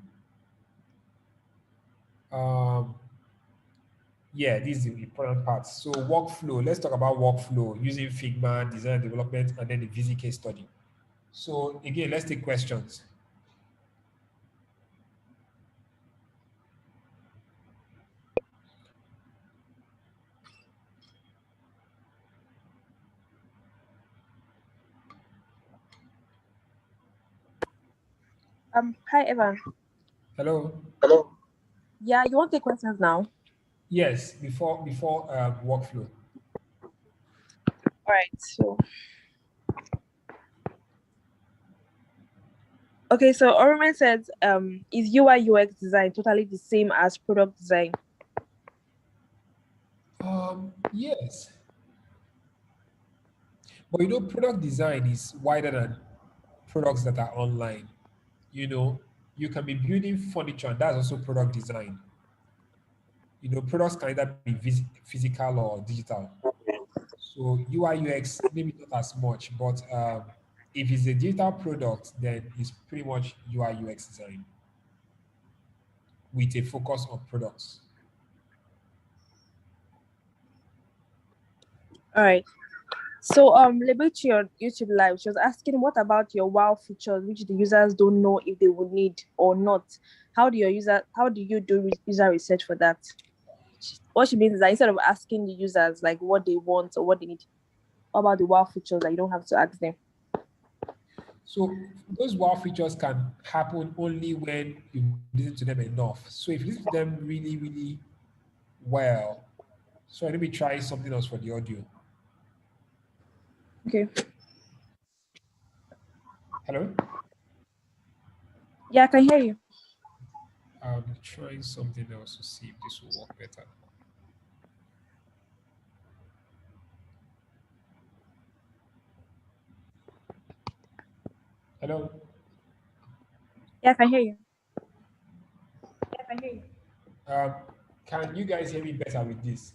Um, yeah, this is the important part. So workflow, let's talk about workflow using Figma, design development, and then the VZ case study. So again, let's take questions. Hi, Evan. Hello. Hello. Yeah, you want to take questions now? Yes, before workflow. All right. So okay, so Orman says, is UI UX design totally the same as product design? Yes, but you know, product design is wider than products that are online. You know, you can be building furniture, and that's also product design. You know, products can either be physical or digital. So UI UX maybe not as much, but if it's a digital product, then it's pretty much UI UX design with a focus on products. All right. So Liberty on YouTube Live, she was asking, what about your wow features which the users don't know if they would need or not? How do you do user research for that? What she means is that instead of asking the users like what they want or what they need, how about the wow features that you don't have to ask them? So those wow features can happen only when you listen to them enough. So if you listen to them really, really well, so let me try something else for the audio. Okay. Hello? Yeah, I can hear you. I'll be trying something else to see if this will work better. Hello? Yeah, I can hear you. Um, can you guys hear me better with this?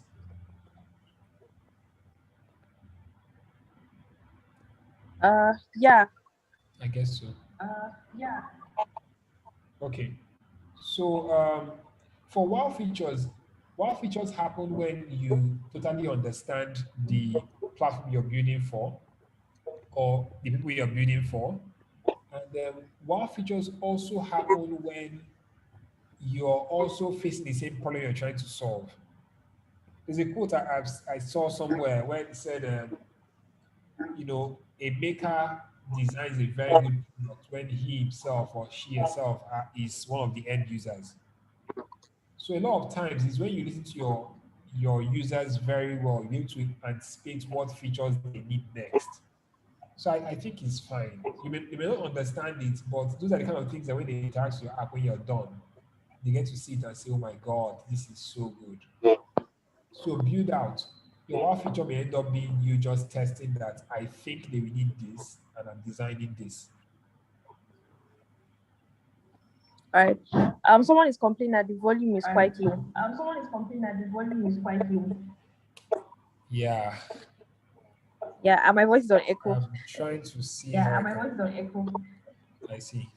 Yeah. I guess so. Okay. So for wow features happen when you totally understand the platform you're building for or the people you're building for. And wow features also happen when you're also facing the same problem you're trying to solve. There's a quote I saw somewhere where it said, you know, a maker designs a very good product when he himself or she herself is one of the end users. So a lot of times is when you listen to your users very well, you're able to anticipate what features they need next. So I think it's fine. You may not understand it, but those are the kind of things that when they interact with your app when you're done, they get to see it and say, oh my God, this is so good. So build out. Your wow feature may end up being you just testing that I think they will need this and I'm designing this. All right. Someone is complaining that the volume is And quite low. someone is complaining that the volume is quite low. Yeah, Yeah, and my voice is on echo. I'm trying to see how I My can. voice is on echo. I see.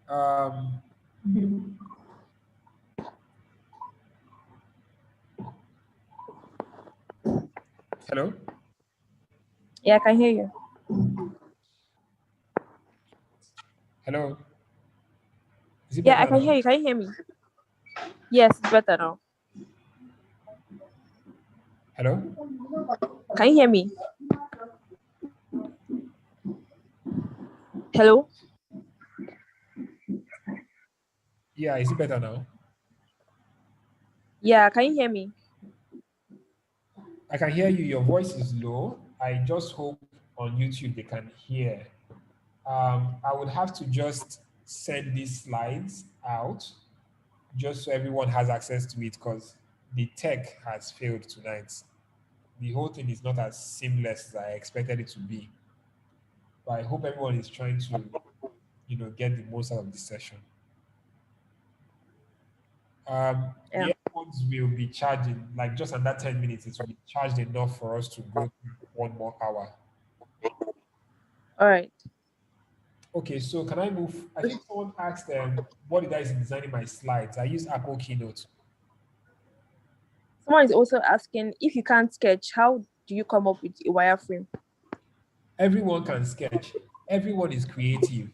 Um, hello. Yeah, I can hear you. Hello. Is it Yeah, I better can now? hear you. Can you hear me? Yes, it's better now. Hello. Can you hear me? Hello? Yeah, is it better now? Yeah, can you hear me? I can hear you. Your voice is low. I just hope on YouTube they can hear. I would have to just send these slides out just so everyone has access to it because the tech has failed tonight. The whole thing is not as seamless as I expected it to be. But I hope everyone is trying to, you know, get the most out of this session. Yeah. The earphones will be charging like just under 10 minutes. It will be charged enough for us to go through 1 more hour. All right. Okay, so can I move? I think someone asked them, what did I use in designing my slides? I use Apple Keynote. Someone is also asking, if you can't sketch, how do you come up with a wireframe? Everyone can sketch. Everyone is creative.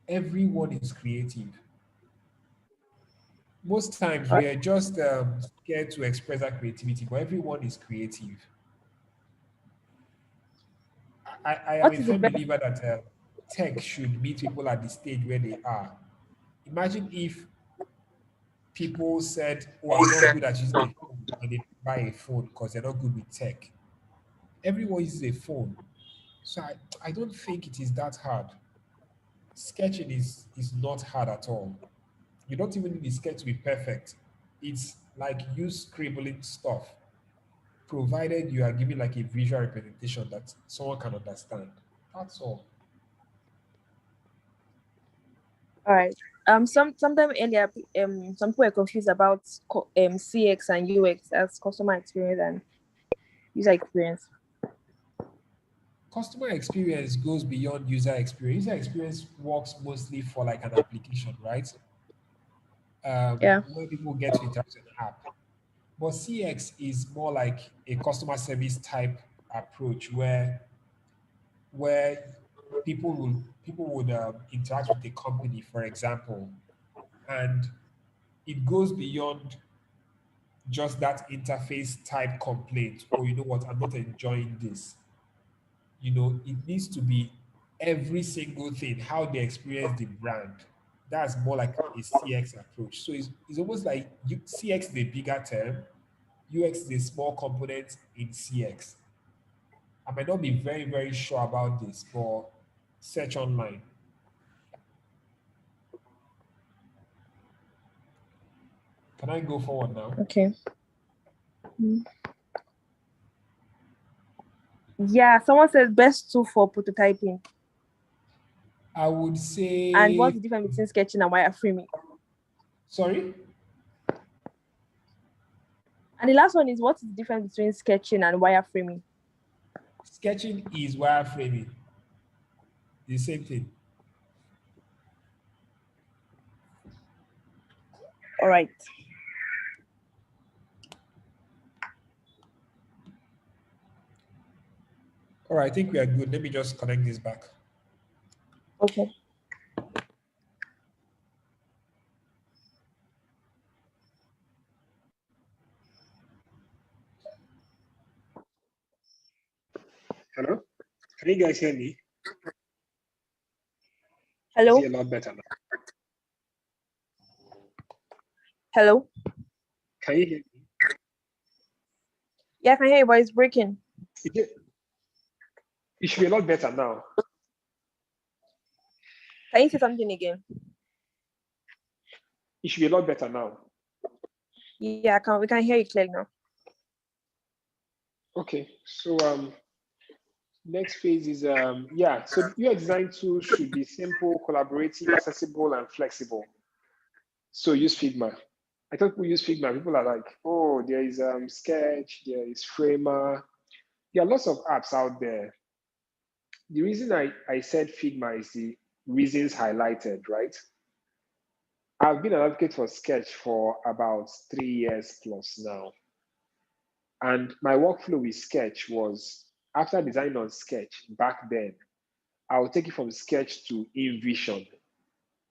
Everyone is creative. Most times All we right. are just scared to express our creativity, but everyone is creative. I am What a is the firm best? believer that tech should meet people at the stage where they are. Imagine if people said, "Oh, I'm not good at using a phone," and they buy a phone because they're not good with tech. Everyone uses a phone, so I don't think it is that hard. Sketching is not hard at all. You don't even need the sketch to be perfect. It's like you scribbling stuff, provided you are giving like a visual representation that someone can understand. That's all. All right. Sometime earlier, some people were confused about CX and UX as customer experience and user experience. Customer experience goes beyond user experience. User experience works mostly for like an application, right? Yeah. Where people get to interact with an app. But CX is more like a customer service type approach where people would interact with the company, for example, and it goes beyond just that interface type complaint. Oh, you know what? I'm not enjoying this. It needs to be every single thing, how they experience the brand. That's more like a CX approach. So it's almost like CX is the bigger term, UX is a small component in CX. I might not be very, very sure about this, but search online. Can I go forward now? Okay. Yeah, someone says best tool for prototyping. I would say. And what's the difference between sketching and wireframing? Sorry? And the last one is, what's the difference between sketching and wireframing? Sketching is wireframing. The same thing. All right. All right, I think we are good. Let me just connect this back. Okay. Hello? Can you guys hear me? Hello? Is it a lot better now? Hello? Can you hear me? Yeah, I can hear you, but it's breaking. It should be a lot better now. Can you say something again? It should be a lot better now. Yeah, we can hear you clearly now. Okay, so next phase is so your design tool should be simple, collaborative, accessible, and flexible. So use Figma. I thought we use Figma. People are like, oh, there is Sketch, there is Framer. There are lots of apps out there. The reason I said Figma is the reasons highlighted, right? I've been an advocate for Sketch for about 3 years plus now. And my workflow with Sketch was, after designing on Sketch back then, I would take it from Sketch to InVision.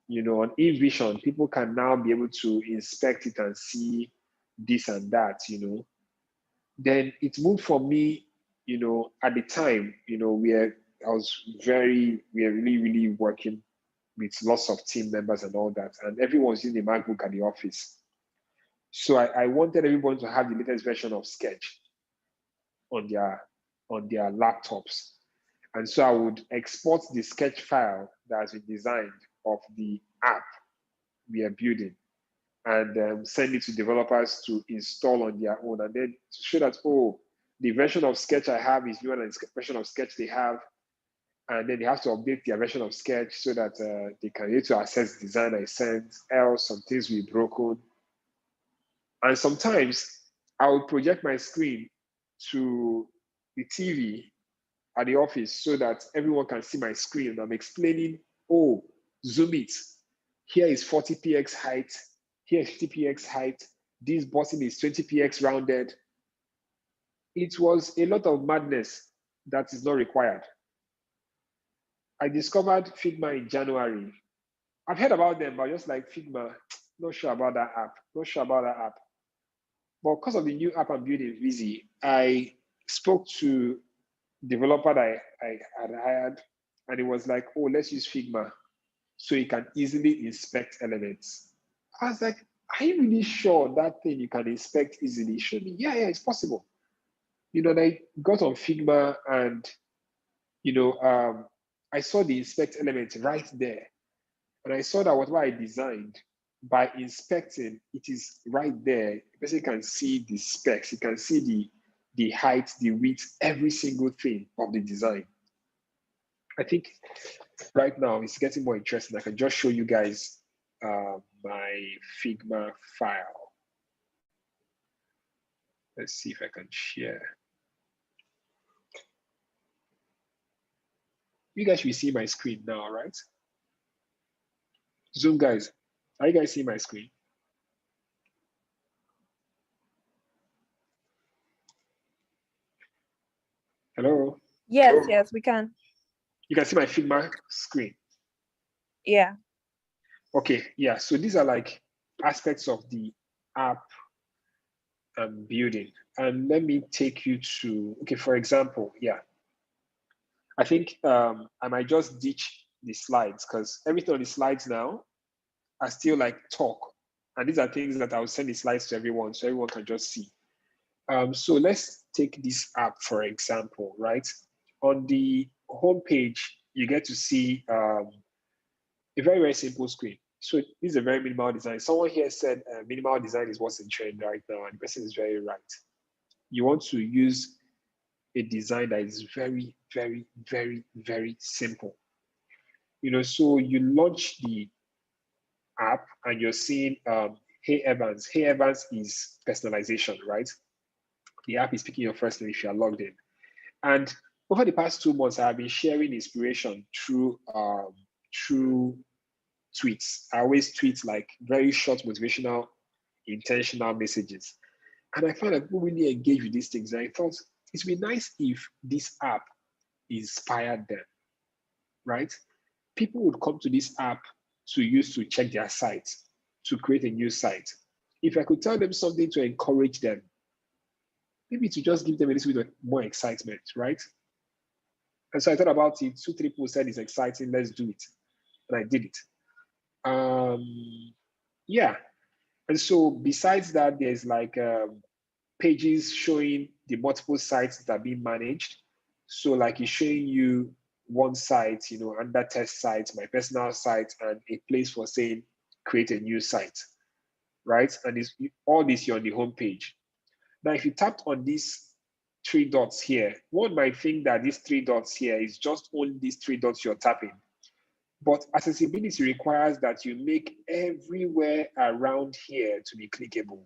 On InVision, people can now be able to inspect it and see this and that. Then it moved for me, at the time, where we are really, really working with lots of team members and all that, and everyone's using a MacBook at the office. So I wanted everyone to have the latest version of Sketch on their laptops. And so I would export the sketch file that has been designed of the app we are building and send it to developers to install on their own. And then to show that, oh, the version of Sketch I have is newer than the version of Sketch they have. And then they have to update their version of Sketch so that they can be able to access the design I sent, else some things will be broken. And sometimes I would project my screen to the TV at the office so that everyone can see my screen. I'm explaining, oh, zoom it. Here is 40px height. Here is 50px height. This button is 20px rounded. It was a lot of madness that is not required. I discovered Figma in January. I've heard about them, but just like Figma, not sure about that app. Not sure about that app. But because of the new app I'm building, Visi, I spoke to developer that I had hired, and it was like, oh, let's use Figma. so you can easily inspect elements. I was like, are you really sure that thing you can inspect easily? Show me. Yeah, it's possible. I got on Figma and, I saw the inspect element right there. And I saw that whatever I designed, by inspecting, it is right there. The person can see the specs, you can see the height, the width, every single thing of the design. I think right now it's getting more interesting. I can just show you guys my Figma file. Let's see if I can share. You guys will see my screen now, right? Zoom guys, are you guys seeing my screen? Hello? Yes, we can. You can see my Figma screen. Yeah. Okay, yeah. So these are like aspects of the app I'm building. And let me take you to, okay, for example, yeah. I think I might just ditch the slides because everything on the slides now are still like talk. And these are things that I'll send the slides to everyone so everyone can just see. So let's take this app, for example, right? On the home page, you get to see a very, very simple screen. So this is a very minimal design. Someone here said minimal design is what's in trend right now, and the person is very right. You want to use a design that is very, very, very, very simple. So you launch the app and you're seeing Hey Evans. Hey Evans is personalization, right? The app is picking your first name if you are logged in. And over the past 2 months, I have been sharing inspiration through tweets. I always tweet like very short, motivational, intentional messages. And I found that people really engage with these things. And I thought it would be nice if this app inspired them, right? People would come to this app to use to check their site, to create a new site. If I could tell them something to encourage them, maybe to just give them a little bit more excitement, right? And so I thought about it. 2, 3 people said it's exciting, let's do it. And I did it. Yeah. And so besides that, there's like pages showing the multiple sites that are being managed. So like it's showing you one site, under test sites, my personal site, and a place for saying create a new site, right? And it's all this here on the home page. Now, if you tapped on these 3 dots here, one might think that these 3 dots here is just only these 3 dots you're tapping. But accessibility requires that you make everywhere around here to be clickable.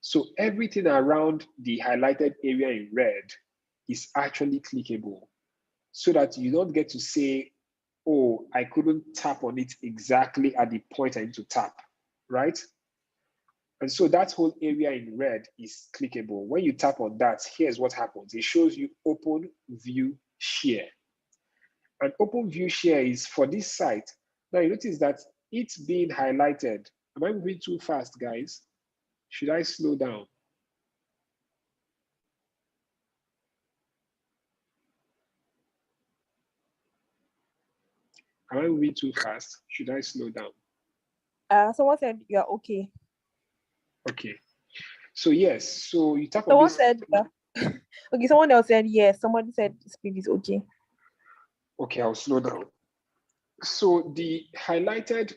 So everything around the highlighted area in red is actually clickable so that you don't get to say, oh, I couldn't tap on it exactly at the point I need to tap, right? And so that whole area in red is clickable. When you tap on that, here's what happens. It shows you open, view, share. And open view share is for this site. Now you notice that it's being highlighted. Am I moving too fast, guys? Should I slow down? Am I moving too fast? Should I slow down? Someone said you're okay. Okay. So yes, so you tap someone on this. Said, okay, someone else said yes. Somebody said speed is okay. Okay, I'll slow down. So the highlighted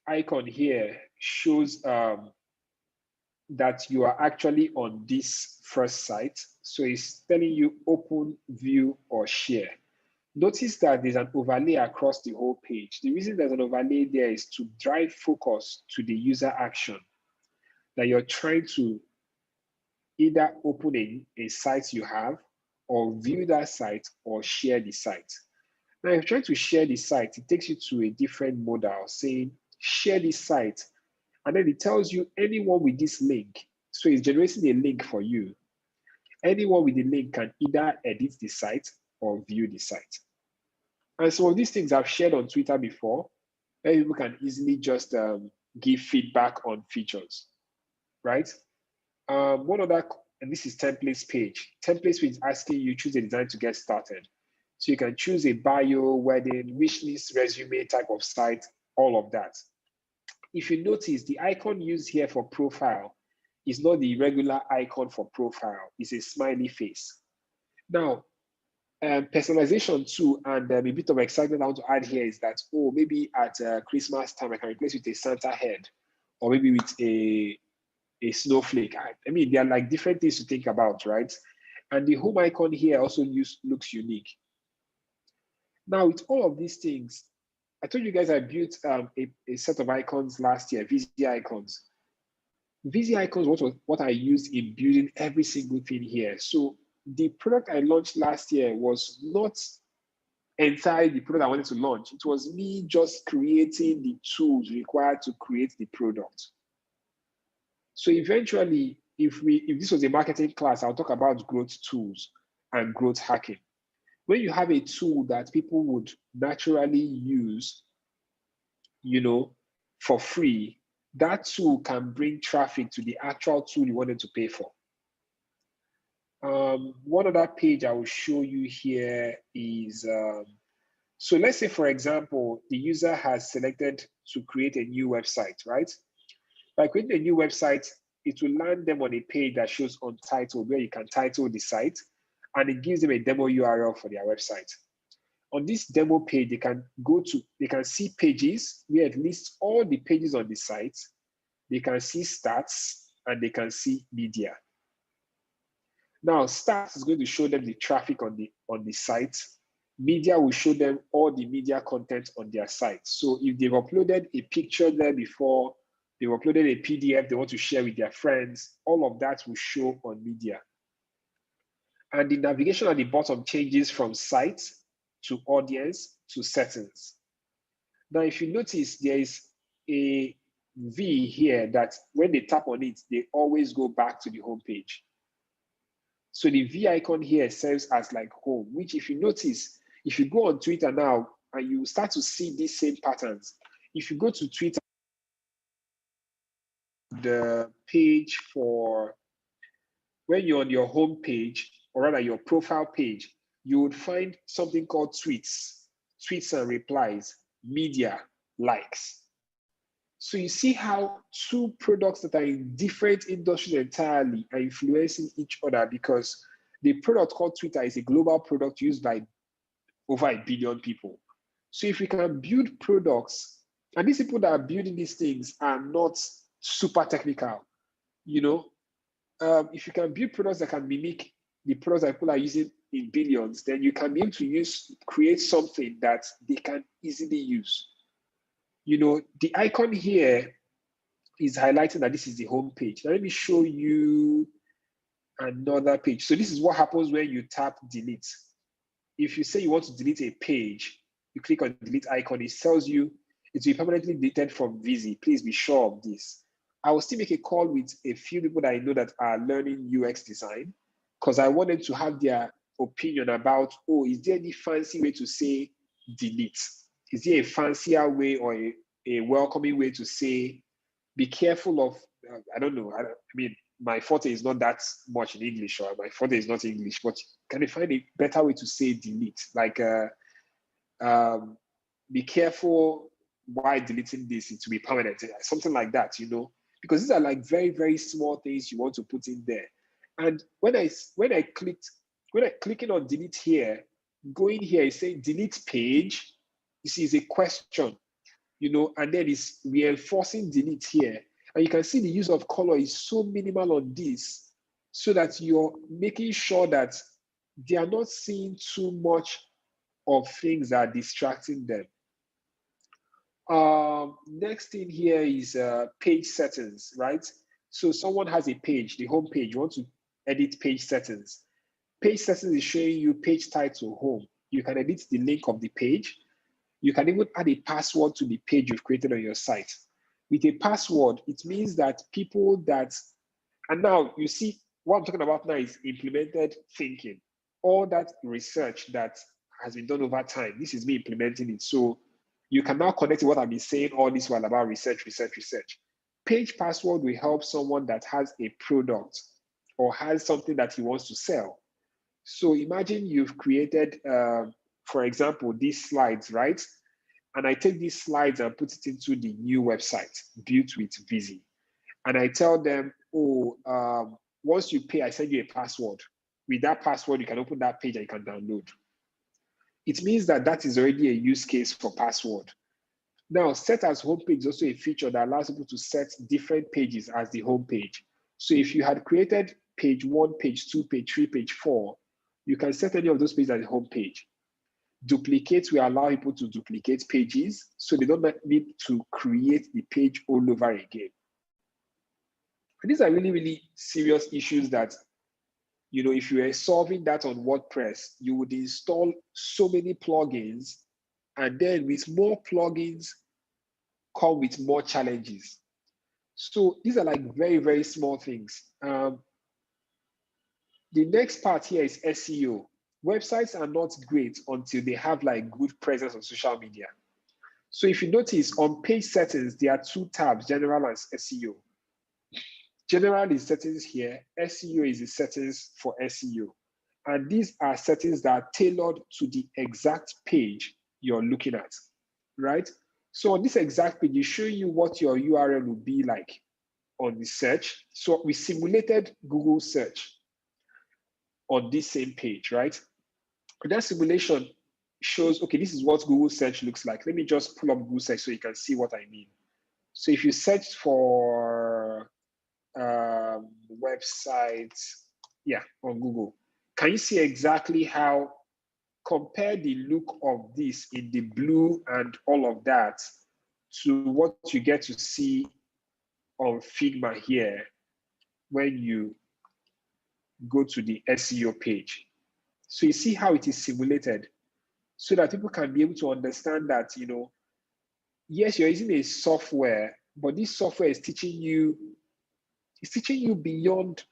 icon here shows that you are actually on this first site. So it's telling you open, view, or share. Notice that there's an overlay across the whole page. The reason there's an overlay there is to drive focus to the user action that you're trying to either open a site you have or view that site or share the site. Now, if you're trying to share the site, it takes you to a different modal saying, share this site. And then it tells you anyone with this link. So it's generating a link for you. Anyone with the link can either edit the site or view the site. And some of these things I've shared on Twitter before, where people can easily just give feedback on features, right? One other, and this is templates page. Templates page is asking you choose a design to get started. So you can choose a bio, wedding, wish list, resume type of site, all of that. If you notice, the icon used here for profile is not the regular icon for profile, it's a smiley face. Now, personalization too, and a bit of excitement I want to add here is that, oh, maybe at Christmas time, I can replace with a Santa head, or maybe with a snowflake. I mean, there are like different things to think about, right? And the home icon here also looks unique. Now, with all of these things, I told you guys I built a set of icons last year, VZ icons. VZ icons was what I used in building every single thing here. So the product I launched last year was not entirely the product I wanted to launch. It was me just creating the tools required to create the product. So eventually, if this was a marketing class, I'll talk about growth tools and growth hacking. When you have a tool that people would naturally use, for free, that tool can bring traffic to the actual tool you wanted to pay for. One other page I will show you here is, so let's say, for example, the user has selected to create a new website, right? By creating a new website, it will land them on a page that shows untitled, where you can title the site, and it gives them a demo URL for their website. On this demo page, they can see pages where it lists all the pages on the site. They can see stats and they can see media. Now, stats is going to show them the traffic on the site. Media will show them all the media content on their site. So if they've uploaded a picture there before, they've uploaded a PDF they want to share with their friends, all of that will show on media. And the navigation at the bottom changes from site to audience to settings. Now, if you notice, there is a V here that when they tap on it, they always go back to the home page. So the V icon here serves as like home, which if you notice, if you go on Twitter now and you start to see these same patterns, if you go to Twitter, the page for when you're on your home page, or rather your profile page, you would find something called tweets and replies, media, likes. So you see how two products that are in different industries entirely are influencing each other, because the product called Twitter is a global product used by over 1 billion people. So if we can build products, and these people that are building these things are not super technical, if you can build products that can mimic the products that people are using in billions, then you can be able to create something that they can easily use. The icon here is highlighting that this is the home page. Now let me show you another page. So this is what happens when you tap delete. If you say you want to delete a page, you click on the delete icon, it tells you it will be permanently deleted from VZ. Please be sure of this. I will still make a call with a few people that I know that are learning UX design, because I wanted to have their opinion about, is there any fancy way to say delete? Is there a fancier way or a welcoming way to say, be careful of, I don't know. I mean, my forte is not that much in English, or my forte is not English, but can you find a better way to say delete? Like, be careful why deleting this, it to be permanent, something like that, because these are like very, very small things you want to put in there. And when I clicking on delete here, going here, it's saying delete page. You see, it's a question, and then it's reinforcing delete here. And you can see the use of color is so minimal on this, so that you're making sure that they are not seeing too much of things that are distracting them. Next thing here is page settings, right? So someone has a page, the home page, you want to edit page settings. Page settings is showing you page title, home. You can edit the link of the page. You can even add a password to the page you've created on your site. With a password, it means that people that, and now you see what I'm talking about now is implemented thinking. All that research that has been done over time, this is me implementing it. So you can now connect to what I've been saying all this while about research. Page password will help someone that has a product or has something that he wants to sell. So imagine you've created for example, these slides, right? And I take these slides and put it into the new website built with Vizy. And I tell them, oh, once you pay, I send you a password. With that password, you can open that page and you can download. It means that that is already a use case for password. Now, set as homepage is also a feature that allows people to set different pages as the homepage. So if you had created page 1, page 2, page 3, page 4, you can set any of those pages as the homepage. Duplicate will allow people to duplicate pages, so they don't need to create the page all over again. And these are really, really serious issues that, you know, if you are solving that on WordPress, you would install so many plugins, and then with more plugins come with more challenges. So these are like very, very small things. The next part here is SEO. Websites are not great until they have like good presence on social media. So if you notice on page settings, there are 2 tabs, general and SEO. General is settings here, SEO is the settings for SEO. And these are settings that are tailored to the exact page you're looking at, right? So on this exact page, you show you what your URL will be like on the search. So we simulated Google search on this same page, right? And that simulation shows, okay, this is what Google search looks like. Let me just pull up Google search so you can see what I mean. So if you search for websites, yeah, on Google, can you see exactly how, compare the look of this in the blue and all of that to what you get to see on Figma here when you go to the SEO page. So you see how it is simulated so that people can be able to understand that, you know, yes, you're using a software, but this software is teaching you, beyond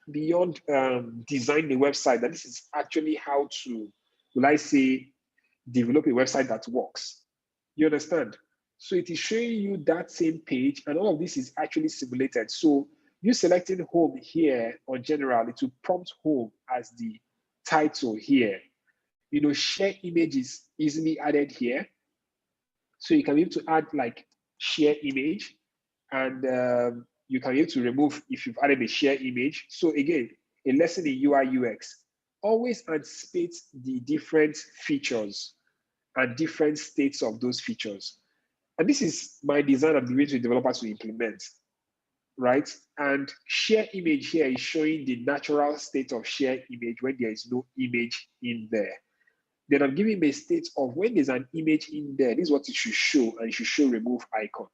design the website, that this is actually how to, will I say, develop a website that works. You understand? So it is showing you that same page, and all of this is actually simulated. So you selecting home here on general, it will prompt home as the title here. You know, share images easily added here. So you can be able to add like share image, and you can be able to remove if you've added a share image. So again, a lesson in UI UX, always anticipate the different features and different states of those features. And this is my design I'm giving to developers to implement, right? And share image here is showing the natural state of share image when there is no image in there. Then I'm giving a state of when there's an image in there, this is what it should show, and it should show remove icon.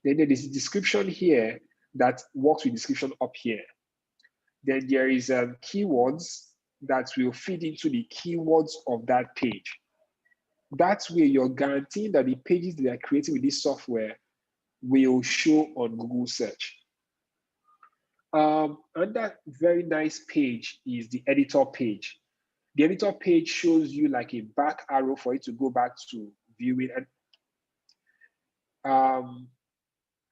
Then there is a description here that works with description up here. Then there is keywords that will feed into the keywords of that page. That way you're guaranteeing that the pages they are creating with this software will show on Google search. Another very nice page is the editor page. The editor page shows you like a back arrow for you to go back to viewing. And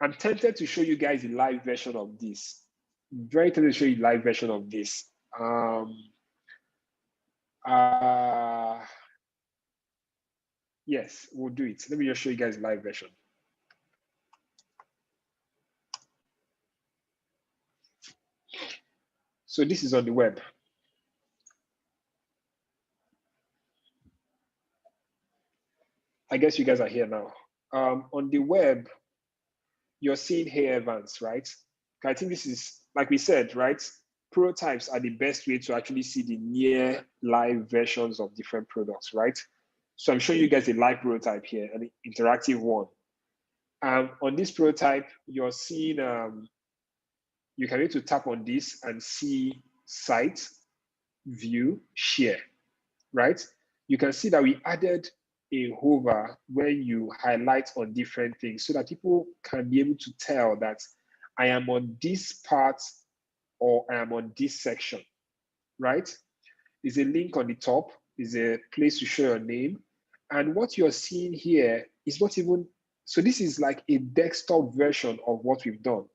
I'm tempted to show you guys a live version of this. Very tempted to show you a live version of this. Yes, we'll do it. Let me just show you guys a live version. So this is on the web. I guess you guys are here now. On the web, you're seeing Hey Evans, right? I think this is, like we said, right? Prototypes are the best way to actually see the near live versions of different products, right? So I'm showing you guys a live prototype here, an interactive one. On this prototype, you're seeing, you can be able to tap on this and see site, view, share, right? You can see that we added a hover where you highlight on different things so that people can be able to tell that I am on this part or I am on this section, right? There's a link on the top, there's a place to show your name. And what you're seeing here is not even, so this is like a desktop version of what we've done.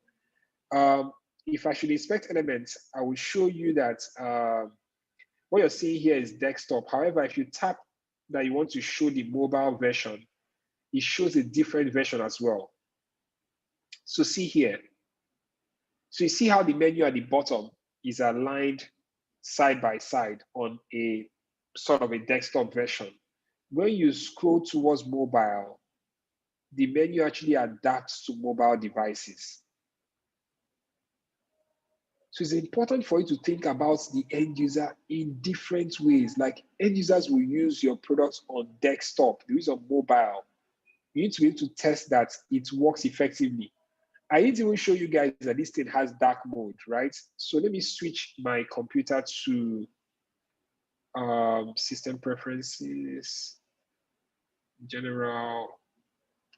If I should inspect elements, I will show you that what you're seeing here is desktop. However, if you tap that you want to show the mobile version, it shows a different version as well. So see here. So you see how the menu at the bottom is aligned side by side on a sort of a desktop version. When you scroll towards mobile, the menu actually adapts to mobile devices. So it's important for you to think about the end user in different ways. Like end users will use your products on desktop, they use on mobile. You need to be able to test that it works effectively. I need to even show you guys that this thing has dark mode, right? So let me switch my computer to system preferences, general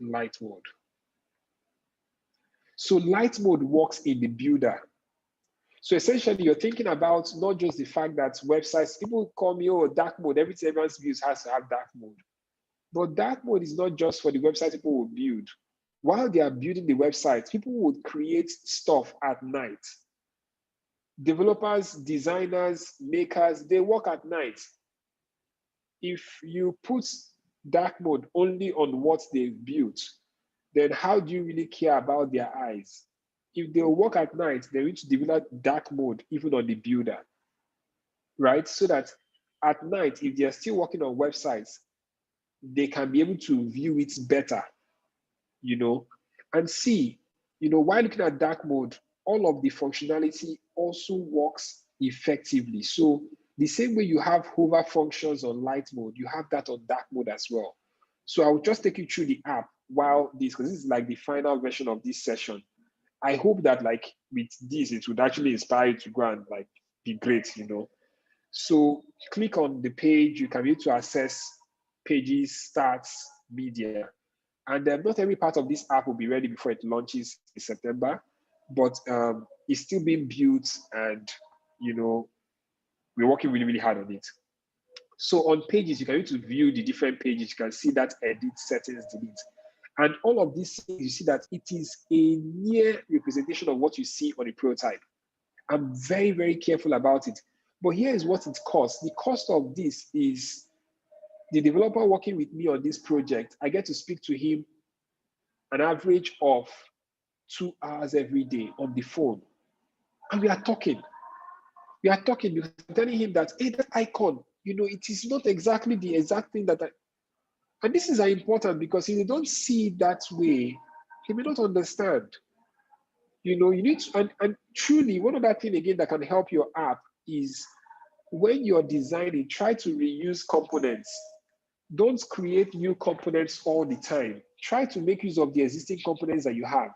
light mode. So light mode works in the builder. So essentially, you're thinking about not just the fact that websites, people call me, oh, dark mode, everything everyone views has to have dark mode. But dark mode is not just for the website people will build. While they are building the website, people would create stuff at night. Developers, designers, makers, they work at night. If you put dark mode only on what they've built, then how do you really care about their eyes? If they work at night, they need to develop dark mode even on the builder, right? So that at night, if they're still working on websites, they can be able to view it better, you know, and see, you know, while looking at dark mode, all of the functionality also works effectively. So the same way you have hover functions on light mode, you have that on dark mode as well. So I will just take you through the app while this, because this is like the final version of this session. I hope that like with this, it would actually inspire you to go and like be great, you know. So click on the page, you can be able to access pages, stats, media. And not every part of this app will be ready before it launches in September, but it's still being built and, you know, we're working really, really hard on it. So on pages, you can use to view the different pages. You can see that edit, settings, delete. And all of these things, you see that it is a near representation of what you see on a prototype. I'm very, very careful about it. But here is what it costs. The cost of this is the developer working with me on this project. I get to speak to him an average of 2 hours every day on the phone. And we are talking. We are talking because I'm telling him that, hey, that icon, you know, it is not exactly the exact thing that I, and this is important because if you don't see it that way, he may not understand. You know, you need to, and truly, one other thing again that can help your app is when you're designing, try to reuse components. Don't create new components all the time. Try to make use of the existing components that you have.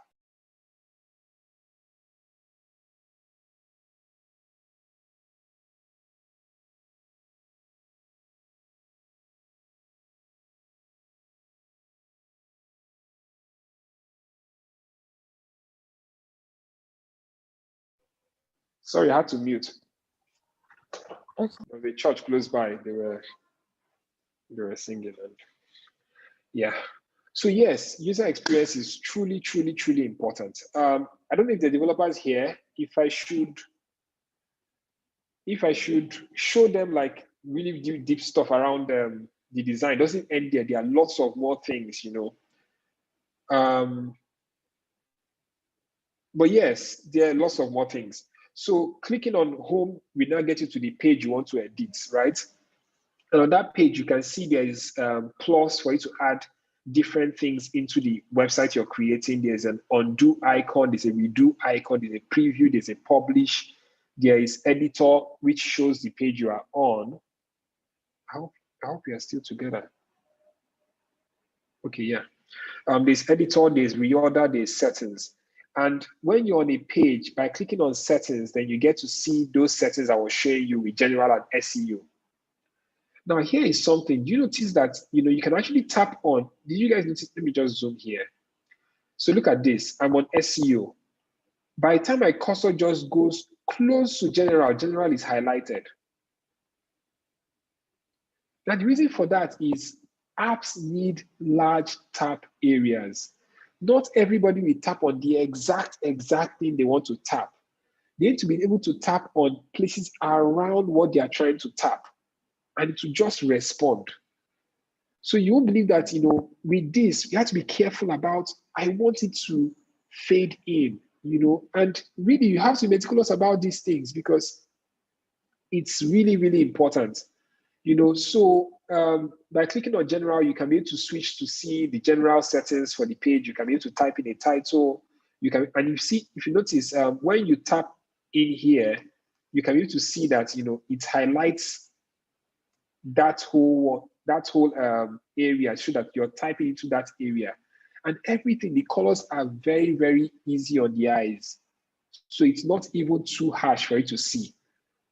Sorry, I had to mute. Okay. There's a church close by. They were singing, and yeah. So yes, user experience is truly, truly, truly important. I don't know if the developers here, if I should show them like really deep stuff around the design. It doesn't end there. There are lots of more things, you know. But yes, there are lots of more things. So clicking on home will now get you to the page you want to edit, right? And on that page, you can see there is plus for you to add different things into the website you're creating. There's an undo icon, there's a redo icon, there's a preview, there's a publish, there is editor, which shows the page you are on. I hope we are still together. Okay, yeah. There's editor, there's reorder, there's settings. And when you're on a page, by clicking on settings, then you get to see those settings I will share you with general and SEO. Now, here is something. Do you notice that, you know, you can actually tap on, did you guys notice? Let me just zoom here. So look at this. I'm on SEO. By the time my cursor just goes close to general, general is highlighted. Now, the reason for that is apps need large tap areas. Not everybody will tap on the exact thing they want to tap. They need to be able to tap on places around what they are trying to tap, and to just respond. So you won't believe that, with this, you have to be careful about, I want it to fade in, and really you have to be meticulous about these things because it's really, really important. So by clicking on general, you can be able to switch to see the general settings for the page. You can be able to type in a title. And if you notice, when you tap in here, you can be able to see that, it highlights that whole area so that you're typing into that area. And everything, the colors are very, very easy on the eyes. So it's not even too harsh for you to see.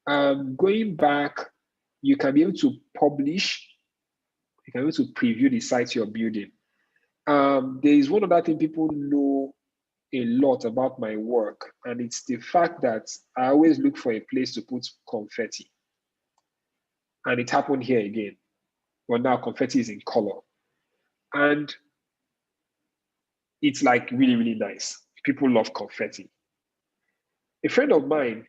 Going back, you can be able to publish. You can be able to preview the site you're building. There is one other thing people know a lot about my work, and it's the fact that I always look for a place to put confetti. And it happened here again. But now confetti is in color. And it's like really, really nice. People love confetti. A friend of mine,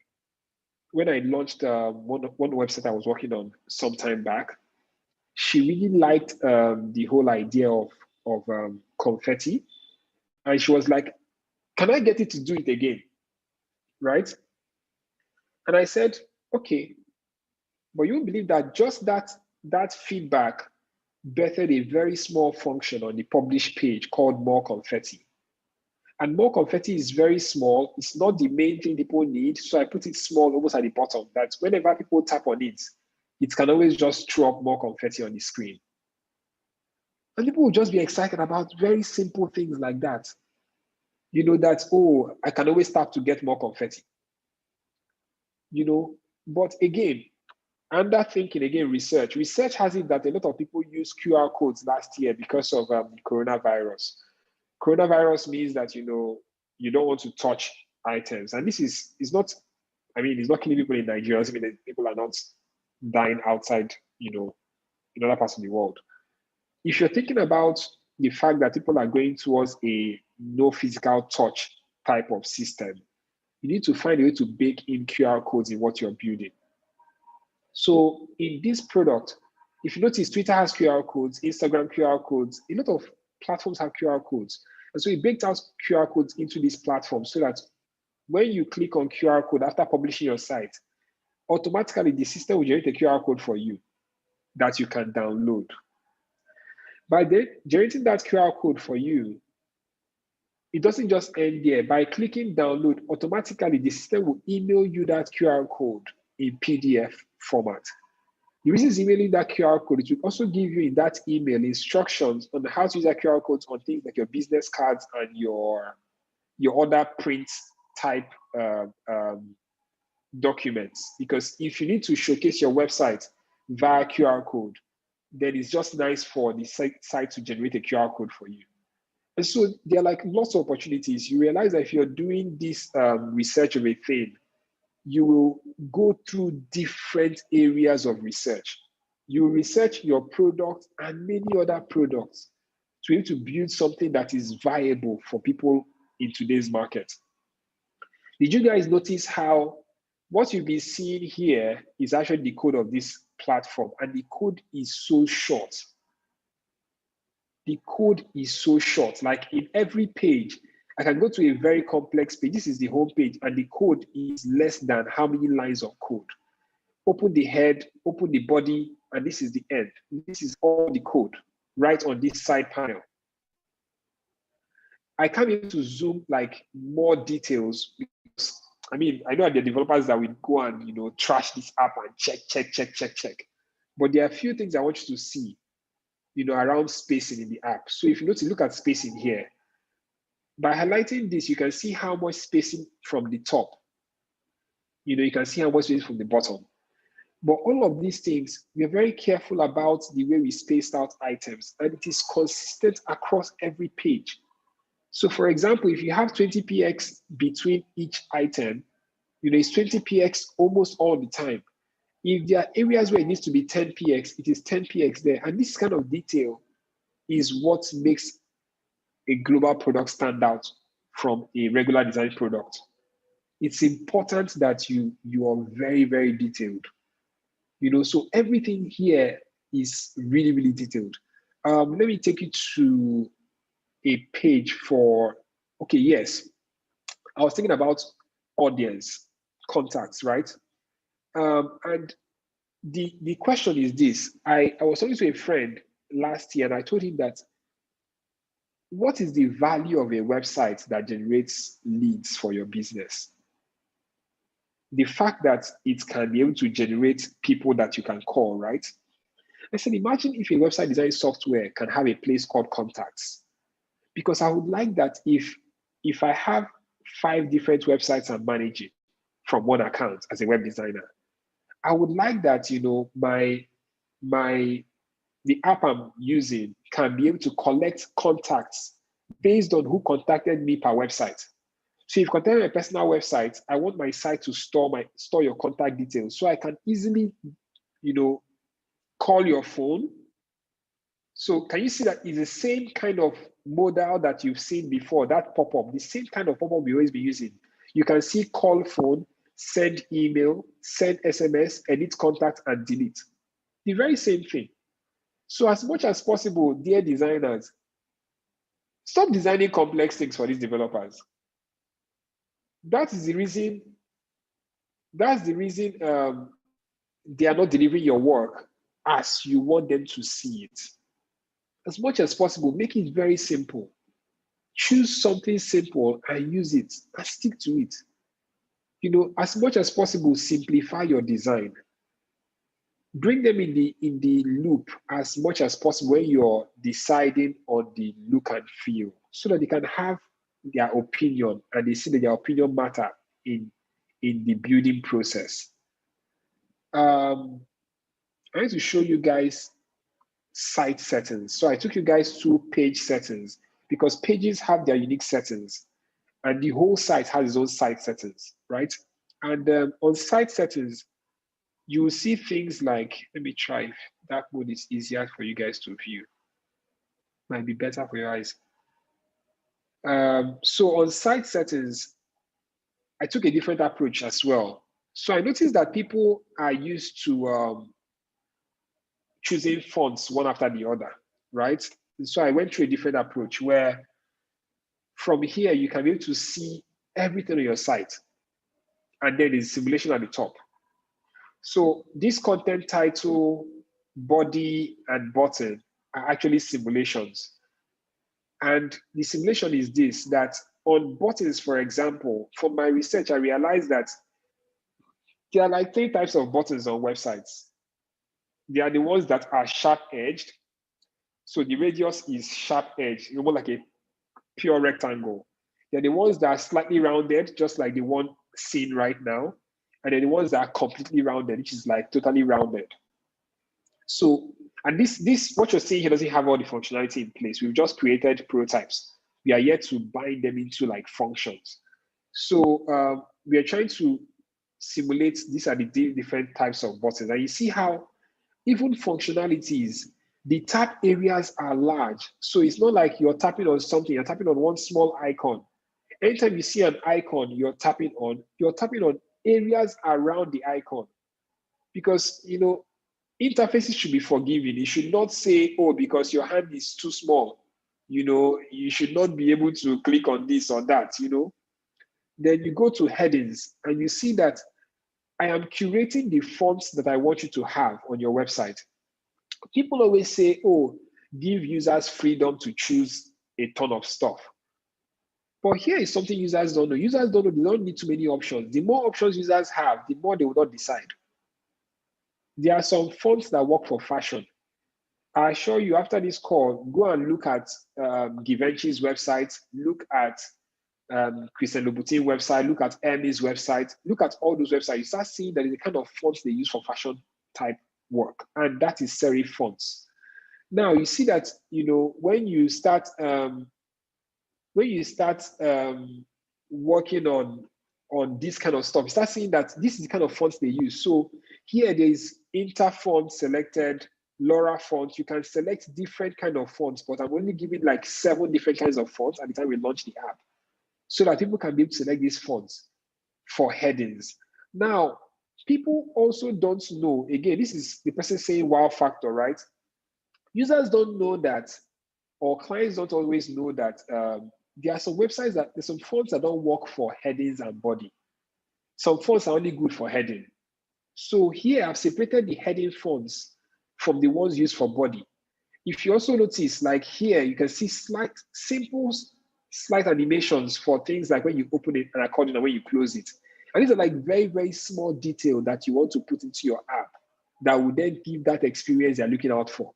when I launched one website I was working on some time back, she really liked the whole idea of confetti. And she was like, can I get it to do it again? Right? And I said, okay, but you won't believe that just that feedback bettered a very small function on the published page called more confetti. And more confetti is very small. It's not the main thing people need. So I put it small almost at the bottom, that whenever people tap on it, it can always just throw up more confetti on the screen. And people will just be excited about very simple things like that. That, oh, I can always tap to get more confetti. But again, under thinking, again, research has it that a lot of people use QR codes last year because of the coronavirus. Coronavirus means that, you don't want to touch items. And this is not, it's not killing people in Nigeria. It doesn't mean that people are not dying outside, in other parts of the world. If you're thinking about the fact that people are going towards a no physical touch type of system, you need to find a way to bake in QR codes in what you're building. So in this product, if you notice, Twitter has QR codes, Instagram QR codes, a lot of platforms have QR codes. And so we baked out QR codes into this platform so that when you click on QR code after publishing your site, automatically the system will generate a QR code for you that you can download. By generating that QR code for you, it doesn't just end there. By clicking download, automatically the system will email you that QR code in PDF format. The reason it's emailing that QR code, it will also give you in that email instructions on how to use that QR codes on things like your business cards and your other print type documents. Because if you need to showcase your website via QR code, then it's just nice for the site to generate a QR code for you. And so there are like lots of opportunities. You realize that if you're doing this research of a thing, you will go through different areas of research. You research your product and many other products to be able to build something that is viable for people in today's market. Did you guys notice how what you'll be seeing here is actually the code of this platform, and the code is so short. The code is so short. Like in every page, I can go to a very complex page. This is the home page, and the code is less than how many lines of code? Open the head, open the body, and this is the end. This is all the code right on this side panel. I can't be able to zoom like more details because, I know there are developers that will go and trash this app and check. But there are a few things I want you to see, around spacing in the app. So if you notice, look at spacing here. By highlighting this, you can see how much spacing from the top. You can see how much spacing from the bottom. But all of these things, we're very careful about the way we spaced out items, and it is consistent across every page. So for example, if you have 20px between each item, it's 20px almost all the time. If there are areas where it needs to be 10px, it is 10px there. And this kind of detail is what makes a global product stand out from a regular design product. It's important that you are very, very detailed. So everything here is really, really detailed. Let me take you to a page for, okay, yes. I was thinking about audience, contacts, right? And the question is this. I was talking to a friend last year and I told him that what is the value of a website that generates leads for your business? The fact that it can be able to generate people that you can call, right? I said, imagine if a website design software can have a place called contacts. Because I would like that if I have 5 different websites I'm managing from one account as a web designer, I would like that, you know, the app I'm using can be able to collect contacts based on who contacted me per website. So if you contact my personal website, I want my site to store your contact details so I can easily, you know, call your phone. So can you see that it's the same kind of modal that you've seen before, that pop-up, the same kind of pop-up we always be using. You can see call phone, send email, send SMS, edit contact, and delete. The very same thing. So as much as possible, dear designers, stop designing complex things for these developers. That is the reason, that's the reason they are not delivering your work as you want them to see it. As much as possible, make it very simple. Choose something simple and use it and stick to it. You know, as much as possible, simplify your design. Bring them in the loop as much as possible when you're deciding on the look and feel, so that they can have their opinion and they see that their opinion matter in the building process. I want to show you guys site settings. So I took you guys to page settings because pages have their unique settings and the whole site has its own site settings, right? And on site settings, you will see things like, let me try if dark mode is easier for you guys to view. Might be better for your eyes. So on site settings, I took a different approach as well. So I noticed that people are used to choosing fonts one after the other, right? And so I went through a different approach where from here, you can be able to see everything on your site. And then there's simulation at the top. So this content title, body, and button are actually simulations. And the simulation is this, that on buttons, for example, from my research, I realized that there are like 3 types of buttons on websites. There are the ones that are sharp-edged. So the radius is sharp-edged, more like a pure rectangle. There are the ones that are slightly rounded, just like the one seen right now. And then the ones that are completely rounded, which is like totally rounded. So, and this what you're seeing here doesn't have all the functionality in place. We've just created prototypes. We are yet to bind them into like functions. So we are trying to simulate, these are the different types of buttons. And you see how even functionalities, the tap areas are large. So it's not like you're tapping on something, you're tapping on one small icon. Anytime you see an icon you're tapping on areas around the icon. Because, you know, interfaces should be forgiving. It should not say, oh, because your hand is too small, you know, you should not be able to click on this or that, you know. Then you go to headings and you see that I am curating the fonts that I want you to have on your website. People always say, oh, give users freedom to choose a ton of stuff. But here is something users don't know. Users don't know, they don't need too many options. The more options users have, the more they will not decide. There are some fonts that work for fashion. I assure you, after this call, go and look at Givenchy's website, look at Christian Louboutin website, look at Hermes website, look at all those websites. You start seeing that the kind of fonts they use for fashion type work, and that is serif fonts. Now you see that, you know, when you start working on this kind of stuff, you start seeing that this is the kind of fonts they use. So here there is Interfont selected, Laura font. You can select different kind of fonts, but I'm only giving like 7 different kinds of fonts at the time we launch the app, so that people can be able to select these fonts for headings. Now, people also don't know, again, this is the person saying wow factor, right? Users don't know that, or clients don't always know that there are some websites that there's some fonts that don't work for headings and body. Some fonts are only good for heading. So here I've separated the heading fonts from the ones used for body. If you also notice, like here, you can see simple slight animations for things like when you open it and recording and when you close it. And these are like very, very small detail that you want to put into your app that will then give that experience you're looking out for.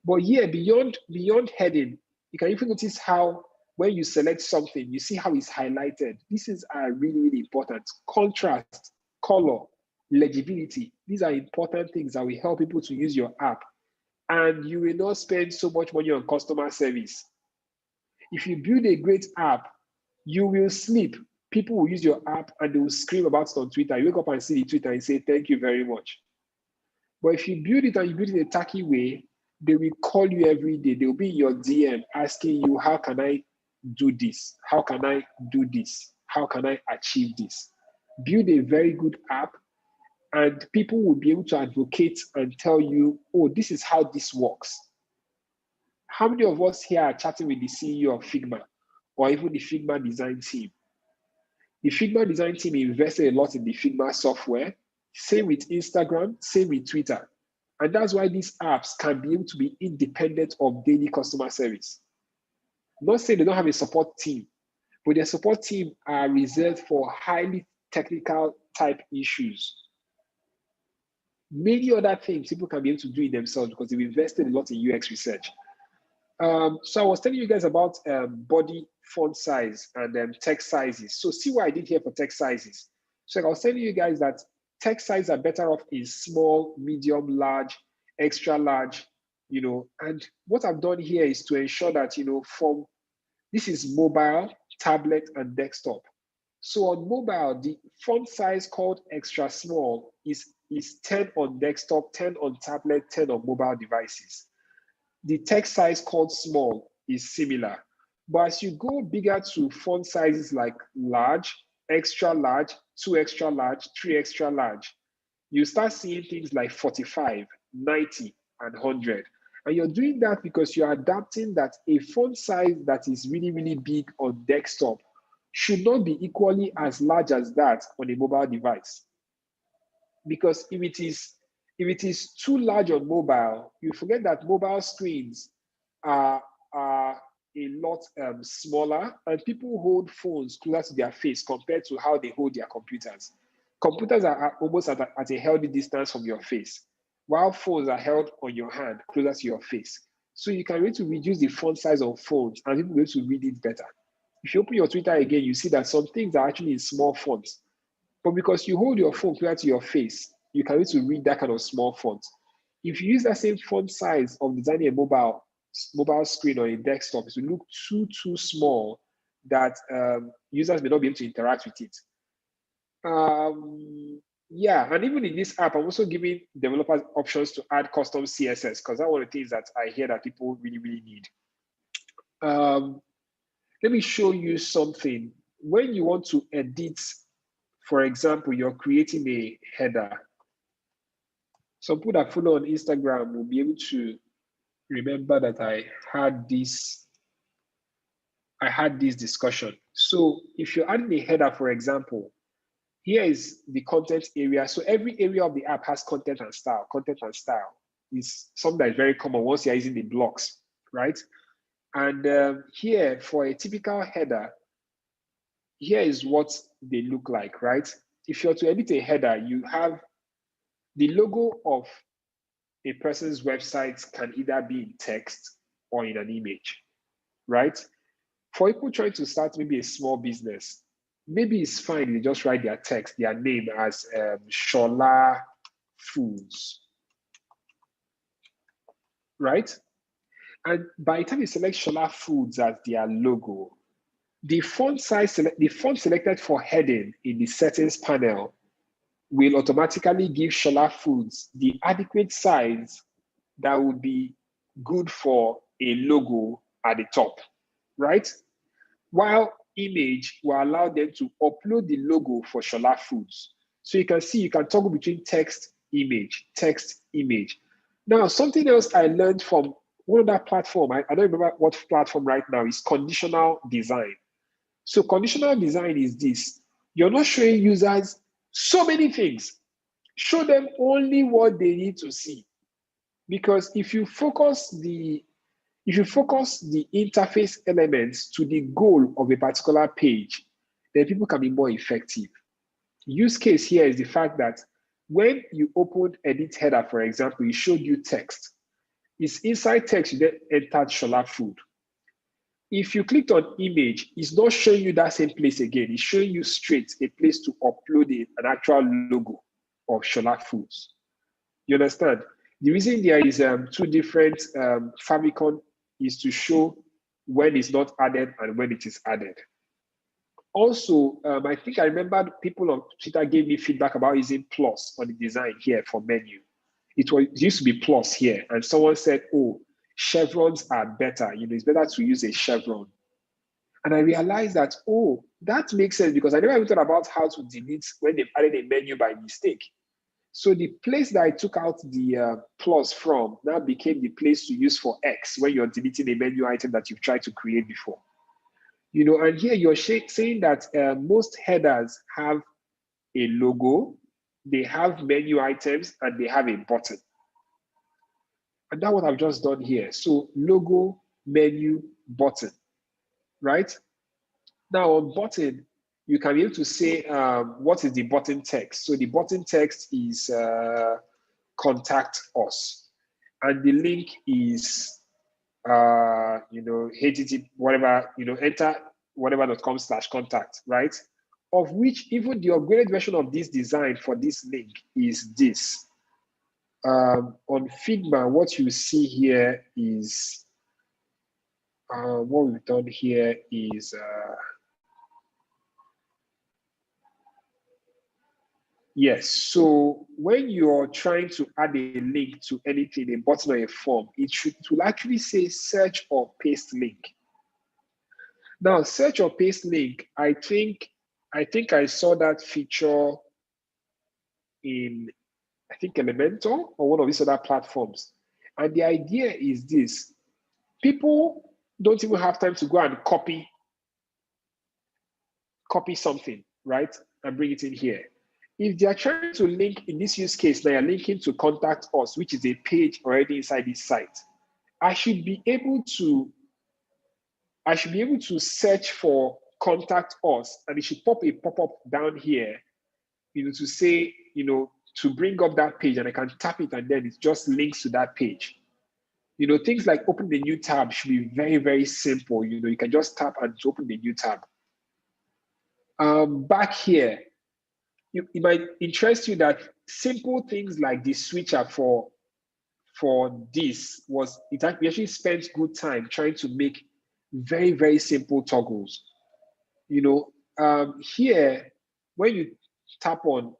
But here, beyond heading, you can even notice how when you select something, you see how it's highlighted. This is really, really important. Contrast, color, legibility. These are important things that will help people to use your app. And you will not spend so much money on customer service. If you build a great app, you will sleep. People will use your app and they will scream about it on Twitter. You wake up and see the Twitter and say, thank you very much. But if you build it and you build it in a tacky way, they will call you every day. They will be in your DM asking you, how can I do this? How can I do this? How can I achieve this? Build a very good app and people will be able to advocate and tell you, oh, this is how this works. How many of us here are chatting with the CEO of Figma or even the Figma design team? The Figma design team invested a lot in the Figma software. Same with Instagram, same with Twitter. And that's why these apps can be able to be independent of daily customer service. Not saying they don't have a support team, but their support team are reserved for highly technical type issues. Many other things people can be able to do it themselves because they've invested a lot in UX research. So I was telling you guys about body font size and text sizes. So see what I did here for text sizes. So I was telling you guys that text sizes are better off in small, medium, large, extra large, and what I've done here is to ensure that, this is mobile, tablet, and desktop. So on mobile, the font size called extra small is 10 on desktop, 10 on tablet, 10 on mobile devices. The text size called small is similar. But as you go bigger to font sizes like large, extra large, 2 extra large, 3 extra large, you start seeing things like 45, 90, and 100. And you're doing that because you're adapting that a font size that is really, really big on desktop should not be equally as large as that on a mobile device. Because if it is too large on mobile, you forget that mobile screens are a lot smaller, and people hold phones closer to their face compared to how they hold their computers. Computers are almost at a healthy distance from your face, while phones are held on your hand closer to your face. So you can really reduce the font size of phones and people will be able to read it better. If you open your Twitter again, you see that some things are actually in small fonts. But because you hold your phone closer to your face, you can really read that kind of small font. If you use that same font size of designing a mobile screen or a desktop, it will look too small that users may not be able to interact with it. Yeah, and even in this app, I'm also giving developers options to add custom CSS because that's one of the things that I hear that people really, really need. Let me show you something. When you want to edit, for example, you're creating a header. Some people that follow on Instagram will be able to remember that I had this discussion. So if you're adding a header, for example, here is the content area. So every area of the app has content and style. Content and style is something that is very common once you're using the blocks, right? And here for a typical header, here is what they look like, right? If you're to edit a header, you have the logo of a person's website can either be in text or in an image, right? For people trying to start maybe a small business, maybe it's fine, they just write their text, their name as Shola Foods, right? And by the time you select Shola Foods as their logo, the font selected for heading in the settings panel will automatically give Shola Foods the adequate size that would be good for a logo at the top, right? While image will allow them to upload the logo for Shola Foods. So you can see, you can toggle between text, image, Now, something else I learned from one of that platform, I don't remember what platform right now, is conditional design. So conditional design is this. You're not showing users so many things. Show them only what they need to see. Because if you focus the interface elements to the goal of a particular page, then people can be more effective. Use case here is the fact that when you opened edit header, for example, it showed you text. It's inside text, you then entered Shola food. If you clicked on image, it's not showing you that same place again. It's showing you straight a place to upload an actual logo of Shola Foods. You understand? The reason there is two different favicon is to show when it's not added and when it is added. Also, I think I remember people on Twitter gave me feedback about using plus on the design here for menu. It used to be plus here, and someone said, oh, chevrons are better. You know, it's better to use a chevron. And I realized that, oh, that makes sense because I never even thought about how to delete when they've added a menu by mistake. So the place that I took out the plus from now became the place to use for X when you're deleting a menu item that you've tried to create before. You know, and here you're saying that most headers have a logo, they have menu items, and they have a button. And that's what I've just done here. So logo, menu, button, right? Now on button, you can be able to say what is the button text. So the button text is contact us. And the link is, http, whatever, enter whatever.com/contact, right? Of which even the upgraded version of this design for this link is this. On Figma, what you see here is, what we've done here is, yes, so when you're trying to add a link to anything, a button or a form, it will actually say search or paste link. Now, search or paste link, I think I saw that feature in, I think, Elementor or one of these other platforms. And the idea is this: people don't even have time to go and copy something, right? And bring it in here. If they are trying to link, in this use case, they are linking to contact us, which is a page already inside this site. I should be able to search for contact us, and it should pop a pop-up down here, to say, to bring up that page, and I can tap it, and then it just links to that page. Things like open the new tab should be very, very simple. You can just tap and open the new tab. Back here, it might interest you that simple things like the switcher for this we actually spent good time trying to make very, very simple toggles. Here, when you tap on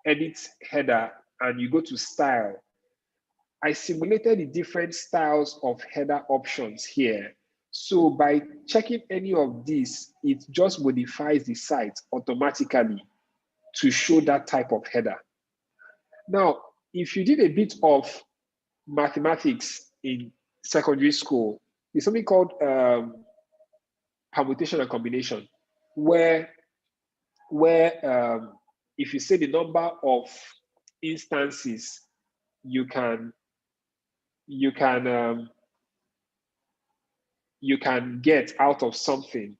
edit header and you go to style, I simulated the different styles of header options here. So by checking any of these, it just modifies the site automatically to show that type of header. Now, if you did a bit of mathematics in secondary school, there's something called permutation and combination, where if you say the number of instances you can get out of something,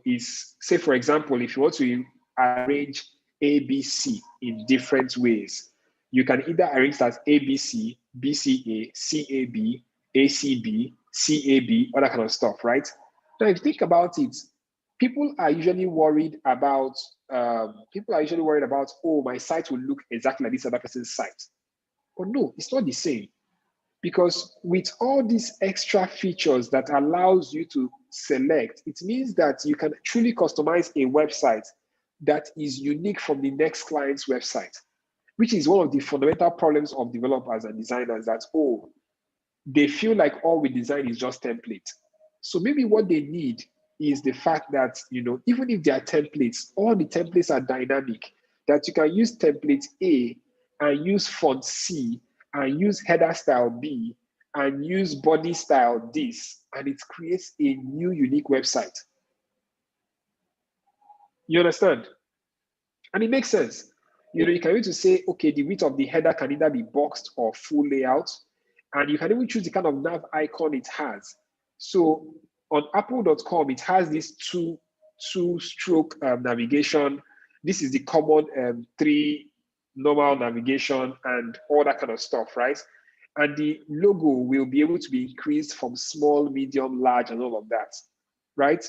is, say, for example, if you want to arrange ABC in different ways, you can either arrange that ABC, BCA, CAB, ACB, CAB, all that kind of stuff, right? Now, if you think about it, people are usually worried about, oh, my site will look exactly like this other person's site. But no, it's not the same. Because with all these extra features that allows you to select, it means that you can truly customize a website that is unique from the next client's website, which is one of the fundamental problems of developers and designers, that, oh, they feel like all we design is just template. So maybe what they need is the fact that, even if they are templates, all the templates are dynamic, that you can use template A and use font C and use header style B and use body style this, and it creates a new unique website. You understand? And it makes sense. You know, you can able to say, okay, the width of the header can either be boxed or full layout. And you can even choose the kind of nav icon it has. So on apple.com, it has this two-stroke navigation. This is the common three normal navigation and all that kind of stuff, right? And the logo will be able to be increased from small, medium, large, and all of that, right?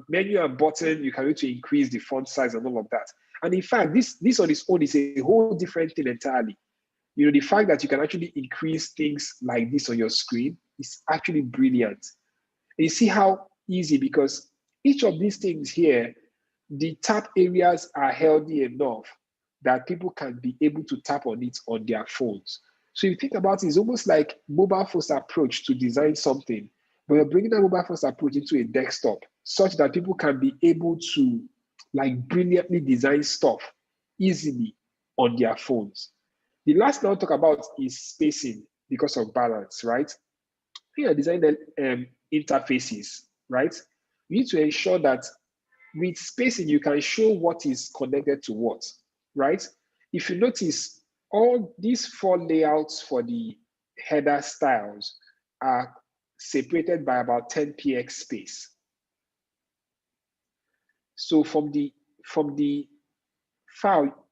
Menu and button, you can able to increase the font size and all of that. And in fact, this on its own is a whole different thing entirely. You know, the fact that you can actually increase things like this on your screen is actually brilliant. And you see how easy, because each of these things here, the tap areas are healthy enough that people can be able to tap on it on their phones. So if you think about it, it's almost like mobile first approach to design something, but you're bringing that mobile first approach into a desktop such that people can be able to like brilliantly design stuff easily on their phones. The last thing I'll talk about is spacing because of balance, right? When you're designing interfaces, right? You need to ensure that with spacing, you can show what is connected to what, right? If you notice, all these four layouts for the header styles are separated by about 10 px space. So from the file,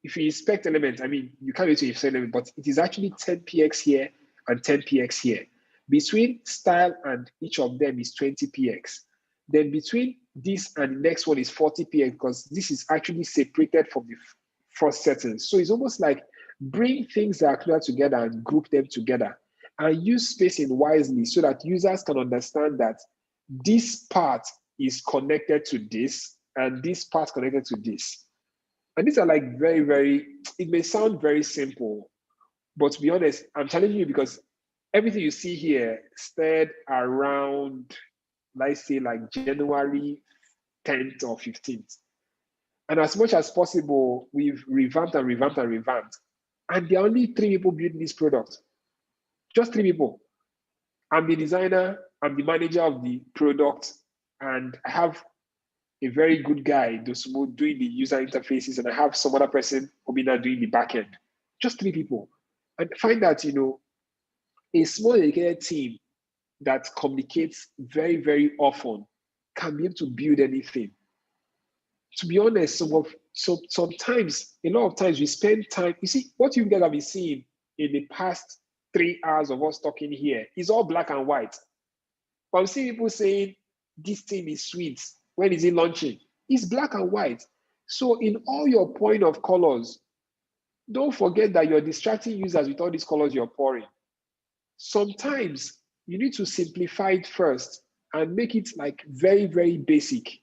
if you inspect elements, I mean, you can't really inspect element, but it is actually 10 px here and 10 px here. Between style and each of them is 20 px. Then between this and the next one is 40 px, because this is actually separated from the first settings. So it's almost like bring things that are clear together and group them together and use spacing wisely so that users can understand that this part is connected to this and this part connected to this. And these are like very, it may sound very simple, but to be honest, I'm telling you because everything you see here started around, let's say like January 10th or 15th. And as much as possible, we've revamped and revamped and revamped. And there are only 3 people building this product. Just 3 people. I'm the designer, I'm the manager of the product, and I have a very good guy, Dosumo, doing the user interfaces, and I have some other person, Obina, doing the backend. Just 3 people. And find that, you know, a small dedicated team that communicates very often can be able to build anything. To be honest, sometimes, a lot of times we spend time, you see, what you guys have been seeing in the past 3 hours of us talking here is all black and white. But I'm seeing people saying, this thing is sweet. When is it launching? It's black and white. So in all your point of colors, don't forget that you're distracting users with all these colors you're pouring. Sometimes you need to simplify it first and make it like very basic.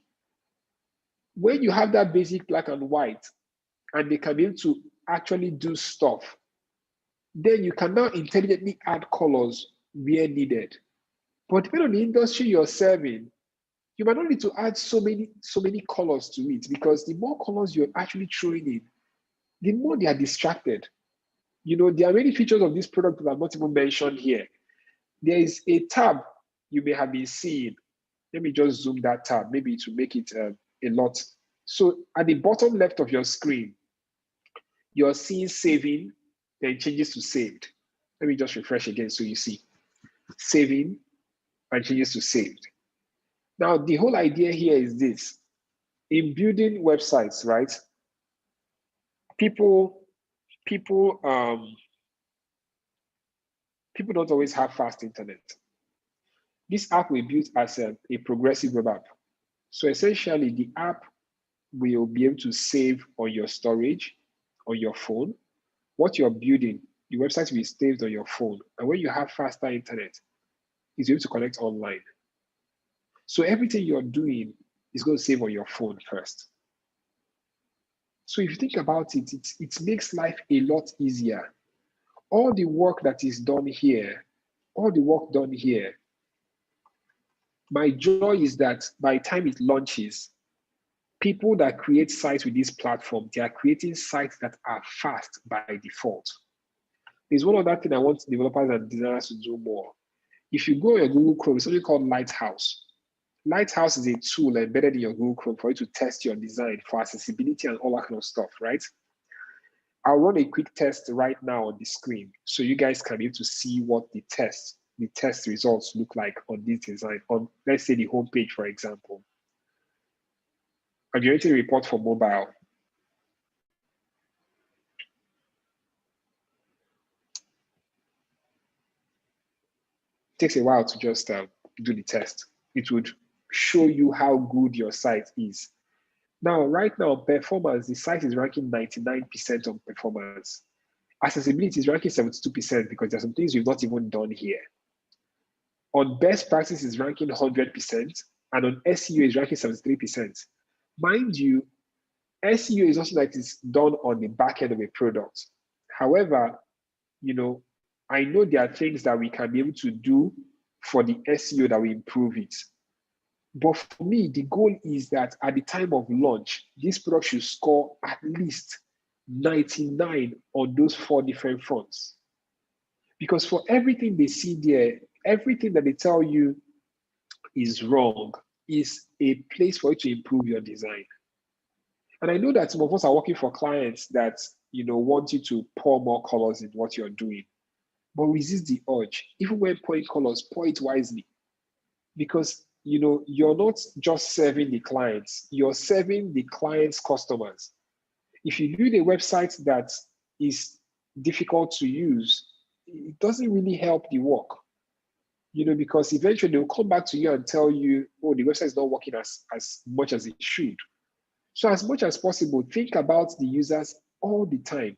When you have that basic black and white and they can be able to actually do stuff, then you can now intelligently add colors where needed. But depending on the industry you're serving, you might not need to add so many colors to it, because the more colors you're actually throwing in, the more they are distracted. You know, there are many features of this product that are not even mentioned here. There is a tab you may have been seeing. Let me just zoom that tab, maybe to make it a lot. So at the bottom left of your screen, you're seeing saving, then changes to saved. Let me just refresh again so you see. Saving and changes to saved. Now, the whole idea here is this. In building websites, right? People don't always have fast internet. This app we built as a progressive web app. So essentially, the app will be able to save on your storage, on your phone. What you're building, the website will be saved on your phone. And when you have faster internet, it's able to connect online. So everything you're doing is going to save on your phone first. So if you think about it, it makes life a lot easier. All the work that is done here, my joy is that by the time it launches, people that create sites with this platform, they are creating sites that are fast by default. There's one other thing I want developers and designers to do more. If you go on your Google Chrome, it's something called Lighthouse. Lighthouse is a tool embedded in your Google Chrome for you to test your design for accessibility and all that kind of stuff, right? I'll run a quick test right now on the screen so you guys can be able to see what the test results look like on this design on, let's say, the home page, for example. I'm generating a report for mobile. It takes a while to just do the test. It would show you how good your site is. Now, right now, performance, the site is ranking 99% on performance. Accessibility is ranking 72% because there's some things we've not even done here. On best practice is ranking 100%, and on SEO is ranking 73%. Mind you, SEO is also like it's done on the back end of a product. However, you know, I know there are things that we can be able to do for the SEO that will improve it. But for me, the goal is that at the time of launch, this product should score at least 99 on those 4 different fronts. Because for everything they see there, everything that they tell you is wrong is a place for you to improve your design. And I know that some of us are working for clients that want you to pour more colors in what you're doing. But resist the urge. Even when pouring colors, pour it wisely. Because you're not just serving the clients, you're serving the client's customers. If you build a website that is difficult to use, it doesn't really help the work. Because eventually they'll come back to you and tell you, oh, the website is not working as much as it should. So as much as possible, think about the users all the time.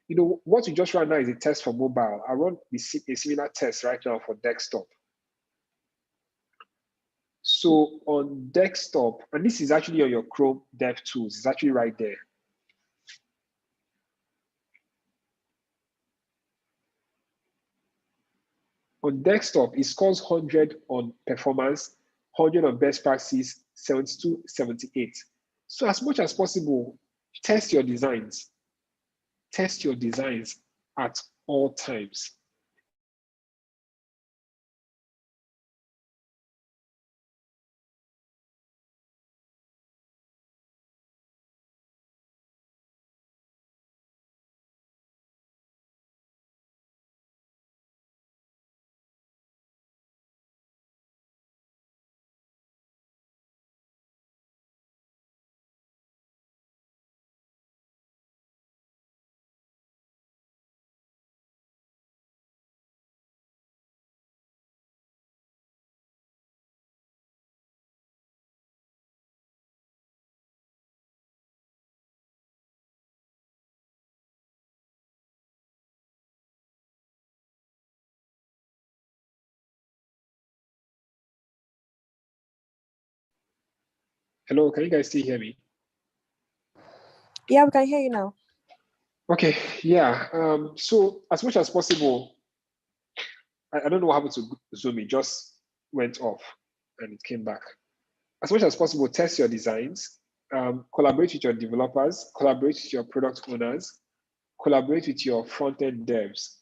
What we just ran now is a test for mobile. I run a similar test right now for desktop. So on desktop, and this is actually on your Chrome Dev Tools, it's actually right there. On desktop, it scores 100 on performance, 100 on best practice, 72, 78. So as much as possible, test your designs. Test your designs at all times. Hello, can you guys still hear me? Yeah, we can hear you now. Okay, yeah. So as much as possible, I don't know what happened to Zoom. It just went off and it came back. As much as possible, test your designs, collaborate with your developers, collaborate with your product owners, collaborate with your front-end devs.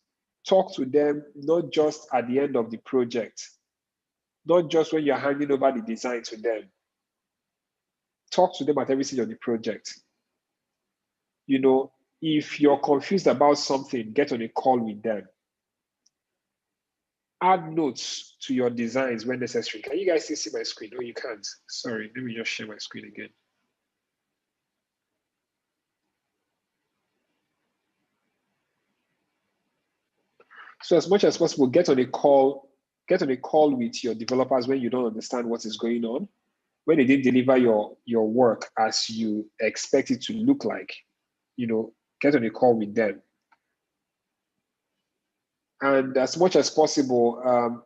Talk to them not just at the end of the project, not just when you're handing over the design to them. Talk to them at every stage of the project. If you're confused about something, get on a call with them. Add notes to your designs when necessary. Can you guys still see my screen? No, you can't. Sorry, let me just share my screen again. So as much as possible, get on a call with your developers when you don't understand what is going on, when they didn't deliver your work as you expect it to look like. Get on a call with them. And as much as possible,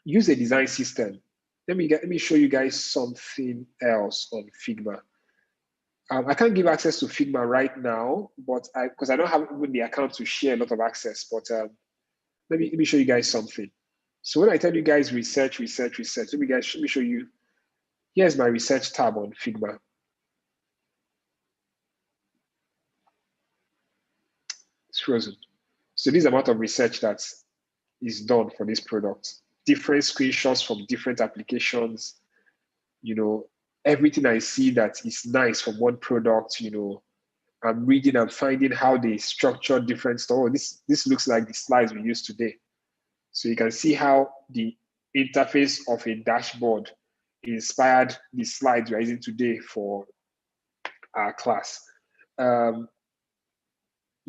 use a design system. Let me show you guys something else on Figma. I can't give access to Figma right now, but because I don't have even the account to share a lot of access. But let me show you guys something. So when I tell you guys research, let me show you. Here's my research tab on Figma. It's frozen. So this amount of research that is done for this product, different screenshots from different applications, everything I see that is nice from one product, I'm reading and finding how they structure different stuff. Oh, this looks like the slides we use today. So you can see how the interface of a dashboard inspired the slides we're using today for our class.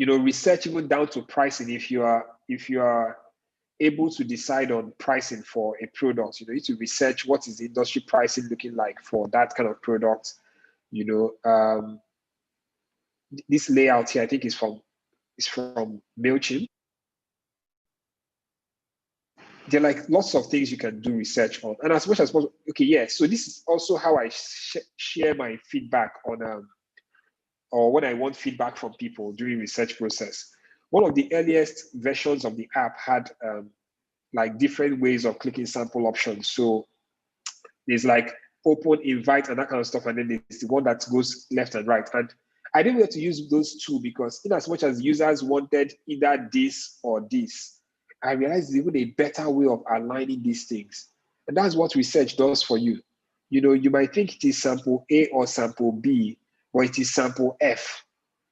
Research even down to pricing. If you are able to decide on pricing for a product, you need to research what is the industry pricing looking like for that kind of product. This layout here, I think is from MailChimp. There are like lots of things you can do research on, and as much as possible. Okay, yeah. So this is also how I share my feedback on, or when I want feedback from people during research process. One of the earliest versions of the app had like different ways of clicking sample options. So there's like open, invite, and that kind of stuff, and then there's the one that goes left and right. And I didn't want to use those two because in as much as users wanted either this or this, I realized there's even a better way of aligning these things. And that's what research does for you. You might think it is sample A or sample B, or it is sample F.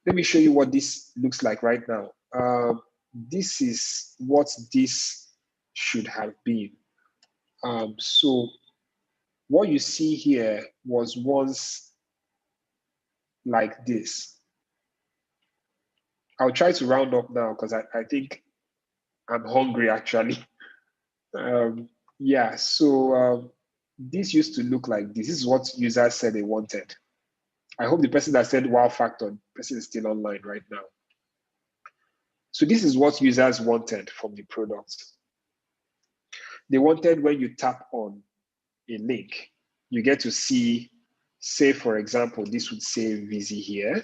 Let me show you what this looks like right now. This is what this should have been. So what you see here was once like this. I'll try to round up now because I think I'm hungry actually. Yeah, so this used to look like this. This is what users said they wanted. I hope the person that said wow factor, the person is still online right now. So this is what users wanted from the product. They wanted when you tap on a link, you get to see, say for example, this would say Visi here.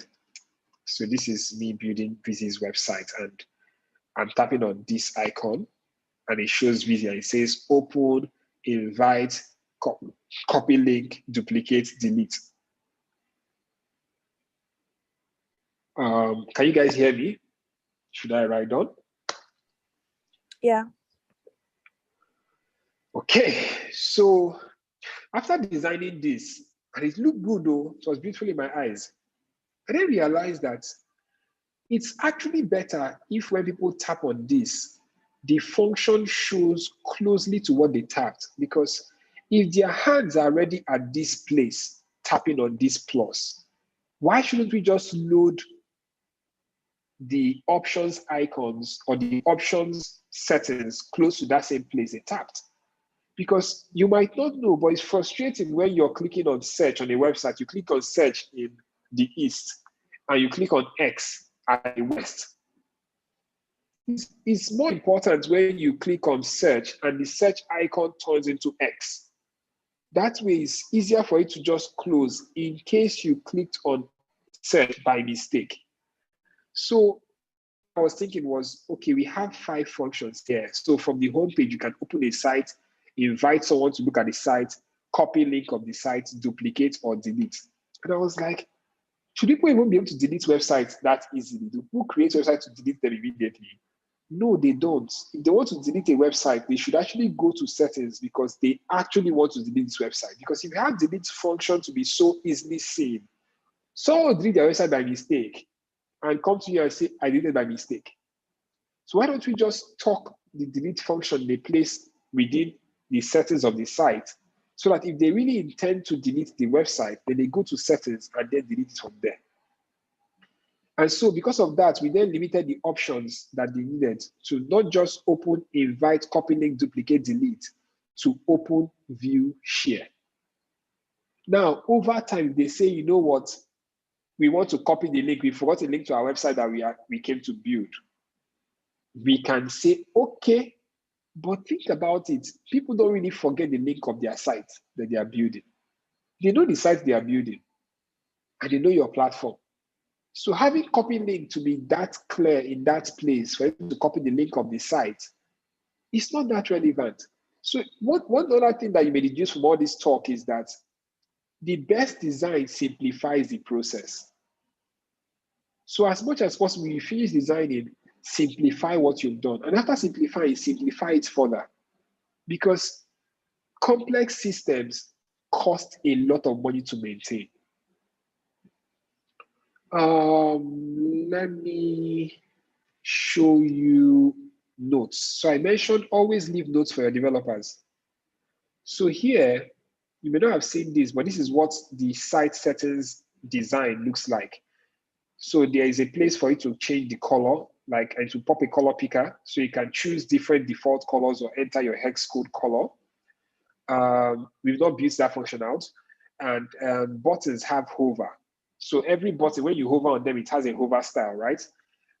So this is me building Visi's website, and I'm tapping on this icon and it shows Visi and it says open, invite, copy link, duplicate, delete. Can you guys hear me? Should I write on? Yeah. Okay, so after designing this, and it looked good though, it was beautiful in my eyes, I then realized that it's actually better if when people tap on this, the function shows closely to what they tapped, because if their hands are already at this place, tapping on this plus, why shouldn't we just load the options icons or the options settings close to that same place they tapped? Because you might not know, but it's frustrating when you're clicking on search on a website, you click on search in the east and you click on X at the west. It's more important when you click on search and the search icon turns into X. That way it's easier for it to just close in case you clicked on search by mistake. So I was thinking was, okay, we have 5 functions here. So from the homepage, you can open a site, invite someone to look at the site, copy link of the site, duplicate or delete. And I was like, should people even be able to delete websites that easily? Do people create websites to delete them immediately? No, they don't. If they want to delete a website, they should actually go to settings because they actually want to delete this website. Because if you have delete function to be so easily seen, someone will delete their website by mistake and come to you and say, I did it by mistake. So why don't we just tuck the delete function they place within the settings of the site, so that if they really intend to delete the website, then they go to settings and then delete it from there. And so because of that, we then limited the options that they needed to not just open, invite, copy link, duplicate, delete, to open, view, share. Now, over time, they say, you know what? We want to copy the link. We forgot a link to our website that we came to build. We can say, okay, but think about it. People don't really forget the link of their site that they are building. They know the site they are building, and they know your platform. So having copy link to be that clear in that place for you to copy the link of the site, it's not that relevant. So one other thing that you may deduce from all this talk is that the best design simplifies the process. So as much as possible, you finish designing, simplify what you've done. And after simplifying, simplify it further. Because complex systems cost a lot of money to maintain. Let me show you notes. So I mentioned always leave notes for your developers. So here, you may not have seen this, but this is what the site settings design looks like. So there is a place for you to change the color, like, and to pop a color picker, so you can choose different default colors or enter your hex code color. We've not built that function out. And buttons have hover. So every button, when you hover on them, it has a hover style, right?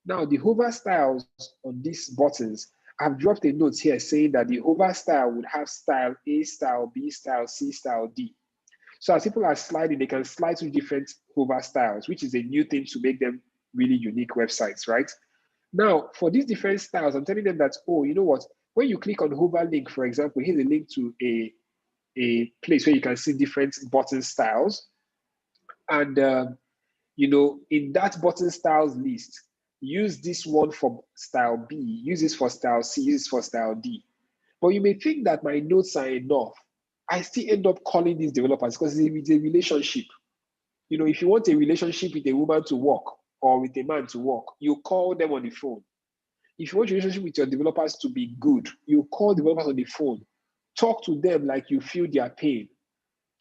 Now, the hover styles on these buttons, I've dropped a note here saying that the hover style would have style A style, B style, C style, D. So as people are sliding, they can slide to different hover styles, which is a new thing to make them really unique websites, right? Now, for these different styles, I'm telling them that, oh, you know what? When you click on hover link, for example, here's a link to a place where you can see different button styles. And, you know, in that button styles list, use this one for style B, use this for style C, use this for style D. But you may think that my notes are enough. I still end up calling these developers because it's a relationship. You know, if you want a relationship with a woman to work or with a man to work, you call them on the phone. If you want a relationship with your developers to be good, you call developers on the phone. Talk to them like you feel their pain.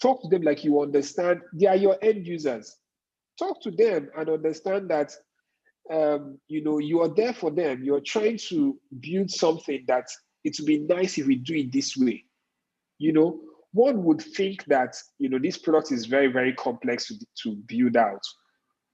Talk to them like you understand they are your end users. Talk to them and understand that you know, you are there for them. You're trying to build something that it would be nice if we do it this way. You know, one would think that, you know, this product is very, very complex to build out.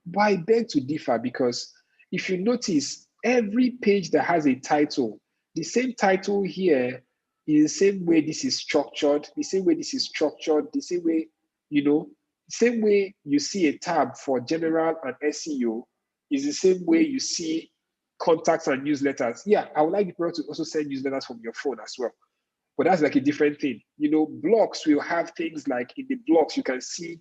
But I beg to differ, because if you notice, every page that has a title, the same title here is the same way this is structured, the same way this is structured, the same way, you know, same way you see a tab for general and SEO is the same way you see contacts and newsletters. Yeah, I would like the product to also send newsletters from your phone as well. But that's like a different thing. You know, blocks will have things like, in the blocks, you can see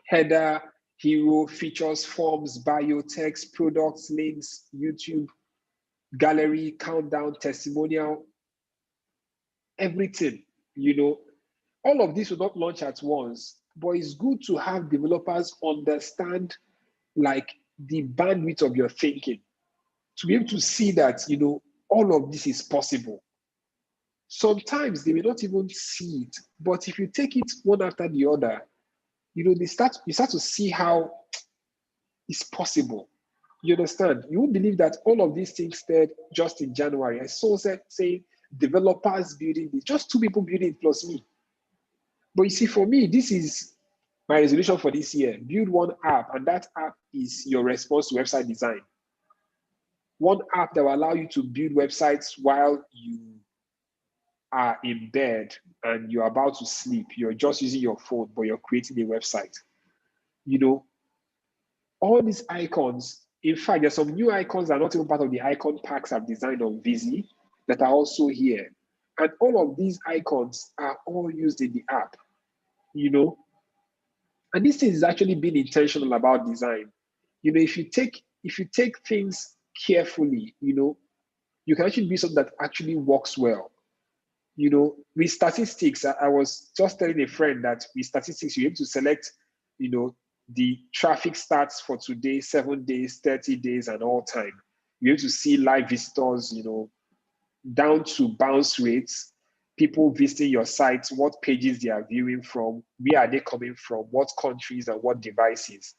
header, hero, features, forms, bio, text, products, links, YouTube, gallery, countdown, testimonial, everything. You know, all of this will not launch at once, but it's good to have developers understand like the bandwidth of your thinking, to be able to see that, you know, all of this is possible. Sometimes they may not even see it, but if you take it one after the other, you know, you start to see how it's possible. You understand? You won't believe that all of these things started just in January. I saw saying developers building this, just two people building it plus me. But you see, for me, this is my resolution for this year. Build one app, and that app is your response to website design. One app that will allow you to build websites while you are in bed and you're about to sleep. You're just using your phone, but you're creating a website. You know, all these icons, in fact, there's some new icons that are not even part of the icon packs I've designed on Visi that are also here. And all of these icons are all used in the app, you know. And this thing is actually being intentional about design. You know, if you take things carefully, you know, you can actually build something that actually works well. You know, with statistics, I was just telling a friend that with statistics, you're able to select, you know, the traffic stats for today, 7 days, 30 days, and all time. You're able to see live visitors, you know, down to bounce rates, people visiting your site, what pages they are viewing from, where are they coming from, what countries and what devices.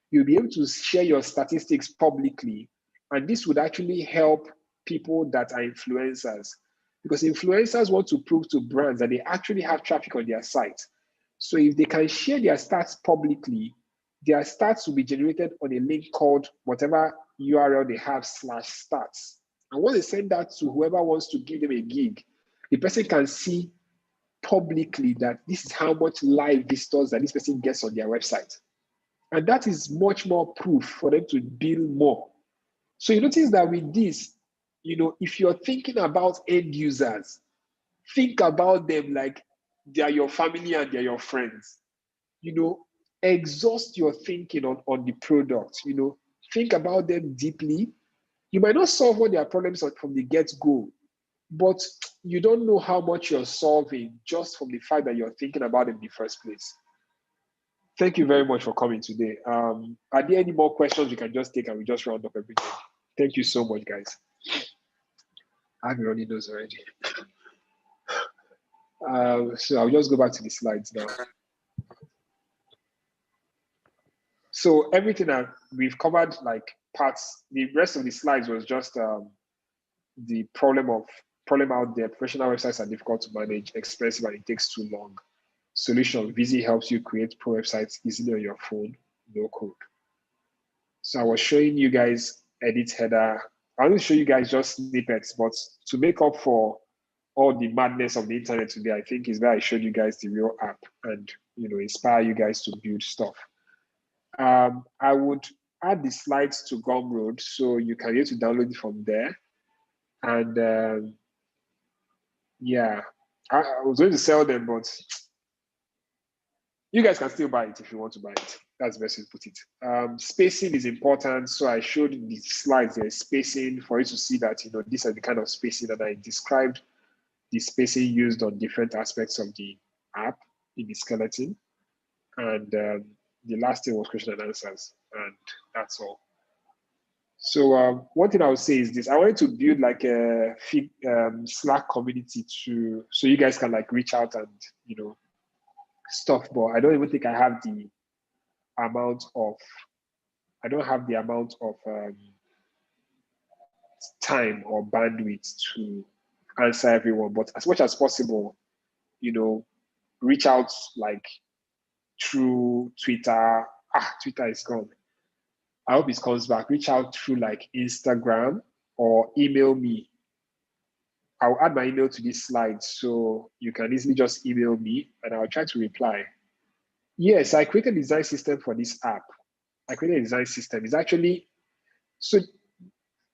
You'll be able to share your statistics publicly, and this would actually help people that are influencers, because influencers want to prove to brands that they actually have traffic on their site. So if they can share their stats publicly, their stats will be generated on a link called whatever URL they have /stats. And once they send that to whoever wants to give them a gig, the person can see publicly that this is how much live visitors that this person gets on their website. And that is much more proof for them to build more. So you notice that with this, you know, if you're thinking about end users, think about them like they are your family and they're your friends. You know, exhaust your thinking on the product, you know, think about them deeply, You might not solve all their problems from the get-go, but you don't know how much you're solving just from the fact that you're thinking about it in the first place. Thank you very much for coming today. Are there any more questions we can just take and we just round up everything? Thank you so much, guys. I've been running those already. So I'll just go back to the slides now. So everything that we've covered, like parts, the rest of the slides was just the problem out there. Professional websites are difficult to manage, expensive, and it takes too long. Solution: Vizy helps you create pro websites easily on your phone, no code. So I was showing you guys edit header. I want to show you guys just snippets, but to make up for all the madness of the internet today, I think is where I showed you guys the real app and inspire you guys to build stuff. I would add the slides to Gumroad so you can get to download it from there. And yeah, I was going to sell them, but you guys can still buy it if you want to buy it. That's the best way to put it. Spacing is important. So I showed the slides, there's spacing for you to see that, these are the kind of spacing that I described, the spacing used on different aspects of the app in the skeleton. And the last thing was question and answers, and that's all. So one thing I would say is this: I wanted to build like a Slack community so you guys can like reach out and stuff. But I don't even think I have the amount of time or bandwidth to answer everyone. But as much as possible, reach out like through Twitter. Twitter is gone. I hope it comes back. Reach out through like Instagram or email me. I'll add my email to this slide so you can easily just email me and I'll try to reply. Yes, I created a design system for this app. I created a design system. It's actually, so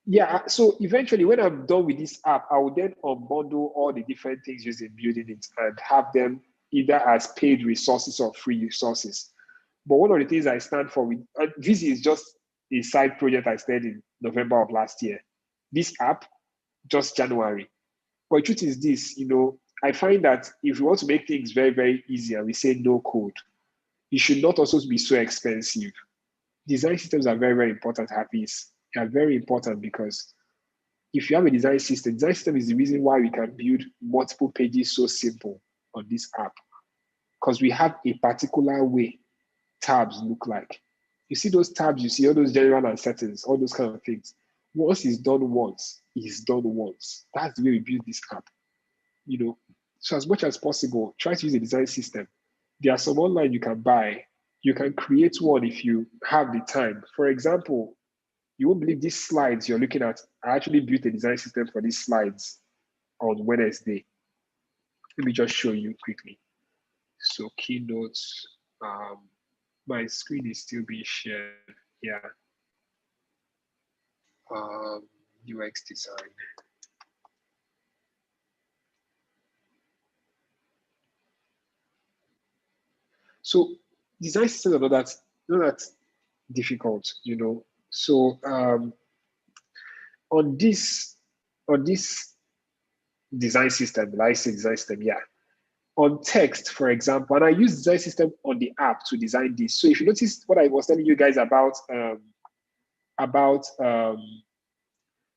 eventually when I'm done with this app, I will then unbundle all the different things used in building it and have them either as paid resources or free resources. But one of the things I stand for with Vizy is just a side project I started in November of last year. This app, just January. But the truth is this, I find that if you want to make things very, very easy and we say no code, it should not also be so expensive. Design systems are very, very important, Hafiz. They are very important because if you have a design system is the reason why we can build multiple pages so simple on this app. Because we have a particular way tabs look like. You see those tabs, you see all those general and settings, all those kind of things. Once it's done once, it's done once. That's the way we build this app. So as much as possible, try to use a design system. There are some online you can buy. You can create one if you have the time. For example, you won't believe these slides you're looking at. I actually built a design system for these slides on Wednesday. Let me just show you quickly. So keynotes, my screen is still being shared. Yeah. UX design. So design systems are not that difficult, So on this design system, yeah. On text, for example, and I use design system on the app to design this. So if you notice what I was telling you guys about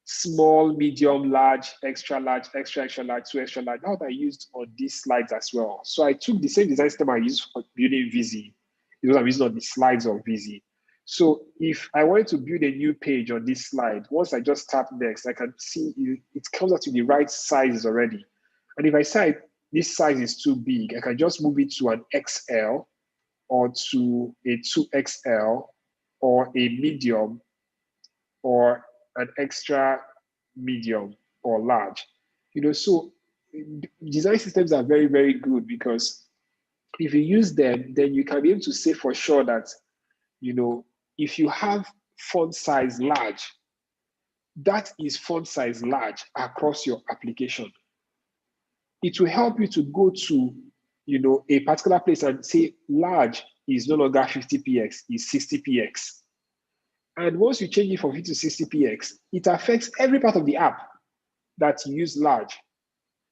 small, medium, large, extra large, extra large, two extra large, that's what I used on these slides as well. So I took the same design system I used for building Vizy. It was I'm using on the slides of Vizy. So if I wanted to build a new page on this slide, once I just tap next, I can see it comes out to the right sizes already. And if I say this size is too big, I can just move it to an XL or to a 2XL or a medium or an extra medium or large. So design systems are very, very good because if you use them, then you can be able to say for sure that, if you have font size large, that is font size large across your application. It will help you to go to, a particular place and say large is no longer 50px, is 60px. And once you change it from 50 to 60px, it affects every part of the app that you use large.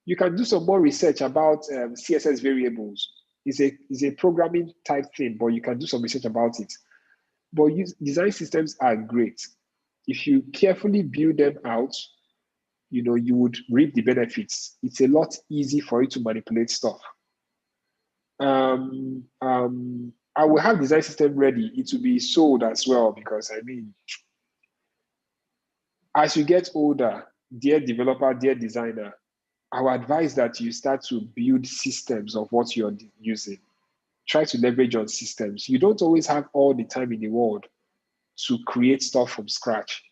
You can do some more research about CSS variables. It's a programming type thing, but you can do some research about it. But design systems are great. If you carefully build them out, you would reap the benefits. It's a lot easy for you to manipulate stuff. I will have design system ready. It will be sold as well, because I mean, as you get older, dear developer, dear designer, I would advise that you start to build systems of what you're using. Try to leverage on systems. You don't always have all the time in the world to create stuff from scratch.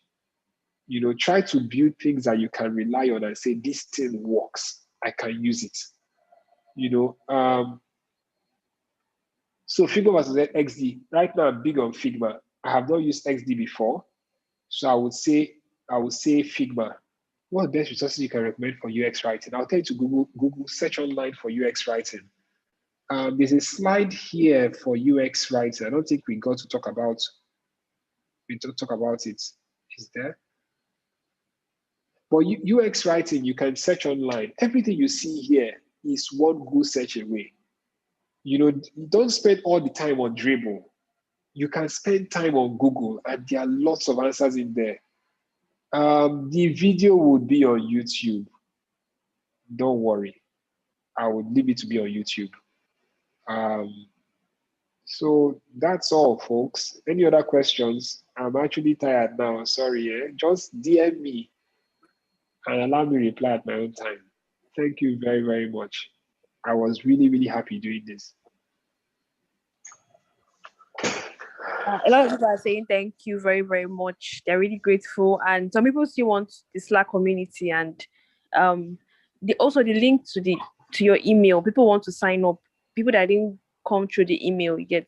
Try to build things that you can rely on and say, this thing works, I can use it. So Figma versus XD. Right now, I'm big on Figma. I have not used XD before, so I would say Figma. What best resources you can recommend for UX writing? I'll tell you to Google search online for UX writing. There's a slide here for UX writing. I don't think we got to talk about it. Is there? But UX writing, you can search online. Everything you see here is one Google search away. Don't spend all the time on Dribble. You can spend time on Google, and there are lots of answers in there. The video would be on YouTube. Don't worry. I would leave it to be on YouTube. So that's all, folks. Any other questions? I'm actually tired now. Sorry. Just DM me and allow me to reply at my own time. Thank you very, very much. I was really, really happy doing this. A lot of people are saying thank you very, very much. They're really grateful, and some people still want the Slack community and also the link to your email. People want to sign up. People that didn't come through the email, they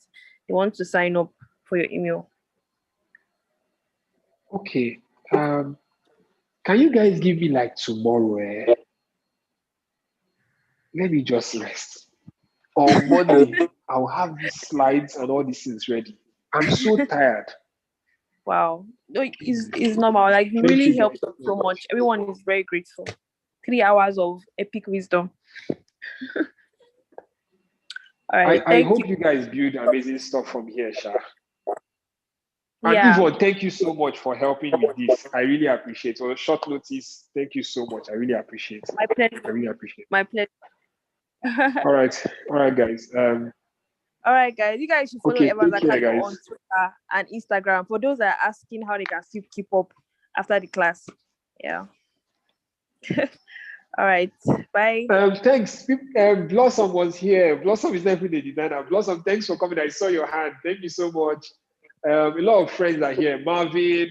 want to sign up for your email. Okay. Can you guys give me like tomorrow? Let me just rest. On Monday, I'll have these slides and all these things ready. I'm so tired. Wow. No, it's normal. Like, it really helps us so much. Everyone is very grateful. 3 hours of epic wisdom. All right. I hope you guys build amazing stuff from here, Sha. And yeah. Yvonne, thank you so much for helping with this. I really appreciate it. On short notice, thank you so much. I really appreciate it. My pleasure. I really appreciate it. My pleasure. All right, guys. All right, guys. You guys should follow Evans Academy on Twitter and Instagram for those that are asking how they can still keep up after the class. Yeah. All right. Bye. Thanks. Blossom was here. Blossom is definitely the designer. Blossom, thanks for coming. I saw your hand. Thank you so much. A lot of friends are here. Marvin,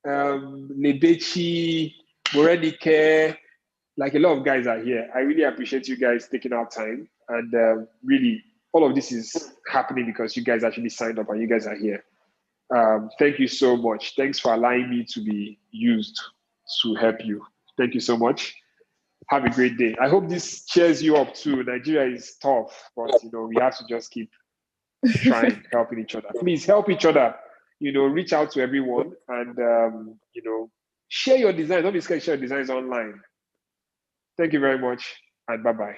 Lebechi, Morenike, like a lot of guys are here. I really appreciate you guys taking our time. And really, all of this is happening because you guys actually signed up and you guys are here. Thank you so much. Thanks for allowing me to be used to help you. Thank you so much. Have a great day. I hope this cheers you up too. Nigeria is tough, but we have to just keep trying, helping each other. Please help each other. Reach out to everyone and share your designs. Don't be scared to share your designs online. Thank you very much, and bye-bye.